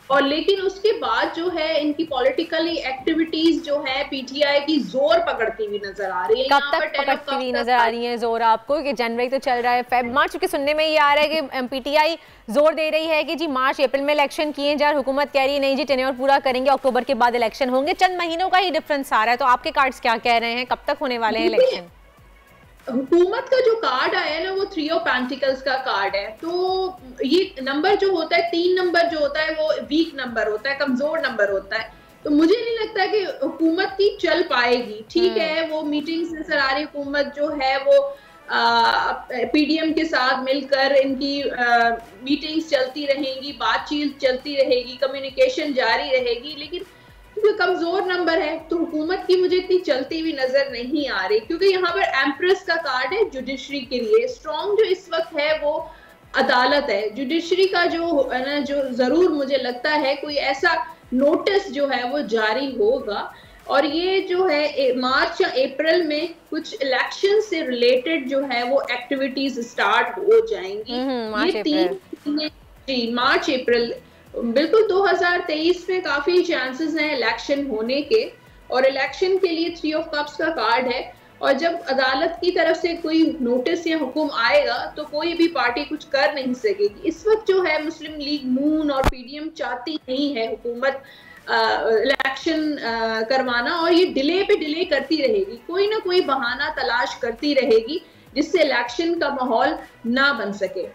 और लेकिन उसके बाद जो है इनकी पॉलिटिकली एक्टिविटीज जो है पीटीआई की जोर पकड़ती हुई नजर आ रही है।
कब तक पकड़ती हुई नजर आ रही है जोर आपको? कि जनवरी तो चल रहा है, फेब मार्च, क्योंकि सुनने में ये आ रहा है कि पीटीआई जोर दे रही है कि जी मार्च अप्रैल में इलेक्शन किए जा, हुकूमत कह रही है नहीं जी टेन्योर पूरा करेंगे, अक्टूबर के बाद इलेक्शन होंगे। चंद महीनों का ही डिफरेंस आ रहा है, तो आपके कार्ड्स क्या कह रहे हैं, कब तक होने वाले हैं इलेक्शन?
हुकूमत का जो कार्ड आया है ना वो 3 ऑफ पेंटिकल्स का कार्ड है। तो ये नंबर जो होता है 3 नंबर जो होता है वो वीक नंबर होता है, कमजोर नंबर होता है। तो मुझे नहीं लगता कि हुकूमत की चल पाएगी। ठीक है, वो मीटिंग्स नजर आ रही, हुकूमत जो है वो पीडीएम के साथ मिलकर इनकी मीटिंग्स चलती रहेंगी, बातचीत चलती रहेगी, कम्युनिकेशन जारी रहेगी, लेकिन क्योंकि कमजोर नंबर है तो हुकूमत की मुझे इतनी चलती हुई नजर नहीं आ रही। क्योंकि यहाँ पर एम्प्रेस का कार्ड है जुडिशरी के लिए। स्ट्रॉन्ग जो इस वक्त है वो अदालत है। जुडिशरी का जो है ना, जो जरूर मुझे लगता है कोई ऐसा नोटिस जो है वो जारी होगा, और ये जो है मार्च या अप्रैल में कुछ इलेक्शन से रिलेटेड जो है वो एक्टिविटीज स्टार्ट हो जाएंगी। ये 3 जी मार्च अप्रैल बिल्कुल 2023 में काफी चांसेस हैं इलेक्शन होने के, और इलेक्शन के लिए 3 ऑफ कप्स का कार्ड है। और जब अदालत की तरफ से कोई नोटिस या हुक्म आएगा तो कोई भी पार्टी कुछ कर नहीं सकेगी। इस वक्त जो है मुस्लिम लीग नून और पीडीएम चाहती नहीं है हुकूमत इलेक्शन करवाना, और ये डिले पे डिले करती रहेगी, कोई ना कोई बहाना तलाश करती रहेगी जिससे इलेक्शन का माहौल ना बन सके।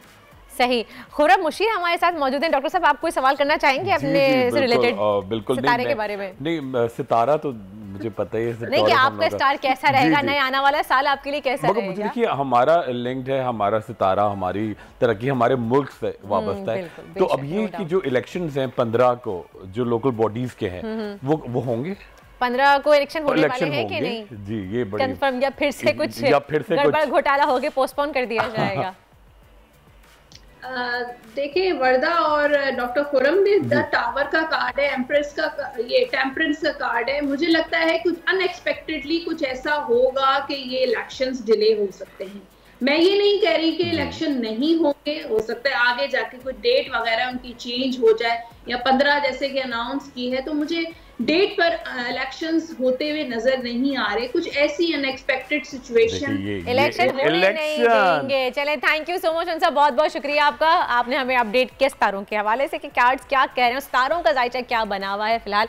सही। खुर्रम मुशीर हमारे साथ मौजूद हैं। डॉक्टर साहब, आप कोई सवाल करना चाहेंगे अपने से रिलेटेड?
बिल्कुल,
सितारे के बारे में?
नहीं, सितारा तो मुझे पता ही है
नहीं कि आपका स्टार कैसा रहेगा, नया आने वाला साल आपके लिए कैसा रहेगा?
मुझे देखिए, हमारा लिंक्ड है, हमारा सितारा हमारी तरक्की हमारे मुल्क से वाबस्ता है। तो अब ये कि जो इलेक्शंस हैं 15 को जो लोकल बॉडीज के हैं वो होंगे
15 को इलेक्शन होने वाले हैं कि नहीं?
जी, ये बड़ी
कंफर्म, या फिर से कुछ गड़बड़ घोटाला हो गया पोस्टपोन कर दिया जाएगा?
देखिए, वर्दा और डॉक्टर खुर्रम ने द टावर का कार्ड है, एम्प्रेस का ये टेम्परेंस का कार्ड है। मुझे लगता है कुछ अनएक्सपेक्टेडली कुछ ऐसा होगा कि ये इलेक्शंस डिले हो सकते हैं। मैं ये नहीं कह रही कि इलेक्शन नहीं होंगे, हो सकता है आगे जाके कोई डेट वगैरह उनकी चेंज हो जाए, या 15 जैसे कि अनाउंस की है, तो मुझे डेट पर इलेक्शंस होते हुए नजर नहीं आ रहे। कुछ ऐसी अनएक्सपेक्टेड सिचुएशन
इलेक्शन होने नहीं देंगे। चले, थैंक यू सो मच उनसे, बहुत बहुत शुक्रिया आपका। आपने हमें अपडेट किया सितारों के हवाले से कि कार्ड्स क्या कह रहे हैं, सितारों का जायचा क्या बना हुआ है। फिलहाल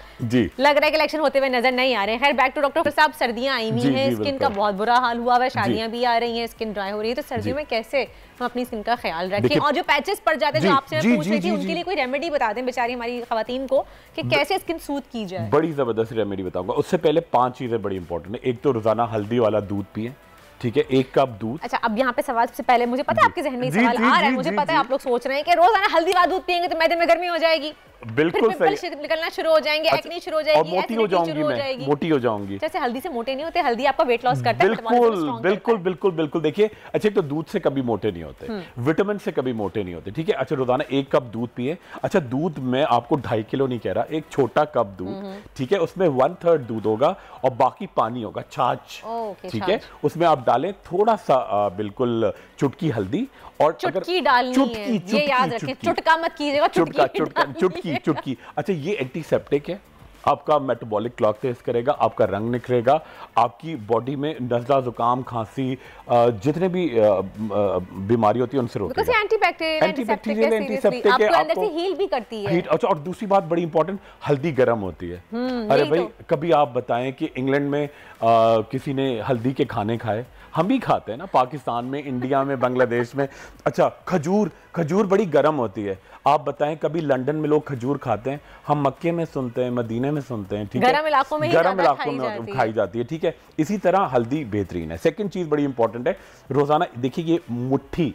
लग रहा है कि इलेक्शन होते हुए नजर नहीं आ रहे हैं। खैर, बैक टू डॉक्टर साहब, सर्दियां आई हुई हैं, स्किन का बहुत बुरा हाल हुआ है, शादियां भी आ रही हैं, स्किन ड्राई हो रही है, तो सर्दियों में कैसे हम अपनी स्किन का ख्याल रखें? और जो पैचेस पड़ जाते हैं, जो आपसे मैं पूछ रही थी, उनके लिए कोई रेमेडी बता दें बेचारी हमारी खवातीन को कि कैसे स्किन सूद की जाए।
बड़ी जबरदस्त रेमेडी बताऊंगा। उससे पहले 5 चीजें बड़ी इंपॉर्टेंट है। एक तो रोजाना हल्दी वाला दूध पिए, ठीक है, 1 कप दूध।
अच्छा, अब यहाँ पे सवाल से पहले मुझे पता है आपके जहन में सवाल आ रहा है, मुझे पता है आप लोग सोच रहे हैं कि रोजाना हल्दी वाला दूध पिएंगे तो मैदे में गर्मी हो जाएगी,
बिल्कुल सही,
निकलना शुरू हो जाएंगे, एक्ने शुरू हो जाएगी,
मोटी हो जाऊंगी मैं, मोटी हो जाऊंगी।
जैसे हल्दी से मोटे नहीं होते, हल्दी आपका वेट लॉस करता है।
बिल्कुल बिल्कुल बिल्कुल बिल्कुल। देखिए, अच्छा, तो दूध से कभी मोटे नहीं होते, विटामिन से कभी मोटे नहीं होते, ठीक है। अच्छा, रोजाना 1 कप दूध पिए। अच्छा, दूध में आपको 2.5 किलो नहीं कह रहा, एक छोटा कप दूध, ठीक है, उसमें 1/3 दूध होगा और बाकी पानी होगा, छाछ, ठीक है। उसमें आप डालें थोड़ा सा बिल्कुल चुटकी हल्दी, और
चुटकी डालनी है, ये याद रखें, चुटका मत कीजिएगा,
चुटकी। अच्छा, ये एंटीसेप्टिक है, आपका मेटाबॉलिक क्लॉक तेज करेगा, आपका रंग निखरेगा, आपकी बॉडी में नज़ला, जुकाम, खांसी, जितने भी बीमारी होती है उनसे रोकेगा।
एंटीबैक्टीरियल, एंटीसेप्टिक है, अंदर से हील भी करती है।
अच्छा, और दूसरी बात बड़ी इंपॉर्टेंट, हल्दी गर्म होती है। अरे भाई, कभी आप बताएं कि इंग्लैंड में किसी ने हल्दी के खाने खाए? हम भी खाते हैं ना, पाकिस्तान में, इंडिया में, बांग्लादेश में। अच्छा, खजूर बड़ी गर्म होती है। आप बताएं, कभी लंदन में लोग खजूर खाते हैं? हम मक्के में सुनते हैं, मदीने में सुनते हैं, ठीक है,
गर्म इलाकों में
खाई जाती है, ठीक है। इसी तरह हल्दी बेहतरीन है। सेकंड चीज बड़ी इंपॉर्टेंट है, रोजाना देखिए, ये मुट्ठी,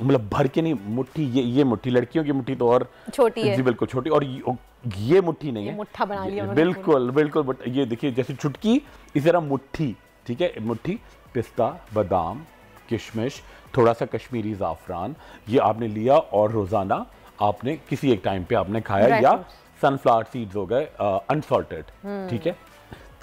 मतलब भर के नहीं, मुट्ठी, ये मुट्ठी, लड़कियों की मुट्ठी तो और
छोटी है,
जी बिल्कुल छोटी, और ये मुट्ठी नहीं है,
मुट्ठा बना लिया
बिल्कुल बिल्कुल। ये देखिए, जैसे चुटकी, इस तरह मुट्ठी, ठीक है, मुट्ठी। पिस्ता, बादाम, किशमिश, थोड़ा सा कश्मीरी ज़ाफ़रान, ये आपने लिया और रोज़ाना आपने किसी एक टाइम पे आपने खाया, या सनफ्लावर सीड्स हो गए अनसॉल्टेड, ठीक है।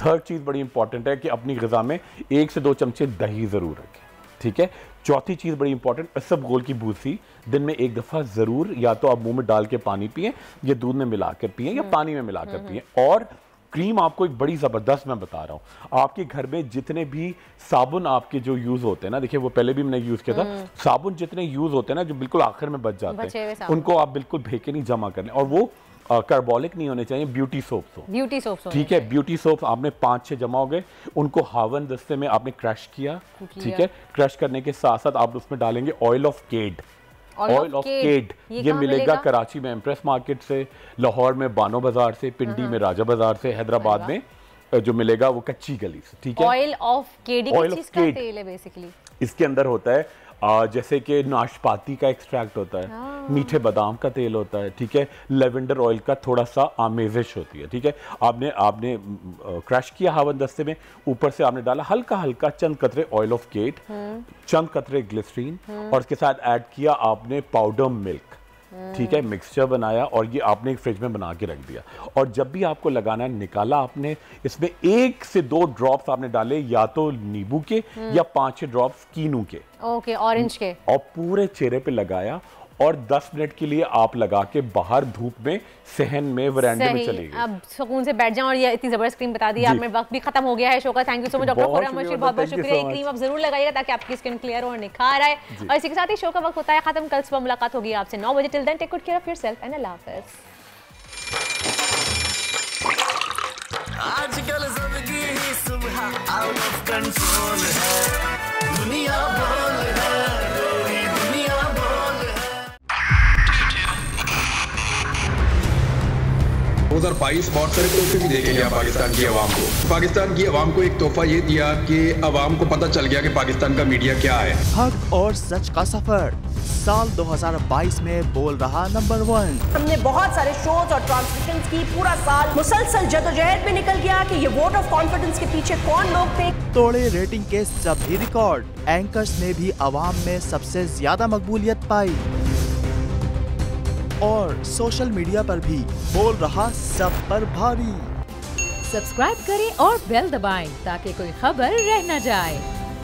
थर्ड चीज़ बड़ी इंपॉर्टेंट है कि अपनी ग़िज़ा में 1 से 2 चमचे दही ज़रूर रखें। ठीक है। चौथी चीज़ बड़ी इंपॉर्टेंट, इसबगोल की भूसी दिन में एक दफ़ा ज़रूर या तो आप मुंह में डाल के पानी पिएं या दूध में मिलाकर पिएं या पानी में मिलाकर पिएं। और क्रीम आपको एक बड़ी ज़बरदस्त मैं बता रहा हूँ, आपके घर में जितने भी साबुन आपके जो यूज़ होते हैं ना, देखिए वो पहले भी मैंने यूज़ किया था, साबुन जितने यूज़ होते हैं ना जो बिल्कुल आखिर में बच जाते हैं, उनको आप बिल्कुल फेंके नहीं, जमा कर लें। और वो कार्बोलिक नहीं होने चाहिए, ब्यूटी सोप्स हो, ब्यूटी सोप्स, ठीक है। ब्यूटी सोप्स आपने 5-6 जमा हो गए, उनको हावन दस्ते में आपने क्रश किया, ठीक है। क्रश करने के साथ साथ आप उसमें डालेंगे oil of cade. Oil of cade ये मिलेगा कराची में एम्प्रेस मार्केट से, लाहौर में बानो बाजार से, पिंडी में राजा बाजार से, हैदराबाद में जो मिलेगा वो कच्ची गली से, ठीक है।
ऑयल ऑफ केड किस चीज का तेल है बेसिकली? इसके
अंदर होता है जैसे कि नाशपाती का एक्सट्रैक्ट होता है, मीठे बादाम का तेल होता है, ठीक है। लेवेंडर ऑयल का थोड़ा सा आमेजिश होती है, ठीक है। आपने क्रश किया हावन दस्ते में, ऊपर से आपने डाला हल्का हल्का चंद कतरे ऑयल ऑफ केट, चंद कतरे ग्लिसरीन, और उसके साथ ऐड किया आपने पाउडर मिल्क, ठीक है। मिक्सचर बनाया और ये आपने फ्रिज में बना के रख दिया। और जब भी आपको लगाना है, निकाला आपने, इसमें 1 से 2 ड्रॉप्स आपने डाले या तो नींबू के या 5-6 ड्रॉप्स कीनू के,
ओके, ऑरेंज के,
और पूरे चेहरे पे लगाया और 10 मिनट के लिए आप लगा के बाहर धूप में, सहन में, वरांडे में चले गए।
अब सुकून से बैठ जाएं। और ये इतनी जबरदस्त क्रीम बता दी आपने, वक्त भी खत्म हो गया है शो का। Thank you so much doctor Khurram मशीद, बहुत बहुत शुक्रिया। ये क्रीम आप जरूर लगाइएगा ताकि आपकी स्किन क्लियर हो और निखार आए। और इसी के साथ ही शो का वक्त होता है खत्म। कल सुबह मुलाकात होगी आपसे 9 बजे। Till then take good care of yourself and Allah हाफिज़।
आजकल जिंदगी ही सुबह आउट ऑफ कंट्रोल है, दुनिया बोल है, मेरी दुनिया बोल है।
2022 बहुत सारे तोहफे भी देके गया पाकिस्तान की आवाम को। पाकिस्तान की आवाम को एक तोहफा ये दिया कि आवाम को पता चल गया कि पाकिस्तान का मीडिया क्या है।
हक और सच का सफर साल 2022 में बोल रहा नंबर 1।
हमने बहुत सारे शोज और ट्रांसमिशंस की, पूरा साल मुसलसल जदोजहद में निकल गया कि ये वोट ऑफ कॉन्फिडेंस के पीछे कौन लोग थे।
तोड़े रेटिंग के सभी रिकॉर्ड। एंकर्स ने भी आवाम में सबसे ज्यादा मकबूलियत पाई और सोशल मीडिया पर भी बोल रहा सब पर भारी।
सब्सक्राइब करें और बेल दबाएं ताकि कोई खबर रह न जाए।